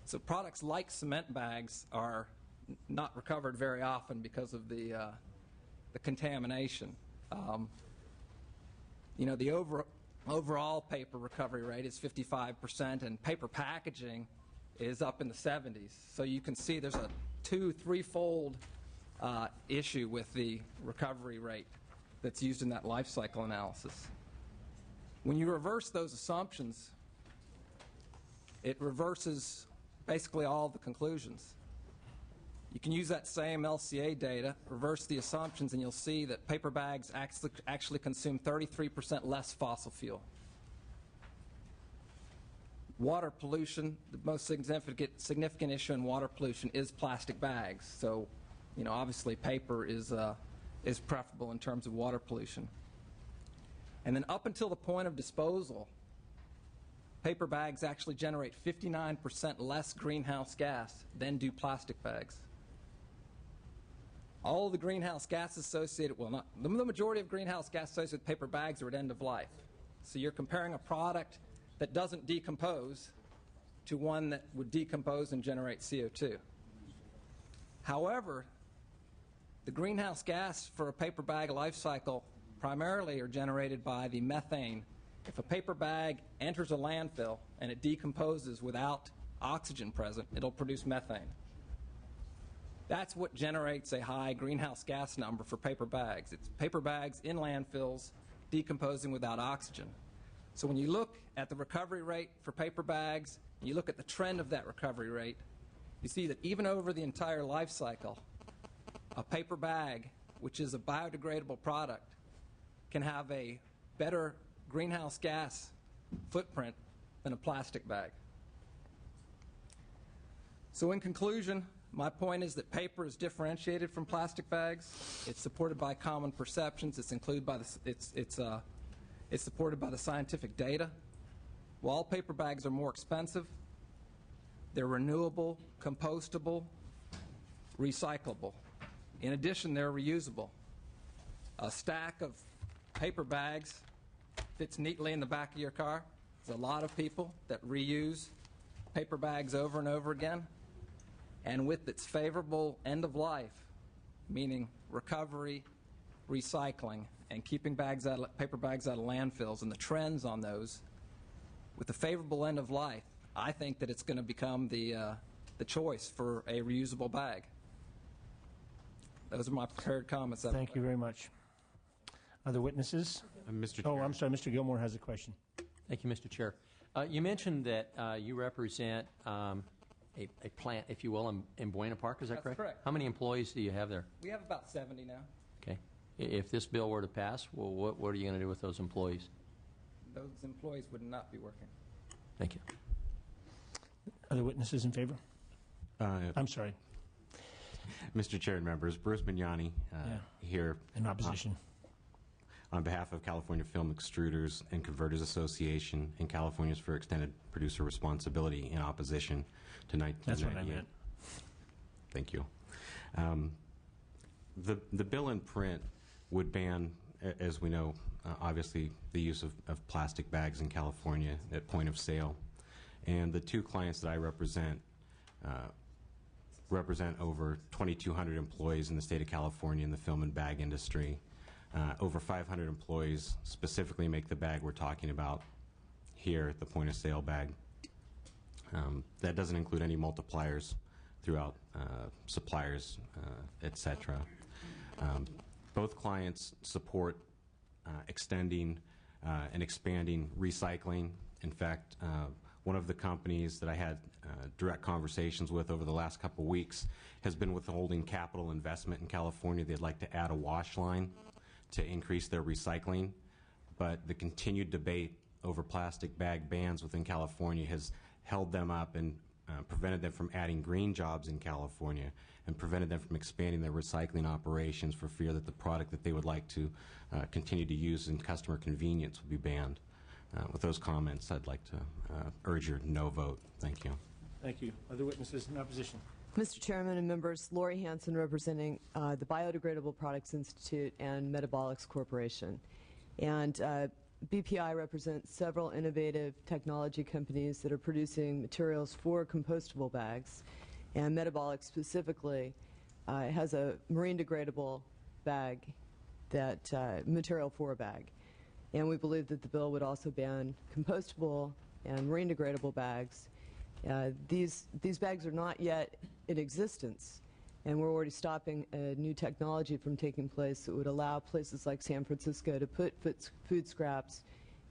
So products like cement bags are not recovered very often because of the contamination. The overall paper recovery rate is 55%, and paper packaging is up in the 70s. So you can see there's a 2-3-fold issue with the recovery rate that's used in that life cycle analysis. When you reverse those assumptions, it reverses basically all the conclusions. You can use that same LCA data, reverse the assumptions, and you'll see that paper bags actually consume 33% less fossil fuel. Water pollution, the most significant issue in water pollution is plastic bags. So, obviously paper is preferable in terms of water pollution. And then up until the point of disposal, paper bags actually generate 59% less greenhouse gas than do plastic bags. All of the greenhouse gas associated, the majority of greenhouse gas associated with paper bags are at end of life. So you're comparing a product that doesn't decompose to one that would decompose and generate CO2. However, the greenhouse gas for a paper bag life cycle primarily are generated by the methane. If a paper bag enters a landfill and it decomposes without oxygen present, it'll produce methane. That's what generates a high greenhouse gas number for paper bags. It's paper bags in landfills decomposing without oxygen. So when you look at the recovery rate for paper bags, and you look at the trend of that recovery rate, you see that even over the entire life cycle, a paper bag, which is a biodegradable product, can have a better greenhouse gas footprint than a plastic bag. So in conclusion, my point is that paper is differentiated from plastic bags. It's supported by common perceptions. It's supported by the scientific data. While paper bags are more expensive, they're renewable, compostable, recyclable. In addition, they're reusable. A stack of paper bags fits neatly in the back of your car. There's a lot of people that reuse paper bags over and over again. And with its favorable end of life, meaning recovery, recycling, and keeping paper bags out of landfills and the trends on those, with the favorable end of life, I think that it's going to become the choice for a reusable bag. Those are my prepared comments. Thank you very much. Other witnesses? Mr. Oh, I'm sorry. Mr. Gilmore has a question. Thank you, Mr. Chair. You mentioned that you represent a plant, if you will, in Buena Park. Is that correct? That's correct. How many employees do you have there? We have about 70 now. Okay. If this bill were to pass, well, what are you going to do with those employees? Those employees would not be working. Thank you. Other witnesses in favor? I'm sorry. Mr. Chair and members, Bruce Mignani here. In opposition. On behalf of California Film Extruders and Converters Association and Californians for Extended Producer Responsibility in opposition to 1998. That's what I meant. Thank you. The bill in print would ban, as we know, obviously the use of plastic bags in California at point of sale. And the two clients that I represent over 2,200 employees in the state of California in the film and bag industry. Over 500 employees specifically make the bag we're talking about here, the point of sale bag. That doesn't include any multipliers throughout suppliers, et cetera. Both clients support extending and expanding recycling. In fact, One of the companies that I had direct conversations with over the last couple weeks has been withholding capital investment in California. They'd like to add a wash line to increase their recycling, but the continued debate over plastic bag bans within California has held them up and prevented them from adding green jobs in California and prevented them from expanding their recycling operations for fear that the product that they would like to continue to use in customer convenience would be banned. With those comments, I'd like to urge your no vote. Thank you. Thank you. Other witnesses in opposition? Mr. Chairman and members, Lori Hansen representing the Biodegradable Products Institute and Metabolics Corporation. And BPI represents several innovative technology companies that are producing materials for compostable bags. And Metabolics specifically has a marine degradable bag, that material for a bag. And we believe that the bill would also ban compostable and marine degradable bags. These bags are not yet in existence, and we're already stopping a new technology from taking place that would allow places like San Francisco to put food scraps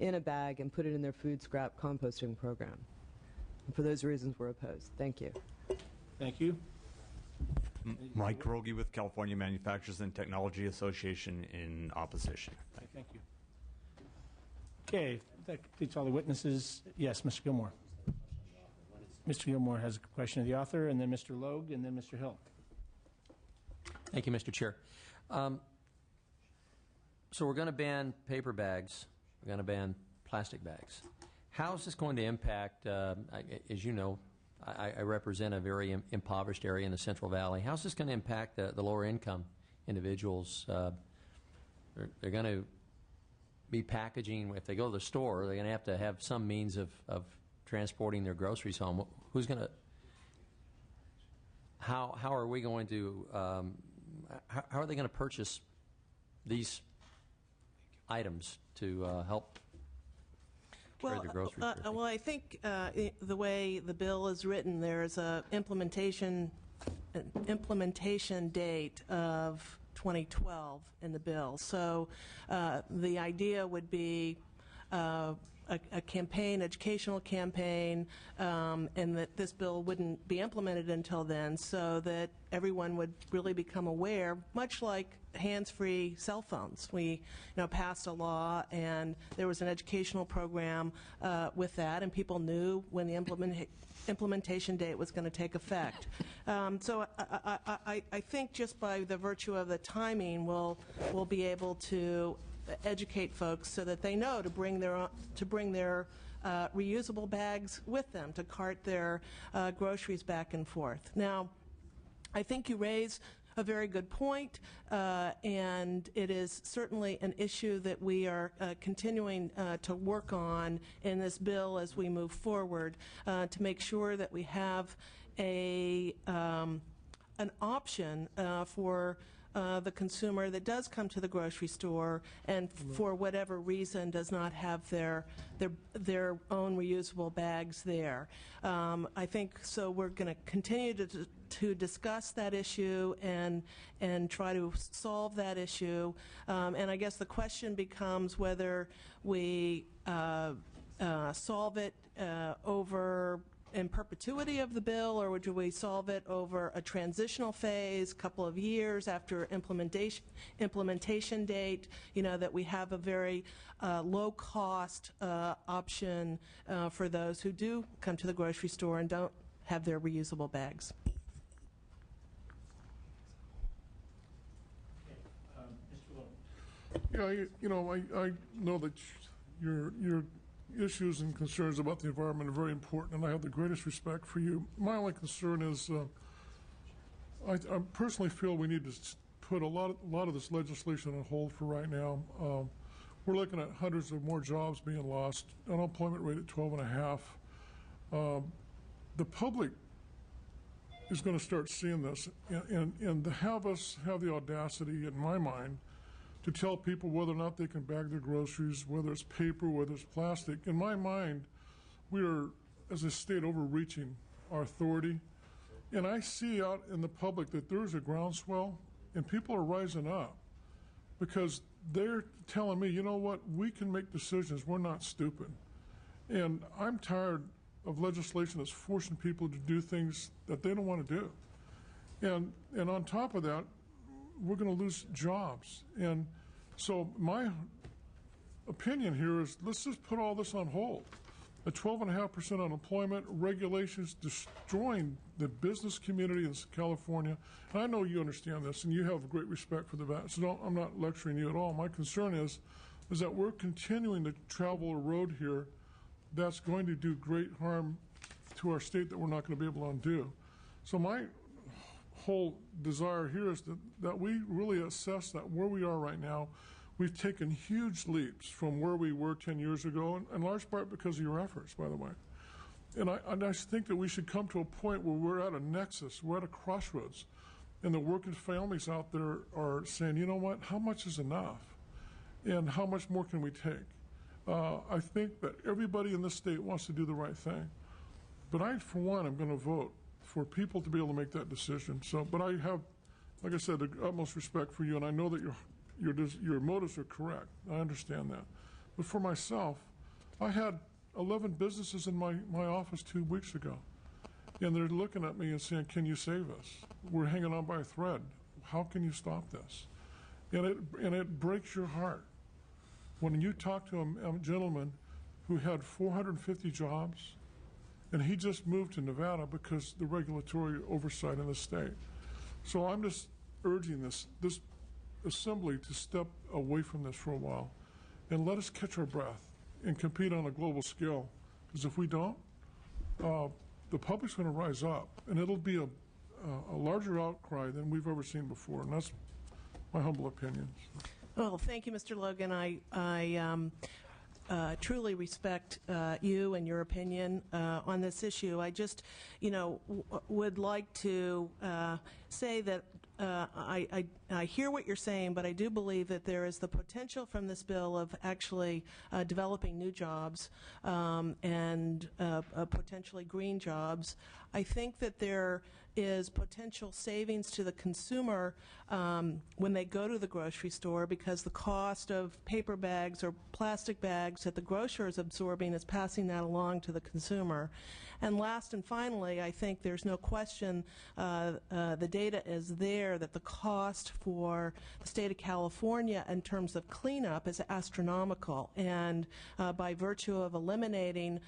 in a bag and put it in their food scrap composting program. And for those reasons, we're opposed. Thank you. Thank you. Mike Rogie with California Manufacturers and Technology Association in opposition. Thank you. Okay, that completes all the witnesses. Yes, Mr. Gilmore. Mr. Gilmore has a question of the author, and then Mr. Logue, and then Mr. Hill. Thank you, Mr. Chair. So we're going to ban paper bags. We're going to ban plastic bags. How is this going to impact, as you know, I represent a very impoverished area in the Central Valley. How is this going to impact the lower income individuals? They're going to be packaging, if they go to the store, they're going to have some means of transporting their groceries home. Who's going to, how are we going to, how are they going to purchase these items to help carry their groceries? Well, I think the way the bill is written, there's a implementation date of 2012 in the bill. So the idea would be a campaign, educational campaign, and that this bill wouldn't be implemented until then, so that everyone would really become aware, much like hands-free cell phones. We passed a law, and there was an educational program with that, and people knew when the implementation date was going to take effect. So I think just by the virtue of the timing, we'll be able to educate folks so that they know to bring their reusable bags with them to cart their groceries back and forth. Now, I think you raise a very good point, and it is certainly an issue that we are continuing to work on in this bill as we move forward to make sure that we have an option for the consumer that does come to the grocery store and for whatever reason does not have their own reusable bags there. I think so we're going to continue to discuss that issue and try to solve that issue. And I guess the question becomes whether we solve it over in perpetuity of the bill, or would we solve it over a transitional phase, a couple of years after implementation date, that we have a very low-cost option for those who do come to the grocery store and don't have their reusable bags. Yeah, I know that your issues and concerns about the environment are very important, and I have the greatest respect for you. My only concern is I personally feel we need to put a lot of this legislation on hold for right now. We're looking at hundreds of more jobs being lost, unemployment rate at 12.5. The public is going to start seeing this, and to have us have the audacity, in my mind, to tell people whether or not they can bag their groceries, whether it's paper, whether it's plastic. In my mind, we are, as a state, overreaching our authority. And I see out in the public that there's a groundswell, and people are rising up because they're telling me, you know what, we can make decisions. We're not stupid. And I'm tired of legislation that's forcing people to do things that they don't want to do. And on top of that, we're going to lose jobs. And so my opinion here is let's just put all this on hold. A 12.5% unemployment, regulations destroying the business community in California. And I know you understand this, and you have great respect for the VAT. So I'm not lecturing you at all. My concern is that we're continuing to travel a road here that's going to do great harm to our state that we're not going to be able to undo. So my whole desire here is that we really assess that where we are right now. We've taken huge leaps from where we were 10 years ago, and in large part because of your efforts, by the way. And I think that we should come to a point where we're at a nexus, we're at a crossroads, and the working families out there are saying, you know what, how much is enough? And how much more can we take? I think that everybody in this state wants to do the right thing. But I, for one, am going to vote for people to be able to make that decision. So, but I have, like I said, the utmost respect for you, and I know that your motives are correct. I understand that. But for myself, I had 11 businesses in my office 2 weeks ago. And they're looking at me and saying, can you save us? We're hanging on by a thread. How can you stop this? And it breaks your heart. When you talk to a gentleman who had 450 jobs, and he just moved to Nevada because the regulatory oversight in the state. So I'm just urging this assembly to step away from this for a while and let us catch our breath and compete on a global scale. Because if we don't, the public's going to rise up, and it'll be a larger outcry than we've ever seen before. And that's my humble opinion. Well, thank you, Mr. Logan. I truly respect you and your opinion on this issue. I just, would like to say that I hear what you're saying, but I do believe that there is the potential from this bill of actually developing new jobs and potentially green jobs. I think that there is potential savings to the consumer when they go to the grocery store, because the cost of paper bags or plastic bags that the grocer is absorbing is passing that along to the consumer. And last and finally, I think there's no question the data is there that the cost for the state of California in terms of cleanup is astronomical. And by virtue of eliminating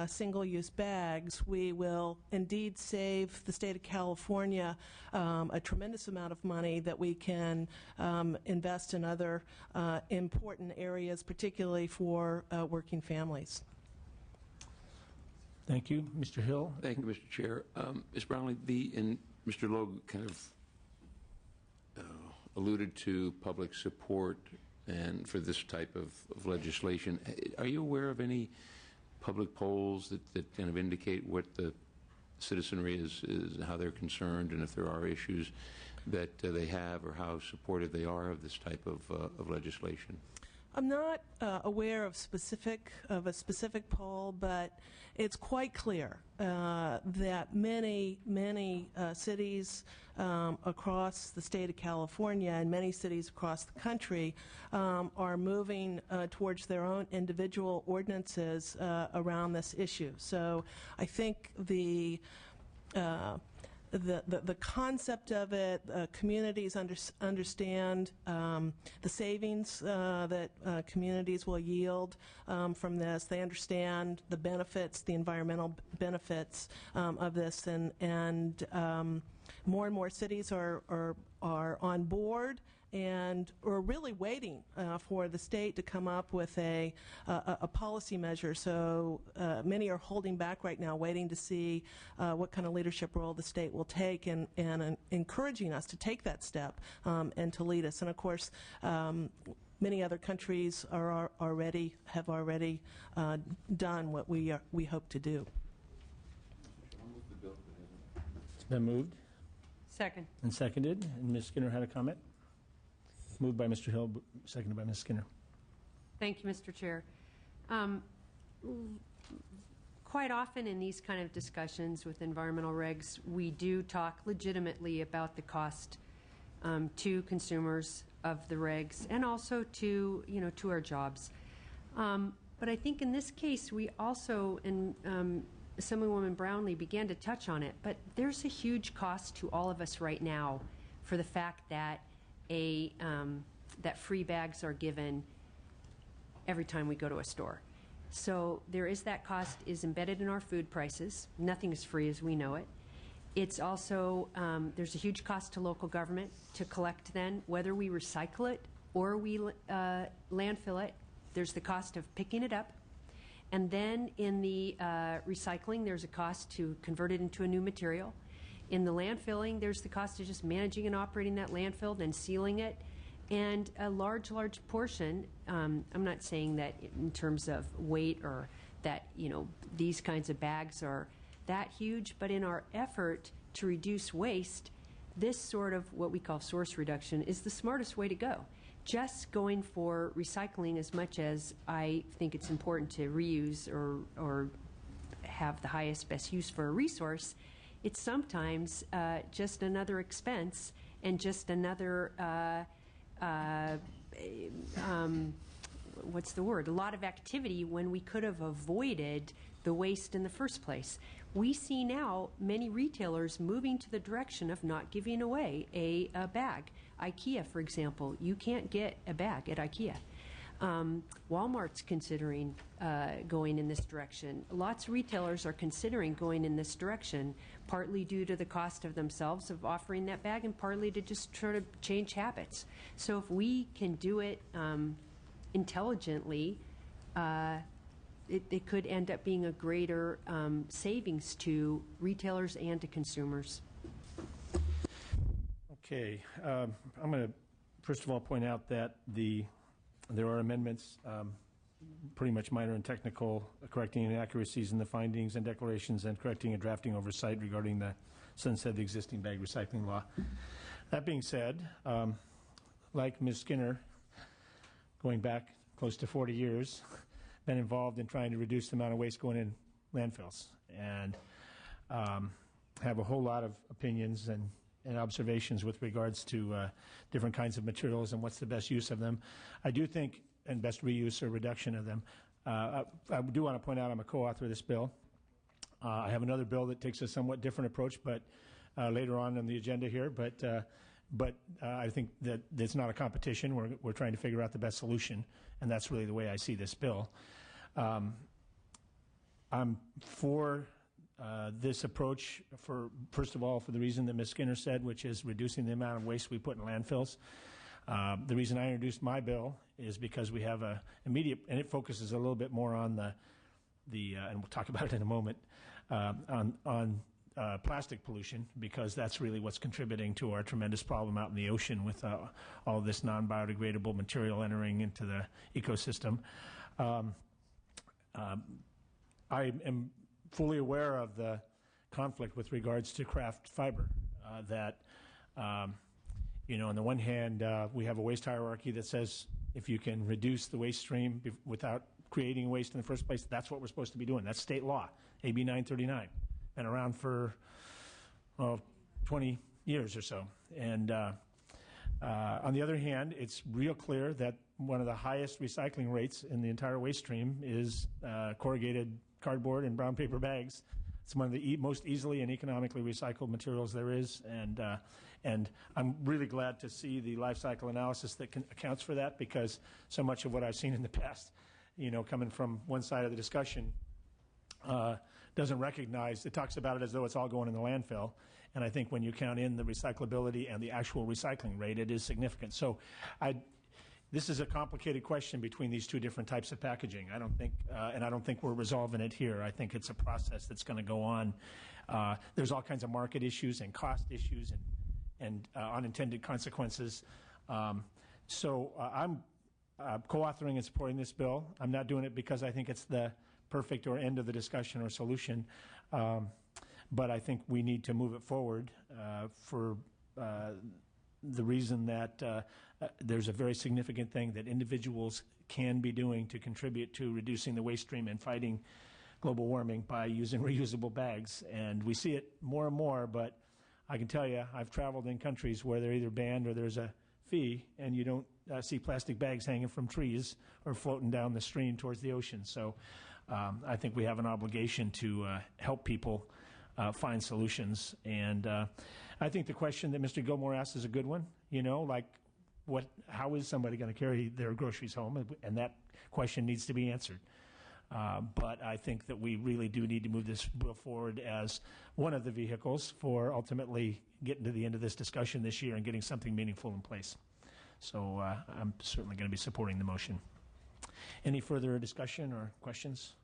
single-use bags, we will indeed save the state of California a tremendous amount of money that we can invest in other important areas, particularly for working families. Thank you. Mr. Hill. Thank you, Mr. Chair. Ms. Brownlee, and Mr. Logue kind of alluded to public support and for this type of legislation. Are you aware of any public polls that kind of indicate what the citizenry is how they're concerned, and if there are issues that they have, or how supportive they are of this type of legislation? I'm not aware of a specific poll, but it's quite clear that many cities across the state of California and many cities across the country are moving towards their own individual ordinances around this issue. So I think the concept of it, communities understand the savings that communities will yield from this. They understand the benefits, the environmental benefits of this, and more cities are on board and are really waiting for the state to come up with a policy measure. So many are holding back right now, waiting to see what kind of leadership role the state will take, and encouraging us to take that step and to lead us. And of course, many other countries have already done what we hope to do. It's been moved. Second. And seconded. And Ms. Skinner had a comment. Moved by Mr. Hill, seconded by Ms. Skinner. Thank you, Mr. Chair. Quite often in these kind of discussions with environmental regs, we do talk legitimately about the cost to consumers of the regs, and also to our jobs. But I think in this case, we also, and Assemblywoman Brownlee began to touch on it, but there's a huge cost to all of us right now for the fact that that free bags are given every time we go to a store. So there is that cost is embedded in our food prices. Nothing is free as we know it. It's also, there's a huge cost to local government to collect then, whether we recycle it or we landfill it. There's the cost of picking it up. And then in the recycling, there's a cost to convert it into a new material. In the landfilling, there's the cost of just managing and operating that landfill, then sealing it. And a large portion, I'm not saying that in terms of weight or that, these kinds of bags are that huge, but in our effort to reduce waste, this sort of what we call source reduction is the smartest way to go. Just going for recycling as much as I think it's important to reuse or have the highest, best use for a resource, it's sometimes just another expense and just another what's the word? A lot of activity when we could have avoided the waste in the first place. We see now many retailers moving to the direction of not giving away a bag. IKEA, for example, you can't get a bag at IKEA. Walmart's considering going in this direction. Lots of retailers are considering going in this direction, partly due to the cost of themselves of offering that bag and partly to just try to change habits. So if we can do it intelligently, it could end up being a greater savings to retailers and to consumers. Okay. I'm going to first of all point out that there are amendments, pretty much minor and technical, correcting inaccuracies in the findings and declarations and correcting a drafting oversight regarding the sunset of the existing bag recycling law. That being said, like Ms. Skinner, going back close to 40 years, been involved in trying to reduce the amount of waste going in landfills and have a whole lot of opinions and observations with regards to different kinds of materials and what's the best use of them. I do think, and best reuse or reduction of them. I do want to point out I'm a co-author of this bill. I have another bill that takes a somewhat different approach, but later on the agenda here. But I think that it's not a competition. We're trying to figure out the best solution, and that's really the way I see this bill. I'm for this approach, first of all, for the reason that Ms. Skinner said, which is reducing the amount of waste we put in landfills. The reason I introduced my bill is because we have a immediate, and it focuses a little bit more on the and we'll talk about it in a moment, on plastic pollution, because that's really what's contributing to our tremendous problem out in the ocean with all this non-biodegradable material entering into the ecosystem. I am fully aware of the conflict with regards to craft fiber. On the one hand, we have a waste hierarchy that says if you can reduce the waste stream without creating waste in the first place, that's what we're supposed to be doing. That's state law, AB 939. Been around for 20 years or so. And on the other hand, it's real clear that one of the highest recycling rates in the entire waste stream is corrugated cardboard and brown paper bags. It's one of the most easily and economically recycled materials there is, and I'm really glad to see the life cycle analysis that accounts for that, because so much of what I've seen in the past, coming from one side of the discussion, doesn't recognize, it talks about it as though it's all going in the landfill, and I think when you count in the recyclability and the actual recycling rate, it is significant. So this is a complicated question between these two different types of packaging. I don't think we're resolving it here. I think it's a process that's going to go on. There's all kinds of market issues and cost issues and unintended consequences. So I'm co-authoring and supporting this bill. I'm not doing it because I think it's the perfect or end of the discussion or solution, but I think we need to move it forward for the reason that there's a very significant thing that individuals can be doing to contribute to reducing the waste stream and fighting global warming by using reusable bags. And we see it more and more, but I can tell you, I've traveled in countries where they're either banned or there's a fee, and you don't see plastic bags hanging from trees or floating down the stream towards the ocean. So I think we have an obligation to help people find solutions. And I think the question that Mr. Gilmore asked is a good one. You know, like, how is somebody going to carry their groceries home? And that question needs to be answered. But I think that we really do need to move this bill forward as one of the vehicles for ultimately getting to the end of this discussion this year and getting something meaningful in place. So I'm certainly going to be supporting the motion. Any further discussion or questions?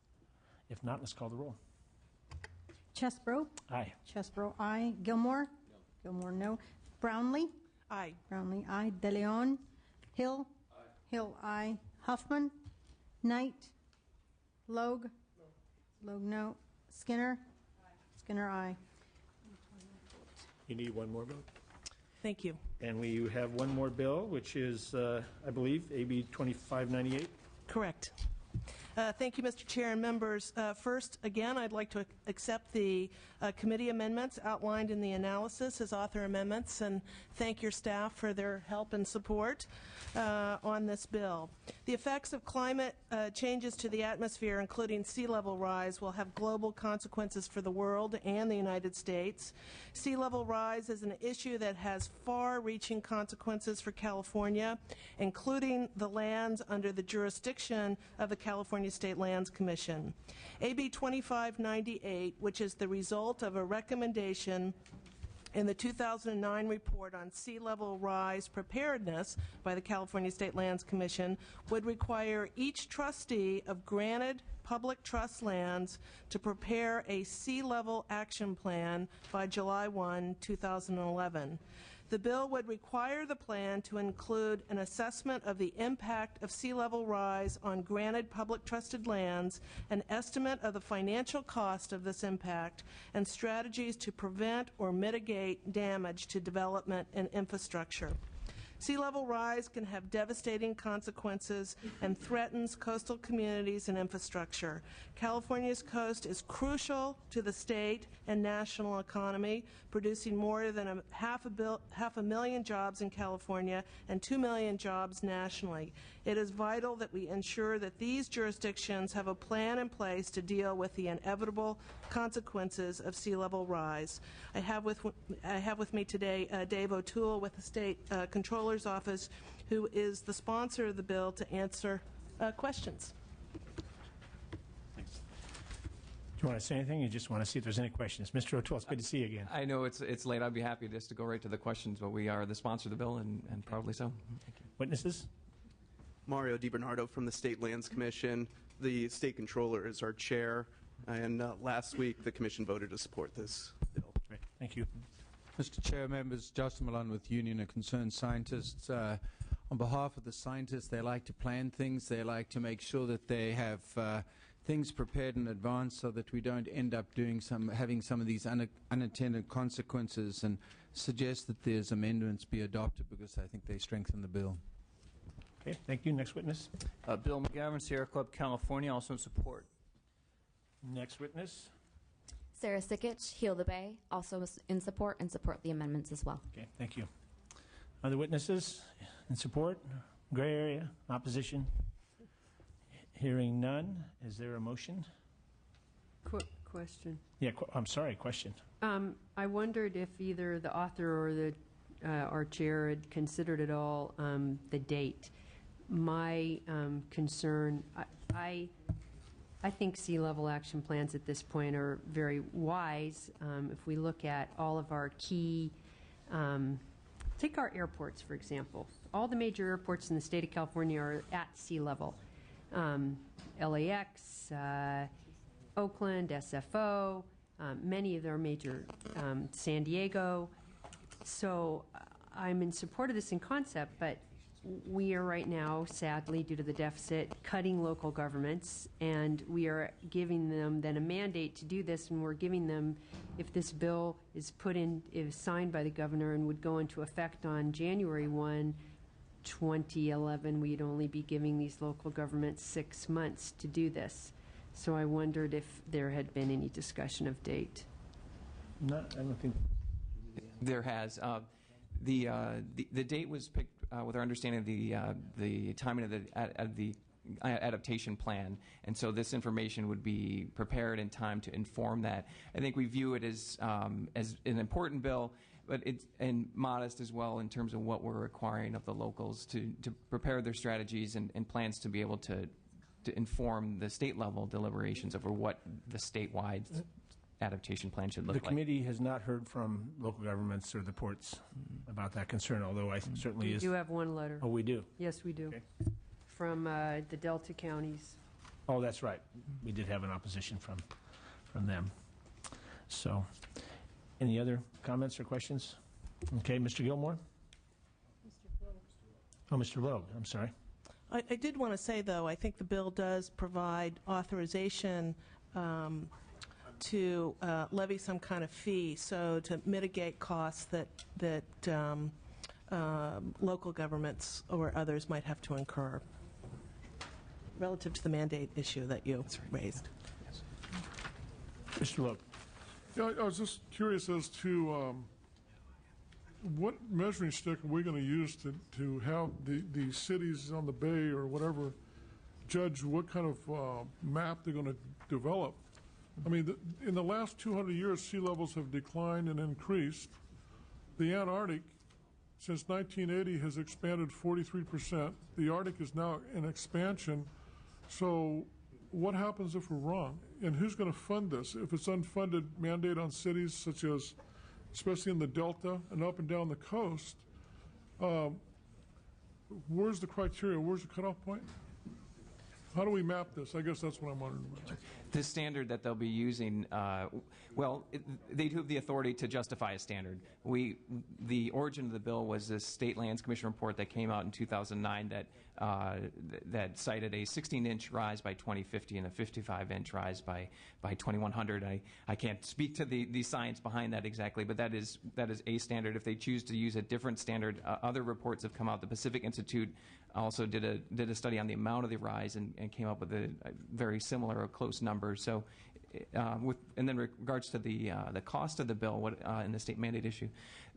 If not, let's call the roll. Chesbro? Aye. Chesbro, aye. Gilmore? No. Gilmore, no. Brownlee? Aye. Brownlee, aye. De Leon? Hill? Aye. Hill, aye. Huffman? Knight? Logue? No. Logue, no. Skinner? Aye. Skinner, aye. You need one more vote? Thank you. And we have one more bill, which is, I believe, AB 2598. Correct. Thank you, Mr. Chair and members. First, again, I'd like to accept the committee amendments outlined in the analysis as author amendments and thank your staff for their help and support on this bill. The effects of climate changes to the atmosphere, including sea level rise, will have global consequences for the world and the United States. Sea level rise is an issue that has far-reaching consequences for California, including the lands under the jurisdiction of the California State Lands Commission. AB 2598, which is the result of a recommendation in the 2009 report on sea level rise preparedness by the California State Lands Commission, would require each trustee of granted public trust lands to prepare a sea level action plan by July 1, 2011. The bill would require the plan to include an assessment of the impact of sea level rise on granted public trusted lands, an estimate of the financial cost of this impact, and strategies to prevent or mitigate damage to development and infrastructure. Sea level rise can have devastating consequences and threatens coastal communities and infrastructure. California's coast is crucial to the state and national economy, producing more than half a million jobs in California and 2 million jobs nationally. It is vital that we ensure that these jurisdictions have a plan in place to deal with the inevitable consequences of sea level rise. I have with me today Dave O'Toole with the State Comptroller's Office, who is the sponsor of the bill, to answer questions. Thanks. Do you want to say anything? You just want to see if there's any questions? Mr. O'Toole, it's good to see you again. I know it's late. I'd be happy just to go right to the questions, but we are the sponsor of the bill, and proudly so. Thank you. Witnesses? Mario DiBernardo from the State Lands Commission. The State Comptroller is our chair, and last week the Commission voted to support this bill. Great. Thank you. Mr. Chair, members, Justin Malone with Union of Concerned Scientists. On behalf of the scientists, they like to plan things. They like to make sure that they have things prepared in advance so that we don't end up having some of these unintended consequences, and suggest that there's amendments be adopted because I think they strengthen the bill. Okay, thank you. Next witness. Bill McGavin, Sierra Club, California, also in support. Next witness. Sarah Sikich, Heal the Bay, also in support, and support the amendments as well. Okay, thank you. Other witnesses in support? Gray area? Opposition? Hearing none, is there a motion? Question. Yeah, I'm sorry, question. I wondered if either the author or our chair had considered at all the date. My concern, I think sea level action plans at this point are very wise. If we look at all of our key, take our airports, for example. All the major airports in the state of California are at sea level. LAX, Oakland, SFO, many of their major, San Diego. So I'm in support of this in concept, but we are right now, sadly, due to the deficit, cutting local governments, and we are giving them then a mandate to do this, and we're giving them, if this bill is signed by the governor and would go into effect on January 1, 2011, we'd only be giving these local governments 6 months to do this. So I wondered if there had been any discussion of date. No, I don't think. There has. The date was picked with our understanding of the timing of the adaptation plan. And so this information would be prepared in time to inform that. I think we view it as an important bill, but it's and modest as well in terms of what we're requiring of the locals to prepare their strategies and plans to be able to inform the state level deliberations over what the statewide adaptation plan should look The like. committee has not heard from local governments or the ports about that concern, although I certainly We is. do have one letter. Oh, we do? Yes, we do. Okay. From the Delta counties. Oh, that's right. We did have an opposition from them. So, any other comments or questions? Okay, Mr. Gilmore? Oh, Mr. Logue, I'm sorry. I did want to say, though, I think the bill does provide authorization to levy some kind of fee, so to mitigate costs that local governments or others might have to incur relative to the mandate issue that you raised. Mr. Logue. Yeah, I was just curious as to what measuring stick are we going to use to have the cities on the bay or whatever judge what kind of map they're going to develop? I mean, in the last 200 years, sea levels have declined and increased. The Antarctic, since 1980, has expanded 43%. The Arctic is now in expansion. So what happens if we're wrong? And who's going to fund this? If it's unfunded mandate on cities such as, especially in the Delta and up and down the coast, where's the criteria? Where's the cutoff point? How do we map this? I guess that's what I'm wondering about. The standard that they'll be using, they do have the authority to justify a standard. The origin of the bill was this State Lands Commission report that came out in 2009 that cited a 16-inch rise by 2050 and a 55-inch rise by 2100. I can't speak to the science behind that exactly, but that is a standard. If they choose to use a different standard, other reports have come out. The Pacific Institute also did a study on the amount of the rise and came up with a very similar or close number. So, and then regards to the cost of the bill, in the state mandate issue,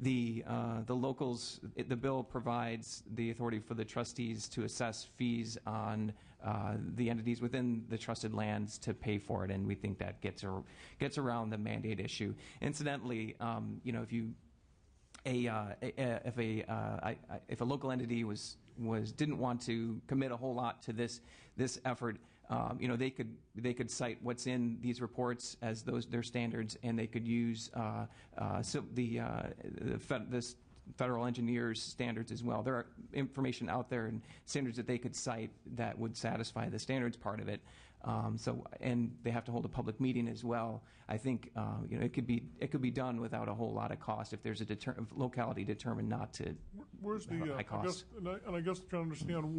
the locals, the bill provides the authority for the trustees to assess fees on the entities within the trusted lands to pay for it, and we think that gets around the mandate issue. Incidentally, if a local entity didn't want to commit a whole lot to this effort, they could cite what's in these reports as their standards, and they could use the federal engineers' standards as well. There are information out there and standards that they could cite that would satisfy the standards part of it. And they have to hold a public meeting as well. I think it could be done without a whole lot of cost if there's a locality determined not to. Where's the high cost. I guess trying to understand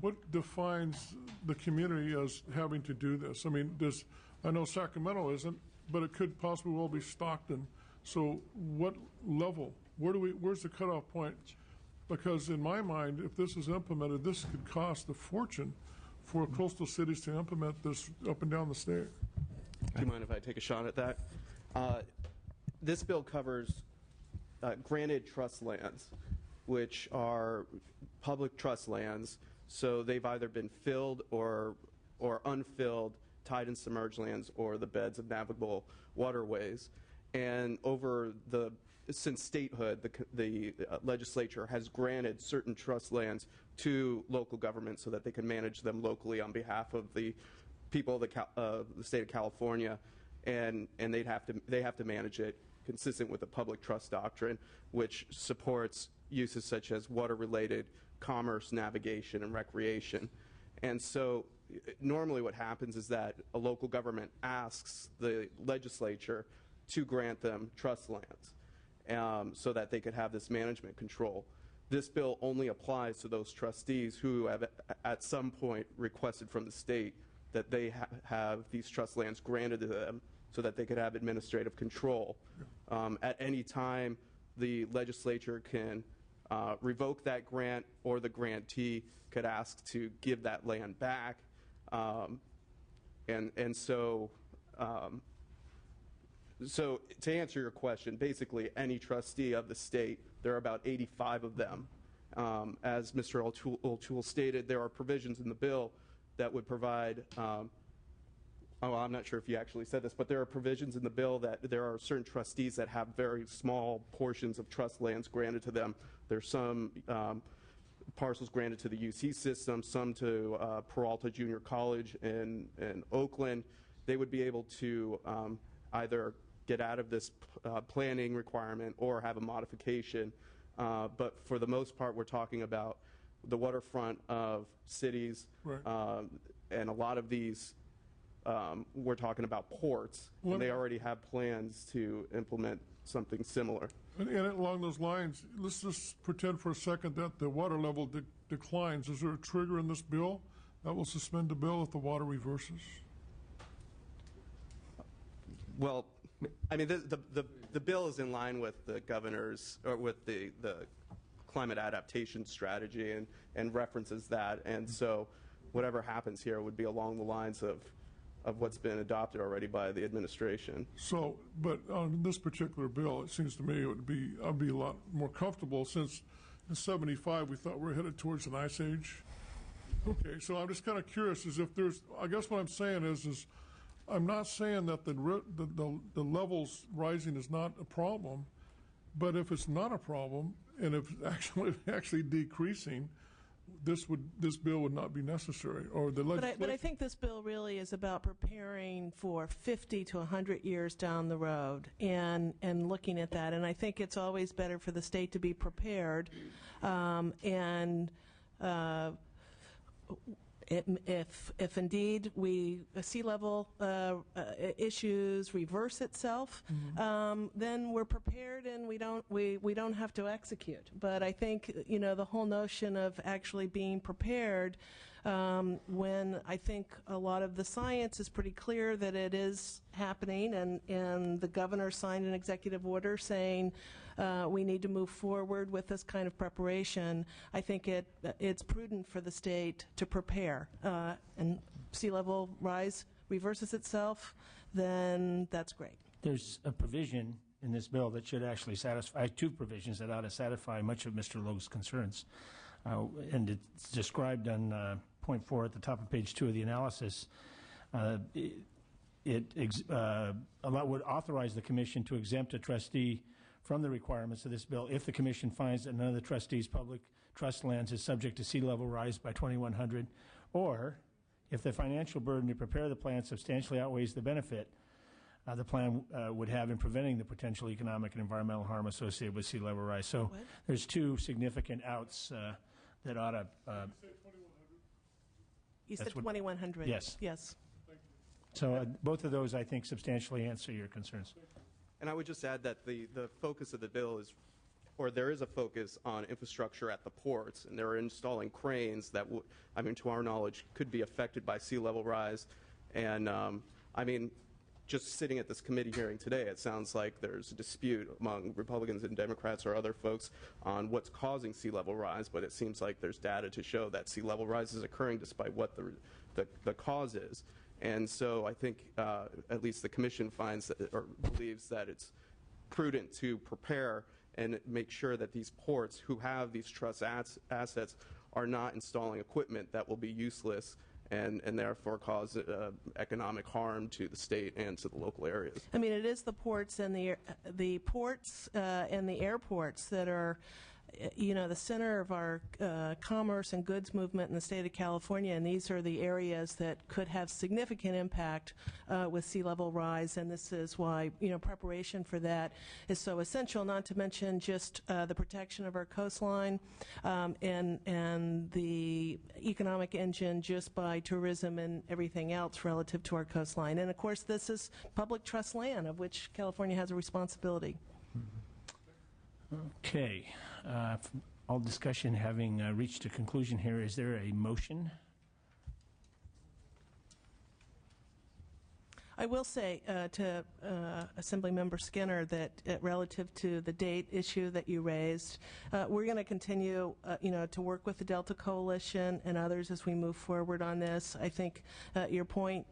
what defines the community as having to do this. I mean, I know Sacramento isn't, but it could possibly well be Stockton. So what level? Where's the cutoff point? Because in my mind, if this is implemented, this could cost a fortune for coastal cities to implement this up and down the state. Do you mind if I take a shot at that? This bill covers granted trust lands, which are public trust lands. So they've either been filled or unfilled, tide and submerged lands, or the beds of navigable waterways. And since statehood, the legislature has granted certain trust lands to local governments so that they can manage them locally on behalf of the people of the state of California, and they have to manage it consistent with the public trust doctrine, which supports uses such as water-related commerce, navigation, and recreation. And so normally what happens is that a local government asks the legislature to grant them trust lands so that they could have this management control. This bill only applies to those trustees who have at some point requested from the state that they have these trust lands granted to them so that they could have administrative control. At any time, the legislature can revoke that grant, or the grantee could ask to give that land back. So to answer your question, basically any trustee of the state, there are about 85 of them As Mr. O'Toole stated, there are provisions in the bill that would provide I'm not sure if you actually said this, but there are provisions in the bill that there are certain trustees that have very small portions of trust lands granted to them. There's some parcels granted to the UC system, some to Peralta Junior College in Oakland. They would be able to either get out of this planning requirement or have a modification. But for the most part, we're talking about the waterfront of cities, Right. And a lot of these we're talking about ports, and they already have plans to implement something similar. And along those lines, let's just pretend for a second that the water level declines. Is there a trigger in this bill that will suspend the bill if the water reverses? Well, I mean, the bill is in line with the governor's, or with the climate adaptation strategy and references that. And so whatever happens here would be along the lines of what's been adopted already by the administration. So, but on this particular bill, it seems to me I'd be a lot more comfortable, since in '75 we thought we were headed towards an ice age. Okay, so I'm just kind of curious, as if there's, I guess what I'm saying is I'm not saying that the levels rising is not a problem, but if it's not a problem and if it's actually decreasing, this bill would not be necessary, or the legislation. But I think this bill really is about preparing for 50 to 100 years down the road and looking at that. And I think it's always better for the state to be prepared. If indeed sea level issues reverse itself, then we're prepared and we don't have to execute. But I think the whole notion of actually being prepared, when I think a lot of the science is pretty clear that it is happening, and the governor signed an executive order saying we need to move forward with this kind of preparation. I think it's prudent for the state to prepare. And sea level rise reverses itself, then that's great. There's a provision in this bill that should actually satisfy, two provisions that ought to satisfy much of Mr. Logue's concerns. And it's described on point 4 at the top of page 2 of the analysis. It would authorize the commission to exempt a trustee from the requirements of this bill if the commission finds that none of the trustees' public trust lands is subject to sea level rise by 2100, or if the financial burden to prepare the plan substantially outweighs the benefit the plan would have in preventing the potential economic and environmental harm associated with sea level rise. So there's two significant outs that ought to... You said 2100. Yes. Yes. So both of those, I think, substantially answer your concerns. And I would just add that the focus of the bill is, or there is a focus on infrastructure at the ports, and they're installing cranes that, I mean, to our knowledge, could be affected by sea level rise. And, I mean, just sitting at this committee hearing today, it sounds like there's a dispute among Republicans and Democrats or other folks on what's causing sea level rise, but it seems like there's data to show that sea level rise is occurring despite what the cause is. And so I think at least the commission finds that, or believes that it's prudent to prepare and make sure that these ports who have these trust assets are not installing equipment that will be useless and therefore cause economic harm to the state and to the local areas. I mean, it is the ports and the ports and the airports that are, the center of our commerce and goods movement in the state of California, and these are the areas that could have significant impact with sea level rise, and this is why, preparation for that is so essential, not to mention just the protection of our coastline and the economic engine just by tourism and everything else relative to our coastline. And of course, this is public trust land, of which California has a responsibility. Okay. All discussion having reached a conclusion here, is there a motion? I will say to Assemblymember Skinner that relative to the date issue that you raised, we're going to continue, to work with the Delta Coalition and others as we move forward on this. I think your point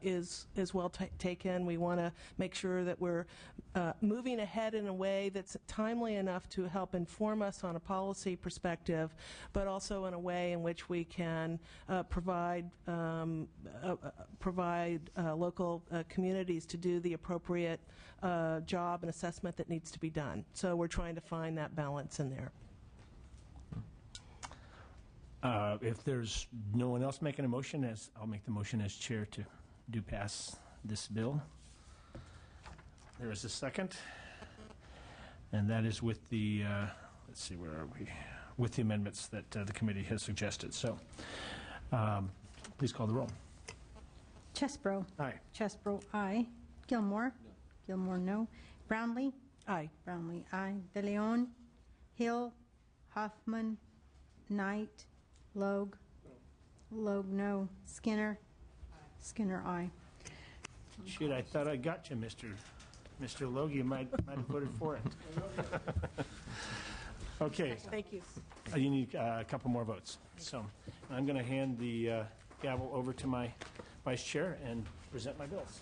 is well taken. We want to make sure that we're moving ahead in a way that's timely enough to help inform us on a policy perspective, but also in a way in which we can provide local communities to do the appropriate job and assessment that needs to be done. So we're trying to find that balance in there. If there's no one else making a motion, I'll make the motion as chair to do pass this bill. There is a second, and that is with the, let's see, where are we? With the amendments that the committee has suggested. So please call the roll. Chesbro. Aye. Chesbro, aye. Gilmore. No. Gilmore, no. Brownlee. Aye. Brownlee, aye. De Leon. Hill. Hoffman. Knight. Logue. Logue, no. Skinner. Skinner, aye. Shoot, I thought I got you, Mr. Logue. You might have voted for it. Okay. Thank you. You need a couple more votes. So I'm going to hand the gavel over to my vice chair and present my bills.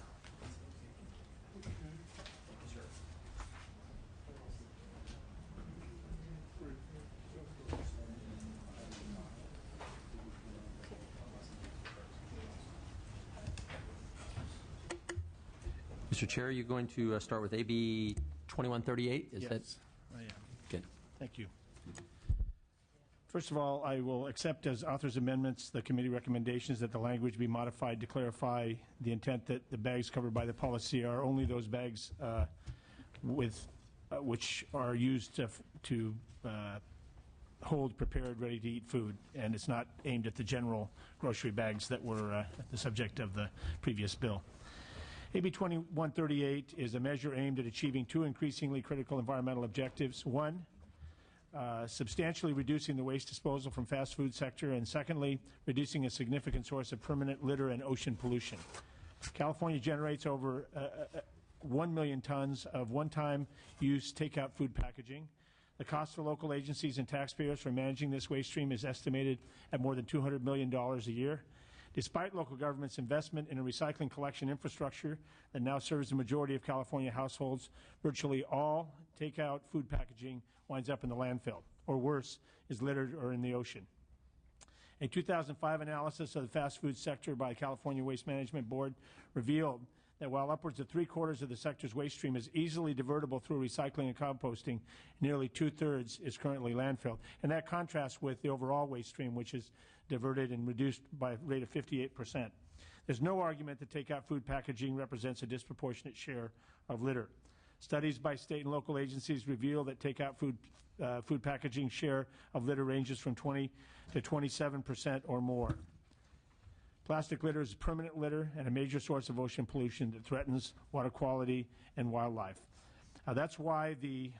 Mr. Chair, are you going to start with AB 2138? Is that Yes, I am. good? Thank you. First of all, I will accept as author's amendments the committee recommendations that the language be modified to clarify the intent that the bags covered by the policy are only those bags which are used to hold prepared, ready-to-eat food, and it's not aimed at the general grocery bags that were the subject of the previous bill. AB 2138 is a measure aimed at achieving two increasingly critical environmental objectives. One, substantially reducing the waste disposal from fast food sector, and secondly, reducing a significant source of permanent litter and ocean pollution. California generates over 1 million tons of one-time use takeout food packaging. The cost to local agencies and taxpayers for managing this waste stream is estimated at more than $200 million a year. Despite local government's investment in a recycling collection infrastructure that now serves the majority of California households, virtually all takeout food packaging winds up in the landfill, or worse, is littered or in the ocean. A 2005 analysis of the fast food sector by California Waste Management Board revealed that while upwards of 3/4 of the sector's waste stream is easily divertible through recycling and composting, nearly 2/3 is currently landfilled. And that contrasts with the overall waste stream, which is diverted and reduced by a rate of 58%. There's no argument that takeout food packaging represents a disproportionate share of litter. Studies by state and local agencies reveal that takeout food packaging share of litter ranges from 20 to 27% or more. Plastic litter is permanent litter and a major source of ocean pollution that threatens water quality and wildlife. That's why the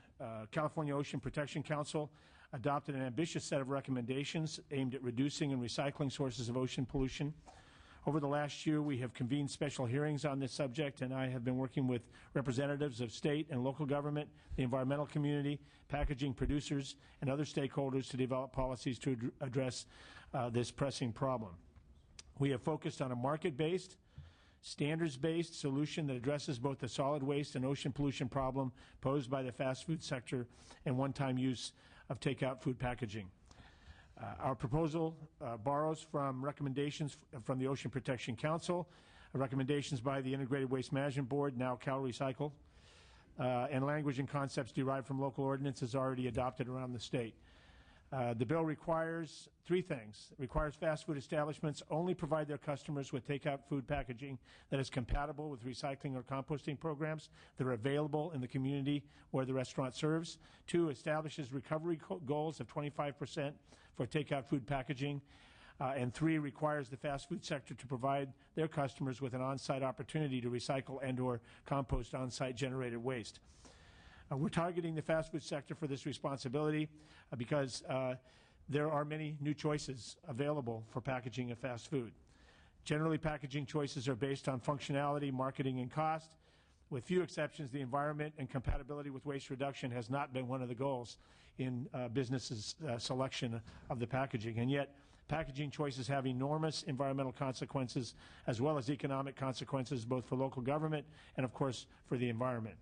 California Ocean Protection Council adopted an ambitious set of recommendations aimed at reducing and recycling sources of ocean pollution. Over the last year, we have convened special hearings on this subject, and I have been working with representatives of state and local government, the environmental community, packaging producers, and other stakeholders to develop policies to address this pressing problem. We have focused on a market-based, standards-based solution that addresses both the solid waste and ocean pollution problem posed by the fast food sector and one-time use of takeout food packaging. Our proposal borrows from recommendations from the Ocean Protection Council, recommendations by the Integrated Waste Management Board, now CalRecycle, and language and concepts derived from local ordinances already adopted around the state. The bill requires three things. It requires fast food establishments only provide their customers with takeout food packaging that is compatible with recycling or composting programs that are available in the community where the restaurant serves. 2, establishes recovery goals of 25% for takeout food packaging. And 3, requires the fast food sector to provide their customers with an on-site opportunity to recycle and or compost on-site generated waste. We're targeting the fast food sector for this responsibility because there are many new choices available for packaging of fast food. Generally, packaging choices are based on functionality, marketing, and cost. With few exceptions, the environment and compatibility with waste reduction has not been one of the goals in businesses' selection of the packaging. And yet, Packaging choices have enormous environmental consequences as well as economic consequences, both for local government and, of course, for the environment.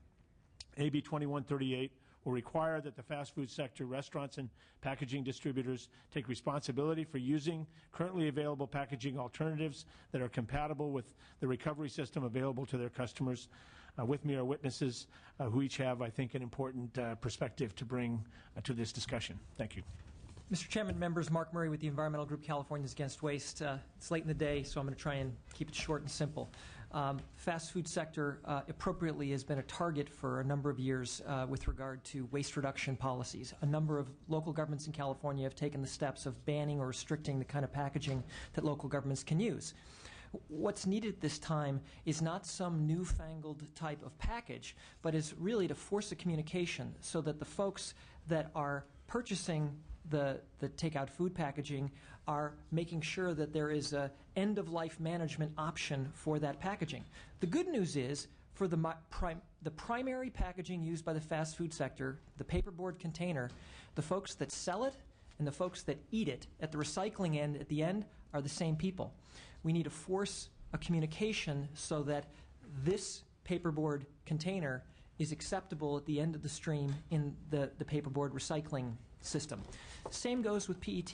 AB 2138 will require that the fast food sector, restaurants, and packaging distributors take responsibility for using currently available packaging alternatives that are compatible with the recovery system available to their customers. With me are witnesses who each have, I think, an important perspective to bring to this discussion. Thank you. Mr. Chairman, members, Mark Murray with the Environmental Group Californians Against Waste. It's late in the day, so I'm going to try and keep it short and simple. Fast food sector appropriately has been a target for a number of years with regard to waste reduction policies. A number of local governments in California have taken the steps of banning or restricting the kind of packaging that local governments can use. What's needed at this time is not some newfangled type of package, but is really to force a communication so that the folks that are purchasing the takeout food packaging are making sure that there is an end-of-life management option for that packaging. The good news is, for the primary packaging used by the fast food sector, the paperboard container, the folks that sell it and the folks that eat it at the recycling end at the end are the same people. We need to force a communication so that this paperboard container is acceptable at the end of the stream in the paperboard recycling system. Same goes with PET.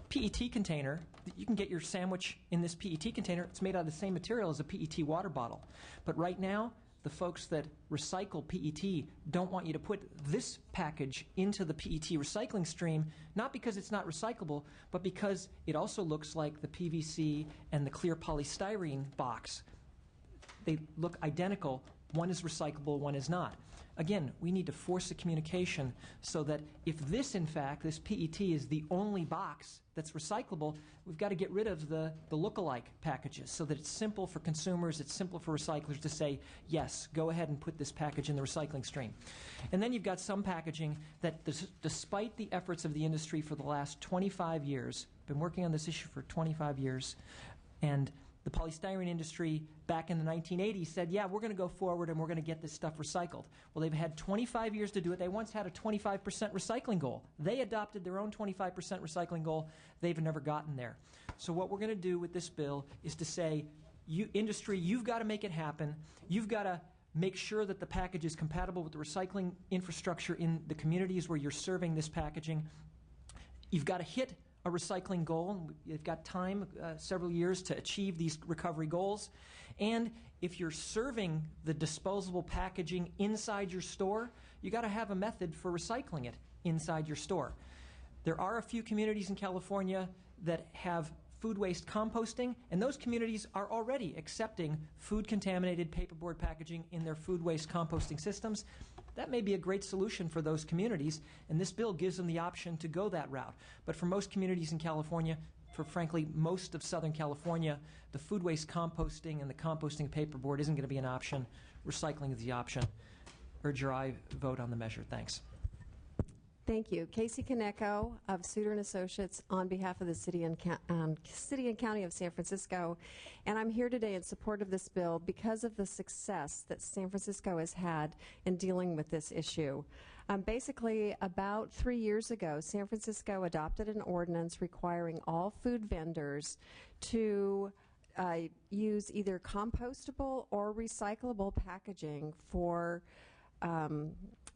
PET container, you can get your sandwich in this PET container. It's made out of the same material as a PET water bottle. But right now, the folks that recycle PET don't want you to put this package into the PET recycling stream, not because it's not recyclable, but because it also looks like the PVC and the clear polystyrene box. They look identical. One is recyclable, one is not. Again, we need to force a communication so that if this, in fact, this PET is the only box that's recyclable, we've got to get rid of the look-alike packages so that it's simple for consumers, it's simple for recyclers to say, yes, go ahead and put this package in the recycling stream. And then you've got some packaging that, despite the efforts of the industry for the last 25 years, been working on this issue for 25 years, and the polystyrene industry back in the 1980s said, yeah, we're going to go forward and we're going to get this stuff recycled. Well, they've had 25 years to do it. They once had a 25% recycling goal. They adopted their own 25% recycling goal. They've never gotten there. So what we're going to do with this bill is to say, industry, you've got to make it happen. You've got to make sure that the package is compatible with the recycling infrastructure in the communities where you're serving this packaging. You've got to hit a recycling goal. You've got time, several years, to achieve these recovery goals. And if you're serving the disposable packaging inside your store, you got to have a method for recycling it inside your store. There are a few communities in California that have food waste composting, and those communities are already accepting food-contaminated paperboard packaging in their food waste composting systems. That may be a great solution for those communities, and this bill gives them the option to go that route. But for most communities in California, for frankly most of Southern California, the food waste composting and the composting of paperboard isn't going to be an option. Recycling is the option. Urge your aye vote on the measure. Thanks. Thank you. Casey Kaneko of Suter and Associates on behalf of the City and County of San Francisco. And I'm here today in support of this bill because of the success that San Francisco has had in dealing with this issue. Basically, about 3 years ago, San Francisco adopted an ordinance requiring all food vendors to use either compostable or recyclable packaging for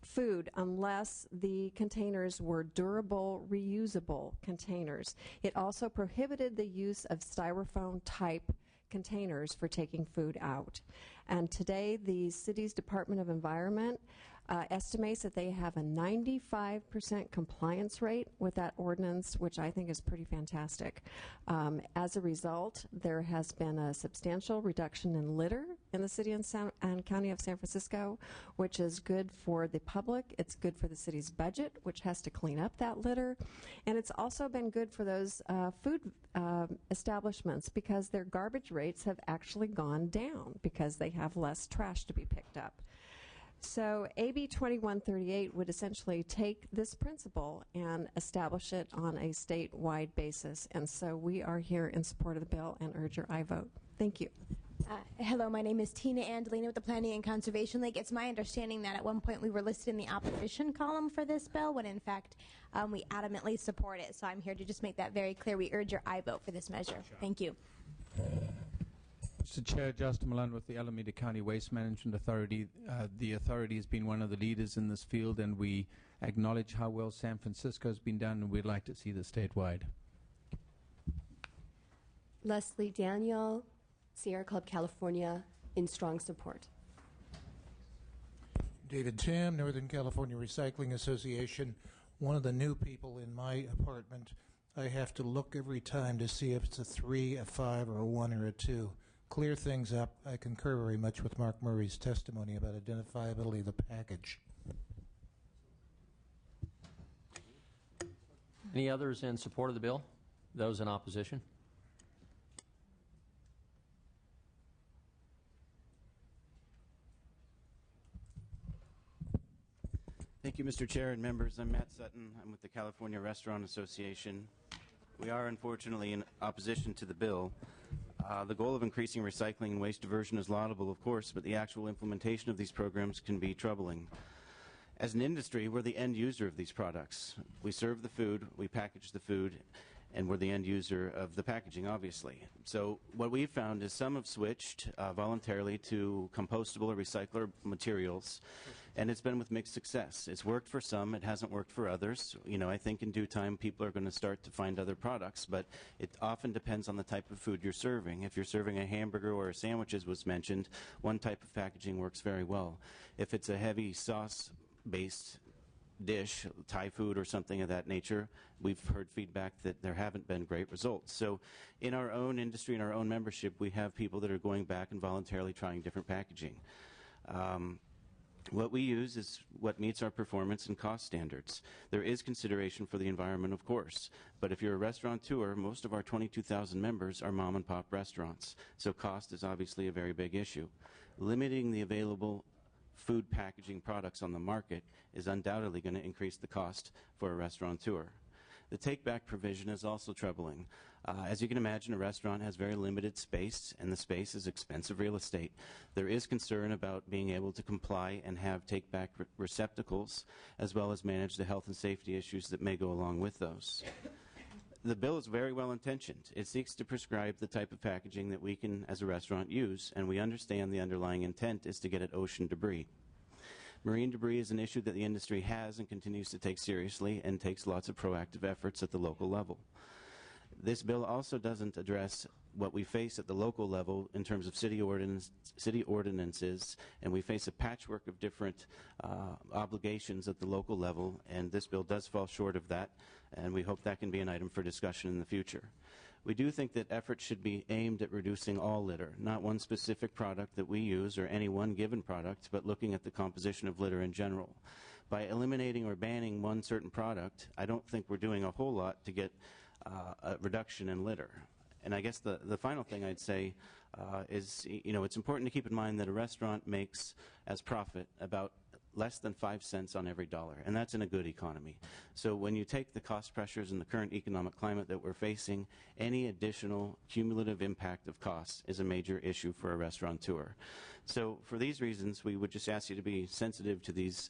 food unless the containers were durable, reusable containers. It also prohibited the use of styrofoam type containers for taking food out. And today the city's Department of Environment estimates that they have a 95% compliance rate with that ordinance, which I think is pretty fantastic. As a result, there has been a substantial reduction in litter in the city and county of San Francisco, which is good for the public. It's good for the city's budget, which has to clean up that litter. And it's also been good for those food establishments because their garbage rates have actually gone down because they have less trash to be picked up. So AB 2138 would essentially take this principle and establish it on a statewide basis. And so we are here in support of the bill and urge your aye vote. Thank you. Hello, my name is Tina Andolina with the Planning and Conservation League. It's my understanding that at one point we were listed in the opposition column for this bill, when in fact we adamantly support it. So I'm here to just make that very clear. We urge your aye vote for this measure. Thank you. Mr. Chair, Justin Malone with the Alameda County Waste Management Authority. The authority has been one of the leaders in this field, and we acknowledge how well San Francisco has been done, and we'd like to see this statewide. Leslie Daniel, Sierra Club, California, in strong support. David Tam, Northern California Recycling Association. One of the new people in my apartment. I have to look every time to see if it's a 3, a 5, or a 1, or a 2. Clear things up. I concur very much with Mark Murray's testimony about identifiability of the package. Any others in support of the bill? Those in opposition? Thank you, Mr. Chair and members. I'm Matt Sutton. I'm with the California Restaurant Association. We are unfortunately in opposition to the bill. The goal of increasing recycling and waste diversion is laudable, of course, but the actual implementation of these programs can be troubling. As an industry, we're the end user of these products. We serve the food, we package the food, and we're the end user of the packaging, obviously. So what we've found is some have switched voluntarily to compostable or recyclable materials, and it's been with mixed success. It's worked for some, it hasn't worked for others. You know, I think in due time people are going to start to find other products, but it often depends on the type of food you're serving. If you're serving a hamburger or a sandwich, as was mentioned, one type of packaging works very well. If it's a heavy sauce-based dish, Thai food or something of that nature, we've heard feedback that there haven't been great results. So in our own industry, in our own membership, we have people that are going back and voluntarily trying different packaging. What we use is what meets our performance and cost standards. There is consideration for the environment, of course, but if you're a restaurateur, most of our 22,000 members are mom and pop restaurants, so cost is obviously a very big issue. Limiting the available food packaging products on the market is undoubtedly going to increase the cost for a restaurateur. The take-back provision is also troubling. As you can imagine, a restaurant has very limited space, and the space is expensive real estate. There is concern about being able to comply and have take-back receptacles, as well as manage the health and safety issues that may go along with those. The bill is very well intentioned. It seeks to prescribe the type of packaging that we can, as a restaurant, use, and we understand the underlying intent is to get at ocean debris. Marine debris is an issue that the industry has and continues to take seriously and takes lots of proactive efforts at the local level. This bill also doesn't address what we face at the local level in terms of city ordinances, and we face a patchwork of different obligations at the local level, and this bill does fall short of that, and we hope that can be an item for discussion in the future. We do think that efforts should be aimed at reducing all litter, not one specific product that we use or any one given product, but looking at the composition of litter in general. By eliminating or banning one certain product, I don't think we're doing a whole lot to get a reduction in litter. And I guess the final thing I'd say is, you know, it's important to keep in mind that a restaurant makes as profit about less than 5 cents on every dollar, and that's in a good economy. So when you take the cost pressures in the current economic climate that we're facing, any additional cumulative impact of costs is a major issue for a restaurateur. So for these reasons, we would just ask you to be sensitive to these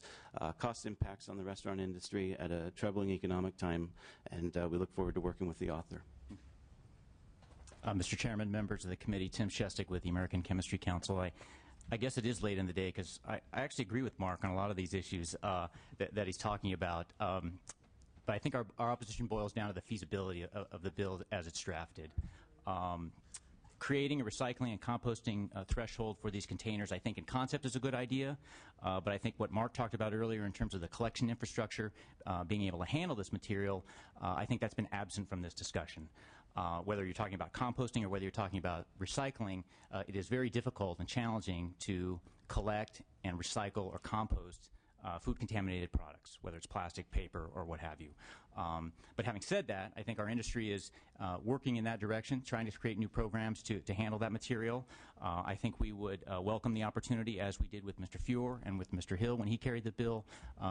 cost impacts on the restaurant industry at a troubling economic time, and we look forward to working with the author. Mr. Chairman, members of the committee, Tim Shestak with the American Chemistry Council. I guess it is late in the day because I actually agree with Mark on a lot of these issues that he's talking about. But I think our opposition boils down to the feasibility of the bill as it's drafted. Creating a recycling and composting threshold for these containers, I think in concept is a good idea, but I think what Mark talked about earlier in terms of the collection infrastructure, being able to handle this material, I think that's been absent from this discussion. Whether you're talking about composting or whether you're talking about recycling, it is very difficult and challenging to collect and recycle or compost food-contaminated products, whether it's plastic, paper, or what have you. But having said that, I think our industry is working in that direction, trying to create new programs to handle that material. I think we would welcome the opportunity, as we did with Mr. Fuhr and with Mr. Hill when he carried the bill,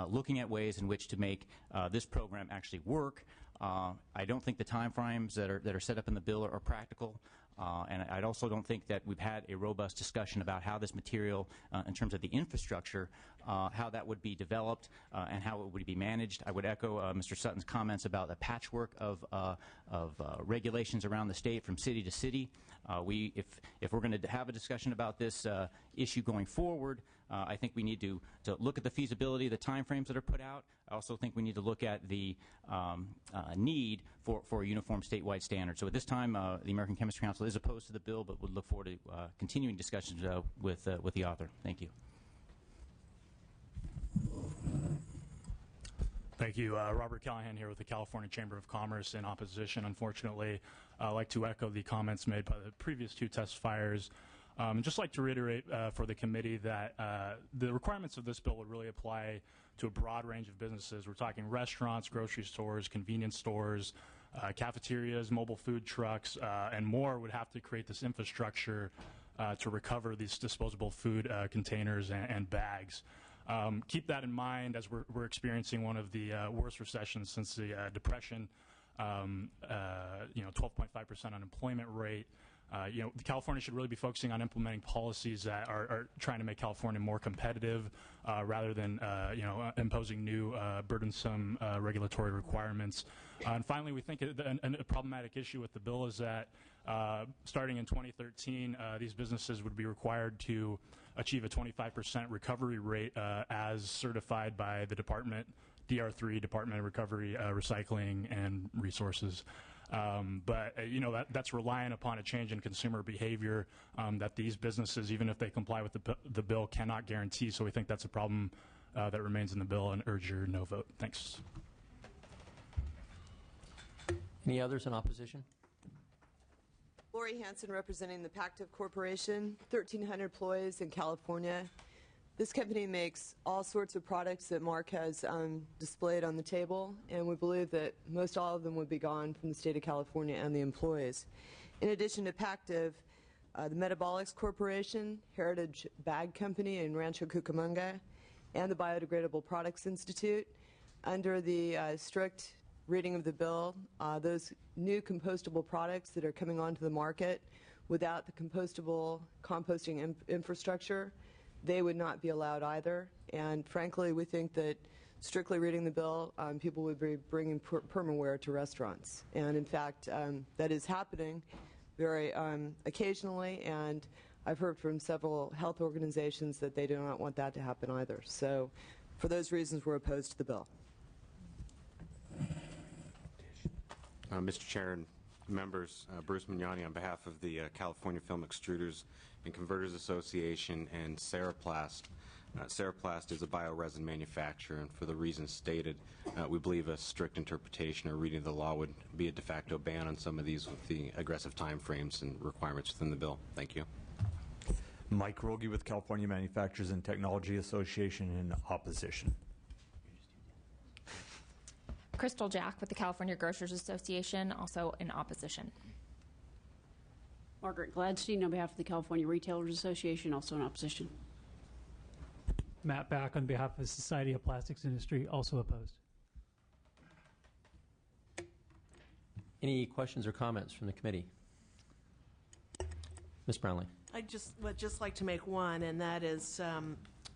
looking at ways in which to make this program actually work. I don't think the time frames that are set up in the bill are practical. And I also don't think that we've had a robust discussion about how this material, in terms of the infrastructure, how that would be developed and how it would be managed. I would echo Mr. Sutton's comments about the patchwork of regulations around the state from city to city. If we're going to have a discussion about this issue going forward, I think we need to look at the feasibility, the timeframes that are put out. I also think we need to look at the need for a uniform statewide standard. So at this time, the American Chemistry Council is opposed to the bill, but would look forward to continuing discussions with the author. Thank you. Thank you. Robert Callahan here with the California Chamber of Commerce in opposition. Unfortunately, I'd like to echo the comments made by the previous two testifiers. And just like to reiterate for the committee that the requirements of this bill would really apply to a broad range of businesses. We're talking restaurants, grocery stores, convenience stores, cafeterias, mobile food trucks, and more would have to create this infrastructure to recover these disposable food containers and bags. Keep that in mind as we're experiencing one of the worst recessions since the Depression. 12.5% unemployment rate. California should really be focusing on implementing policies that are trying to make California more competitive rather than imposing new burdensome regulatory requirements. And finally, we think a problematic issue with the bill is that starting in 2013, these businesses would be required to achieve a 25% recovery rate as certified by the department, DR3, Department of Recovery, Recycling, and Resources. That's reliant upon a change in consumer behavior that these businesses, even if they comply with the bill, cannot guarantee. So we think that's a problem that remains in the bill and urge your no vote. Thanks. Any others in opposition? Lori Hansen, representing the Pactiv Corporation, 1,300 employees in California. This company makes all sorts of products that Mark has displayed on the table, and we believe that most all of them would be gone from the state of California and the employees. In addition to Pactiv, the Metabolics Corporation, Heritage Bag Company in Rancho Cucamonga, and the Biodegradable Products Institute. Under the strict reading of the bill, those new compostable products that are coming onto the market without the compostable composting infrastructure, they would not be allowed either. And frankly, we think that strictly reading the bill, people would be bringing permaware to restaurants. And in fact, that is happening very occasionally, and I've heard from several health organizations that they do not want that to happen either. So for those reasons, we're opposed to the bill. Mr. Chair and members, Bruce Mignani on behalf of the California Film Extruders and Converters Association and Cereplast. Cereplast is a bioresin manufacturer, and for the reasons stated, we believe a strict interpretation or reading of the law would be a de facto ban on some of these with the aggressive time frames and requirements within the bill. Thank you. Mike Rogie with California Manufacturers and Technology Association in opposition. Crystal Jack with the California Grocers Association, also in opposition. Margaret Gladstein on behalf of the California Retailers Association, also in opposition. Matt Back on behalf of the Society of Plastics Industry, also opposed. Any questions or comments from the committee? Ms. Brownlee. Would just like to make one, and that is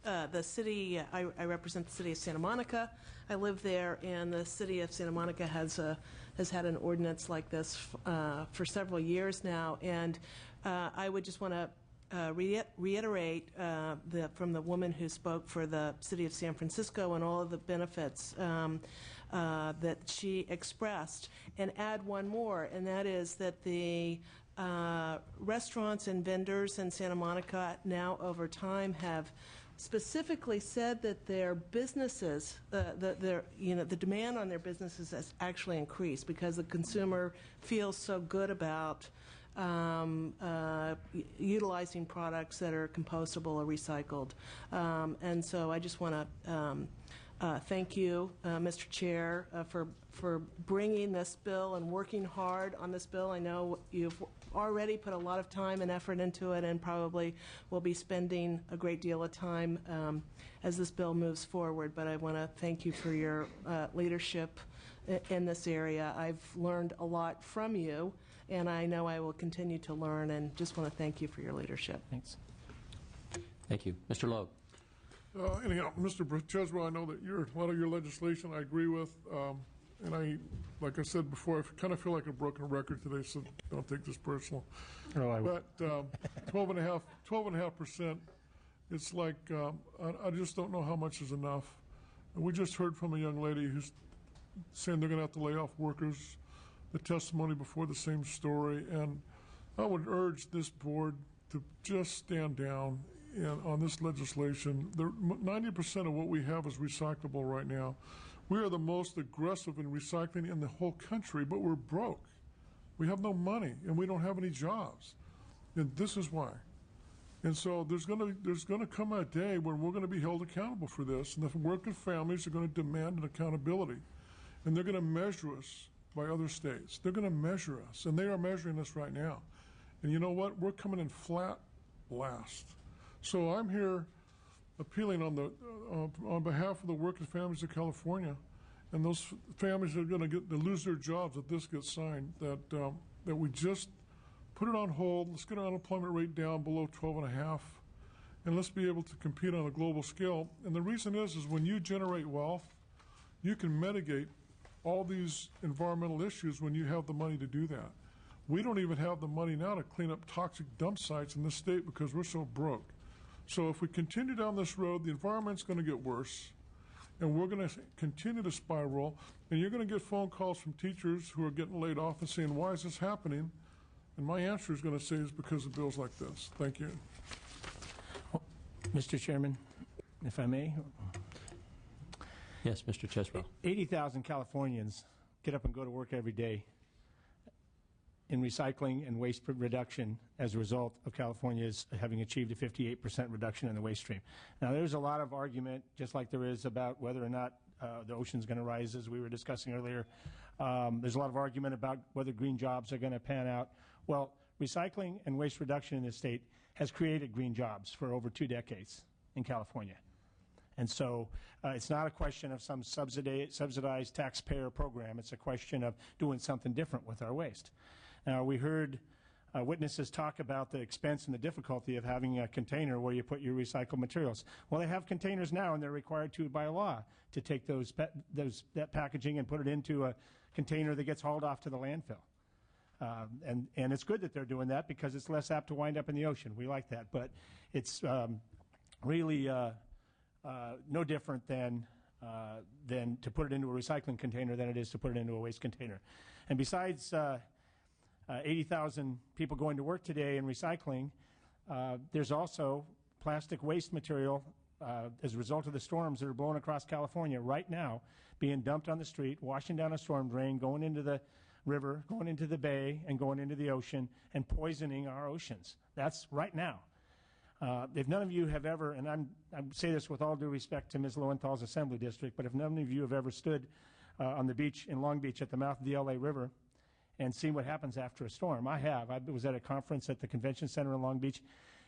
the city. I represent the city of Santa Monica. I live there, and the city of Santa Monica has had an ordinance like this for several years now. And I would just want to reiterate from the woman who spoke for the city of San Francisco and all of the benefits that she expressed, and add one more, and that is that the restaurants and vendors in Santa Monica now over time have specifically said that their businesses, the demand on their businesses has actually increased because the consumer feels so good about utilizing products that are compostable or recycled. And so I just want to thank you, Mr. Chair, for bringing this bill and working hard on this bill. I know you've already put a lot of time and effort into it, and probably will be spending a great deal of time as this bill moves forward. But I want to thank you for your leadership in this area. I've learned a lot from you and I know I will continue to learn, and just want to thank you for your leadership. Thanks. Thank you. Mr. Logue. Anyhow, Mr. Chesbro, I know that a lot of your legislation I agree with, and like I said before, I kind of feel like a broken record today, so don't take this personal. Oh, I But 12.5%, it's like, I just don't know how much is enough. And we just heard from a young lady who's saying they're going to have to lay off workers, the testimony before the same story, and I would urge this board to just stand down on this legislation. 90% of what we have is recyclable right now. We are the most aggressive in recycling in the whole country, but we're broke. We have no money, and we don't have any jobs. And this is why. And so there's going to come a day when we're going to be held accountable for this, and the working families are going to demand an accountability. And they're going to measure us by other states. They're going to measure us, and they are measuring us right now. And you know what? We're coming in flat last. So I'm here appealing on behalf of the working families of California, and those families are going to lose their jobs if this gets signed, that we just put it on hold. Let's get our unemployment rate down below 12.5, and let's be able to compete on a global scale. And the reason is when you generate wealth, you can mitigate all these environmental issues when you have the money to do that. We don't even have the money now to clean up toxic dump sites in this state because we're so broke. So if we continue down this road, the environment's going to get worse, and we're going to continue to spiral, and you're going to get phone calls from teachers who are getting laid off and saying, why is this happening? And my answer is going to say it's because of bills like this. Thank you. Mr. Chairman, if I may. Yes, Mr. Chesbro. 80,000 Californians get up and go to work every day in recycling and waste reduction as a result of California's having achieved a 58% reduction in the waste stream. Now, there's a lot of argument, just like there is about whether or not the ocean's going to rise, as we were discussing earlier. There's a lot of argument about whether green jobs are going to pan out. Well, recycling and waste reduction in this state has created green jobs for over 2 decades in California. And so it's not a question of some subsidized taxpayer program. It's a question of doing something different with our waste. Now, we heard witnesses talk about the expense and the difficulty of having a container where you put your recycled materials. Well, they have containers now, and they're required to, by law, to take that packaging and put it into a container that gets hauled off to the landfill. And it's good that they're doing that because it's less apt to wind up in the ocean. We like that. But it's really no different than to put it into a recycling container than it is to put it into a waste container. And besides 80,000 people going to work today in recycling, there's also plastic waste material as a result of the storms that are blowing across California right now being dumped on the street, washing down a storm drain, going into the river, going into the bay, and going into the ocean and poisoning our oceans. That's right now. If none of you have ever, and I say this with all due respect to Ms. Lowenthal's Assembly District, but if none of you have ever stood on the beach in Long Beach at the mouth of the LA River and seen what happens after a storm, I have. I was at a conference at the Convention Center in Long Beach,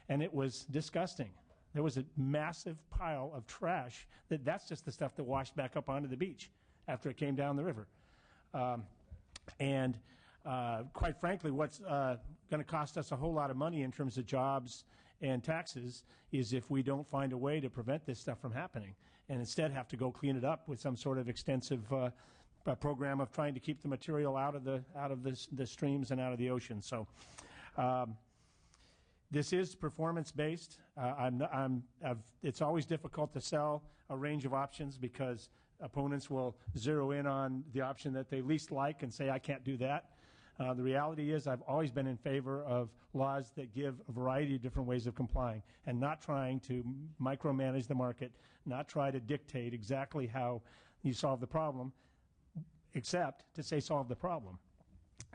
and it was disgusting. There was a massive pile of trash. That's just the stuff that washed back up onto the beach after it came down the river. And quite frankly, what's going to cost us a whole lot of money in terms of jobs and taxes is if we don't find a way to prevent this stuff from happening and instead have to go clean it up with some sort of extensive program of trying to keep the material out of the streams and out of the ocean. So this is performance-based. It's always difficult to sell a range of options because opponents will zero in on the option that they least like and say, I can't do that. The reality is I've always been in favor of laws that give a variety of different ways of complying and not trying to micromanage the market, not try to dictate exactly how you solve the problem, except to say solve the problem.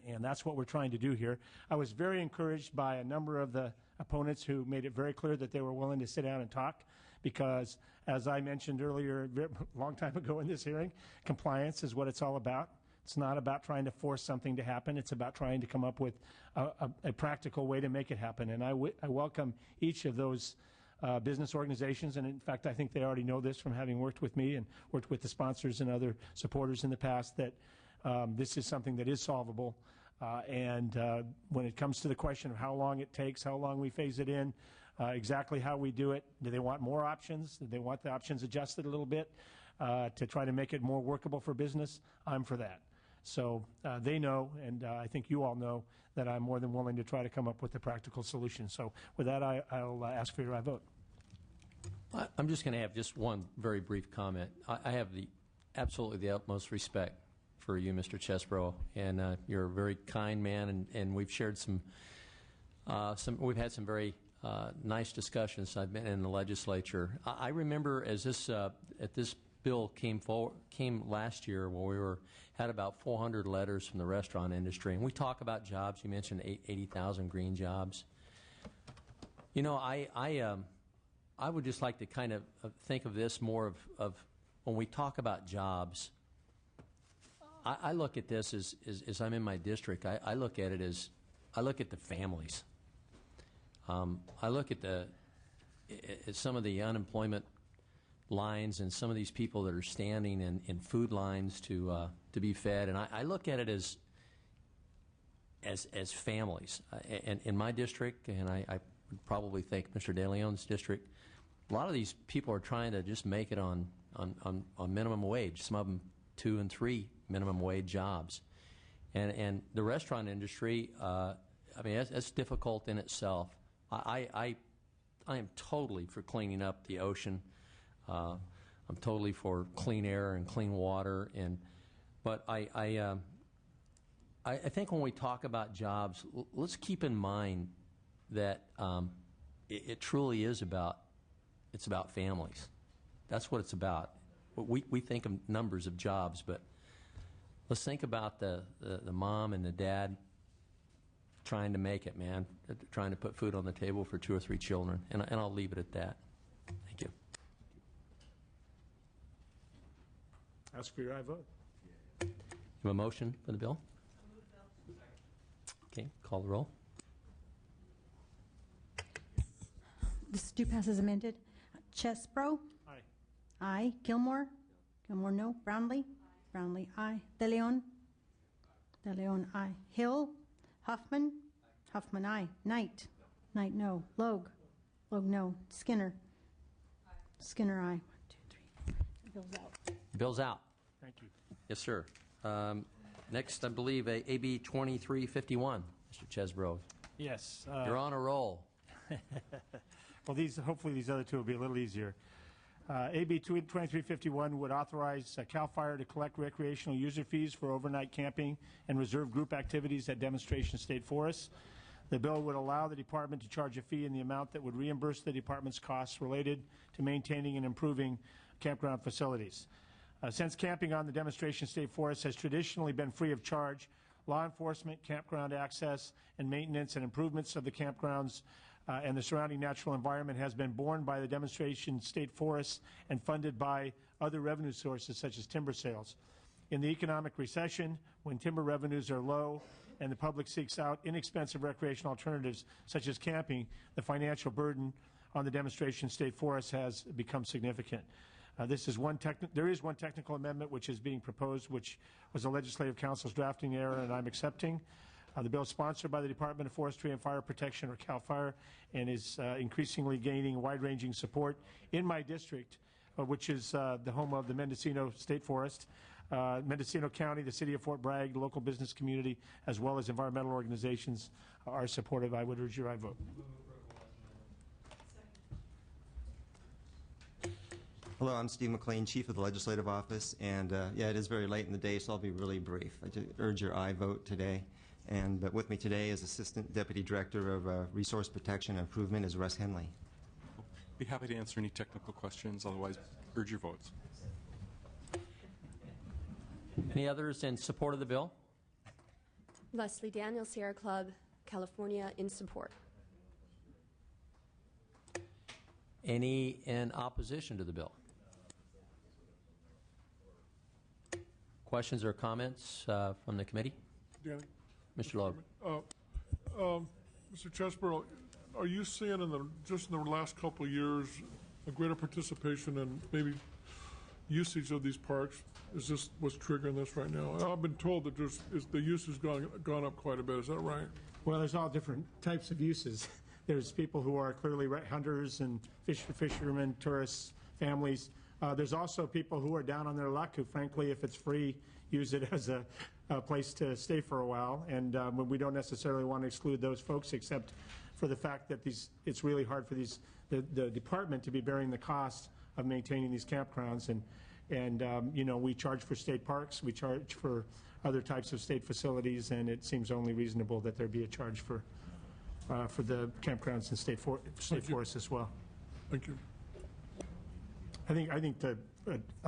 And that's what we're trying to do here. I was very encouraged by a number of the opponents who made it very clear that they were willing to sit down and talk because, as I mentioned earlier, a long time ago in this hearing, compliance is what it's all about. It's not about trying to force something to happen. It's about trying to come up with a practical way to make it happen. And I welcome each of those business organizations. And in fact, I think they already know this from having worked with me and worked with the sponsors and other supporters in the past that this is something that is solvable. And when it comes to the question of how long it takes, how long we phase it in, exactly how we do it, do they want more options? Do they want the options adjusted a little bit to try to make it more workable for business? I'm for that. So they know, and I think you all know, that I'm more than willing to try to come up with a practical solution. So with that, I'll ask for your vote. I'm just going to have just one very brief comment. I have absolutely the utmost respect for you, Mr. Chesbro, and you're a very kind man, and we've shared we've had some very nice discussions. I've been in the legislature. I remember as this bill came last year, when we had about 400 letters from the restaurant industry, and we talk about jobs. You mentioned 80,000 green jobs. You know, I would just like to kind of think of this more of when we talk about jobs. I look at this as I'm in my district. I look at it as I look at the families. I look at some of the unemployment lines and some of these people that are standing in food lines to be fed, and I look at it as families. And in my district, and I would probably think Mr. De Leon's district, a lot of these people are trying to just make it on minimum wage. Some of them 2 and 3 minimum wage jobs, and the restaurant industry. I mean, that's difficult in itself. I am totally for cleaning up the ocean. I'm totally for clean air and clean water, but I think when we talk about jobs, let's keep in mind that it truly is about families. That's what it's about. We think of numbers of jobs, but let's think about the mom and the dad trying to make it, man, trying to put food on the table for 2 or 3 children, and I'll leave it at that. Thank you. Ask for your vote. You have a motion for the bill? Okay, call the roll. This do pass as amended. Chesbro? Aye. Aye. Gilmore? Gilmore, no. Brownlee? Brownlee, aye. De Leon? De Leon, aye. Hill? Huffman? Huffman, aye. Knight? Knight, no. Logue? Logue, no. Skinner? Skinner, aye. 1, 2, 3. Bill's out. Bill's out. Thank you. Yes, sir. Next, I believe, AB 2351. Mr. Chesbro. Yes. You're on a roll. Well, hopefully these other two will be a little easier. AB 2351 would authorize CAL FIRE to collect recreational user fees for overnight camping and reserve group activities at demonstration state forests. The bill would allow the department to charge a fee in the amount that would reimburse the department's costs related to maintaining and improving campground facilities. Since camping on the demonstration state forest has traditionally been free of charge, law enforcement, campground access, and maintenance and improvements of the campgrounds and the surrounding natural environment has been borne by the demonstration state forests and funded by other revenue sources such as timber sales. In the economic recession, when timber revenues are low and the public seeks out inexpensive recreational alternatives such as camping, the financial burden on the demonstration state forest has become significant. There is one technical amendment which is being proposed, which was the Legislative Council's drafting error, and I'm accepting. The bill is sponsored by the Department of Forestry and Fire Protection, or CAL FIRE, and is increasingly gaining wide-ranging support in my district, which is the home of the Mendocino State Forest, Mendocino County, the city of Fort Bragg, the local business community, as well as environmental organizations are supportive. I would urge your aye vote. Hello, I'm Steve McLean, Chief of the Legislative Office, and yeah, it is very late in the day, so I'll be really brief. I urge your aye vote today. But with me today is Assistant Deputy Director of Resource Protection and Improvement is Russ Henley. Be happy to answer any technical questions, otherwise urge your votes. Any others in support of the bill? Leslie Daniel, Sierra Club, California, in support. Any in opposition to the bill? Questions or comments from the committee? Danny? Mr. Logue. Mr. Chesbro, are you seeing just in the last couple of years a greater participation in maybe usage of these parks is just what's triggering this right now. I've been told that the use has gone up quite a bit. Is that right? Well, there's all different types of uses. There's people who are clearly hunters and fishermen, tourists, families. There's also people who are down on their luck who, frankly, if it's free, use it as a place to stay for a while. And we don't necessarily want to exclude those folks, except for the fact that it's really hard for the department to be bearing the cost of maintaining these campgrounds. And you know, we charge for state parks, we charge for other types of state facilities, and it seems only reasonable that there be a charge for the campgrounds and state forests as well. Thank you. I think the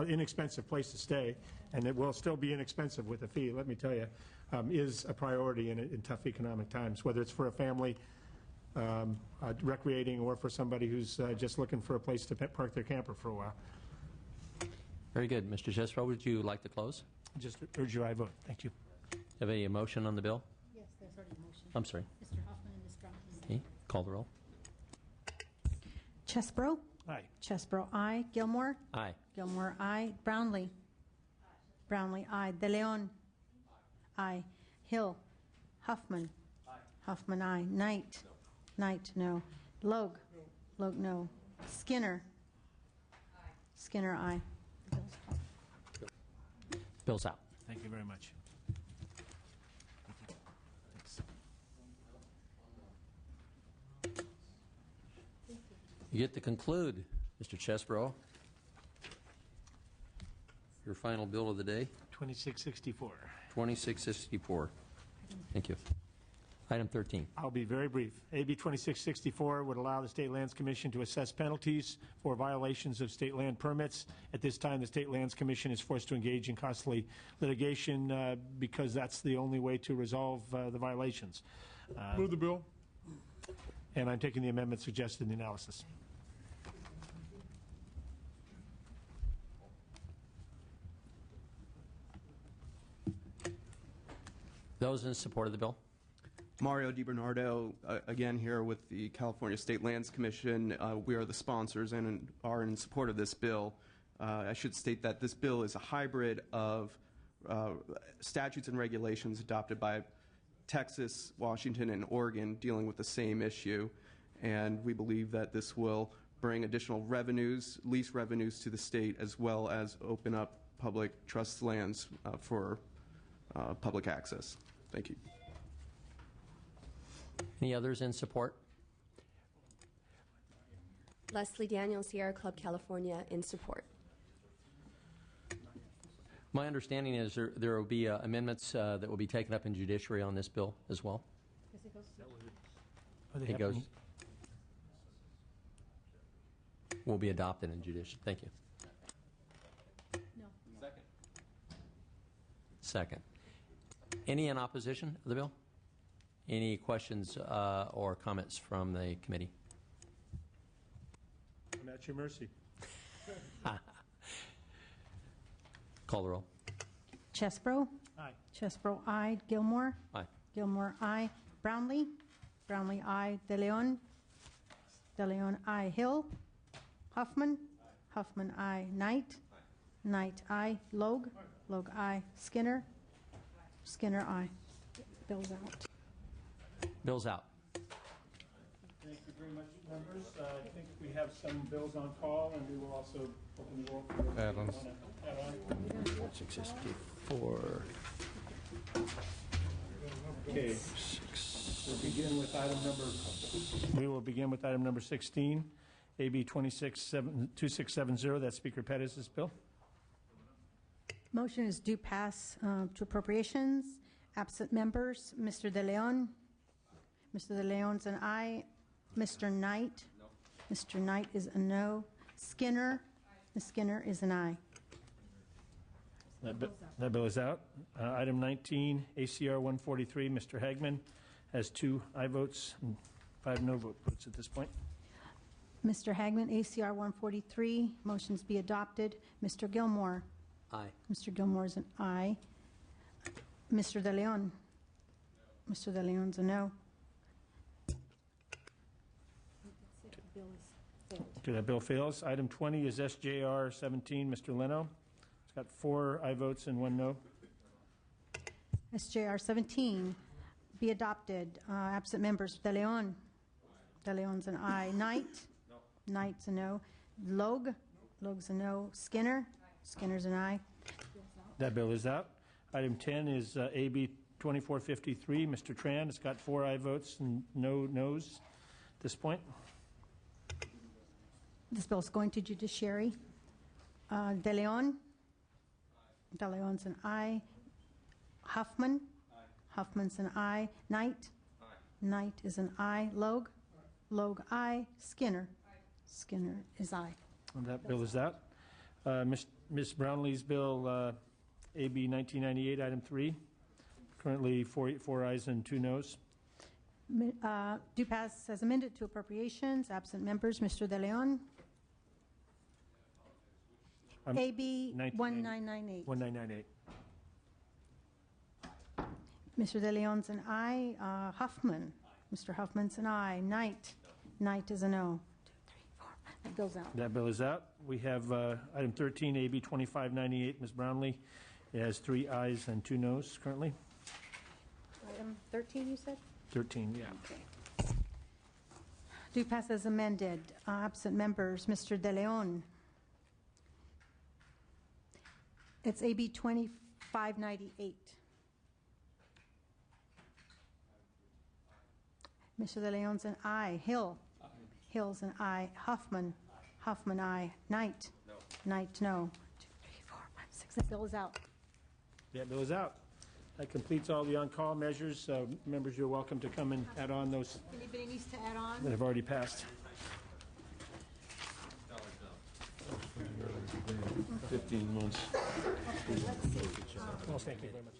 inexpensive place to stay, and it will still be inexpensive with a fee, let me tell you, is a priority in tough economic times, whether it's for a family recreating or for somebody who's just looking for a place to park their camper for a while. Very good. Mr. Chesbro, would you like to close? Just urge your aye vote. Thank you. Have a motion on the bill? Yes, there's already a motion. I'm sorry. Mr. Hoffman and Ms. Brown. Okay. Call the roll. Chesbro? Aye. Chesbro, aye. Gilmore? Aye. Gilmore, aye. Brownlee? Brownlee, aye. De Leon? Aye. Hill? Huffman? Huffman, aye. Knight? Knight, no. Logue? Logue, no. Skinner? Skinner, aye. Bill's out. Thank you very much. You get to conclude, Mr. Chesbro. Your final bill of the day? 2664. 2664. Thank you. Item 13. I'll be very brief. AB 2664 would allow the State Lands Commission to assess penalties for violations of state land permits. At this time, the State Lands Commission is forced to engage in costly litigation because that's the only way to resolve the violations. Move the bill. And I'm taking the amendment suggested in the analysis. Those in support of the bill? Mario DiBernardo, again here with the California State Lands Commission. We are the sponsors and are in support of this bill. I should state that this bill is a hybrid of statutes and regulations adopted by Texas, Washington, and Oregon dealing with the same issue. And we believe that this will bring additional revenues, lease revenues to the state, as well as open up public trust lands for public access. Thank you. Any others in support? Leslie Daniel, Sierra Club, California, in support. My understanding is there will be amendments that will be taken up in judiciary on this bill as well. It goes. Will be adopted in judiciary. Thank you. No. Second. Second. Any in opposition of the bill? Any questions or comments from the committee? I'm at your mercy. Call the roll. Chesbro? Aye. Chesbro, aye. Gilmore? Aye. Gilmore, aye. Brownlee? Brownlee, aye. De Leon? De Leon, aye. Hill? Huffman? Huffman, aye. Knight? Knight, aye. Logue? Logue, aye. Skinner? Skinner, aye. Bill's out. Bill's out. Thank you very much, members. I think we have some bills on call, and we will also open the roll for add-ons. Add-on. 664. Okay. We'll begin with item number. We will begin with item number 16, AB 2670. That's Speaker Pettis' bill. Motion is due pass to appropriations. Absent members, Mr. De Leon. Mr. De Leon's an aye. Mr. Knight. No. Mr. Knight is a no. Skinner. Ms. Skinner is an aye. That bill is out. Item 19, ACR 143. Mr. Hagman has 2 aye votes and 5 no votes at this point. Mr. Hagman, ACR 143. Motions be adopted. Mr. Gilmore. Aye. Mr. Gilmore is an aye. Mr. De Leon. No. Mr. De Leon's a no. Okay, that bill fails. Item 20 is SJR 17, Mr. Leno. It's got 4 aye votes and 1 no. SJR 17 be adopted. Absent members, De Leon. De Leon's an aye. Knight. Knight's a no. Logue. Logue's a no. Skinner. Skinner's an aye. That bill is out. Item 10 is AB 2453, Mr. Tran. It's got 4 aye votes and no noes at this point. This bill is going to judiciary. De Leon. De Leon's an aye. Huffman. Huffman's an aye. Knight. Knight is an aye. Logue. Logue aye. Skinner. Skinner is aye. And that bill is out. Ms. Brownlee's bill, AB 1998, item 3. Currently 4 ayes and 2 noes. Do pass as amended to appropriations. Absent members, Mr. De Leon. AB 1998. 1998. Mr. De Leon's an aye. Huffman. Mr. Huffman's an aye. Knight. Knight is a no. 2, 3, 4. That bill's out. That bill is out. We have item 13, AB 2598, Ms. Brownlee. It has 3 ayes and 2 noes currently. Item 13, you said? 13, yeah. Okay. Do pass as amended. Absent members, Mr. De Leon. It's AB 2598. Mr. De Leon's an aye. Hill. Hill's an aye. Huffman. Huffman aye. Knight. No. Knight no. 2, 3, 4, 5, 6. That bill is out. That bill is out. That completes all the on-call measures. Members, you're welcome to come and add on those Anybody needs to add on? that have already passed. 15 months. Okay, let's see. Well, thank you very much.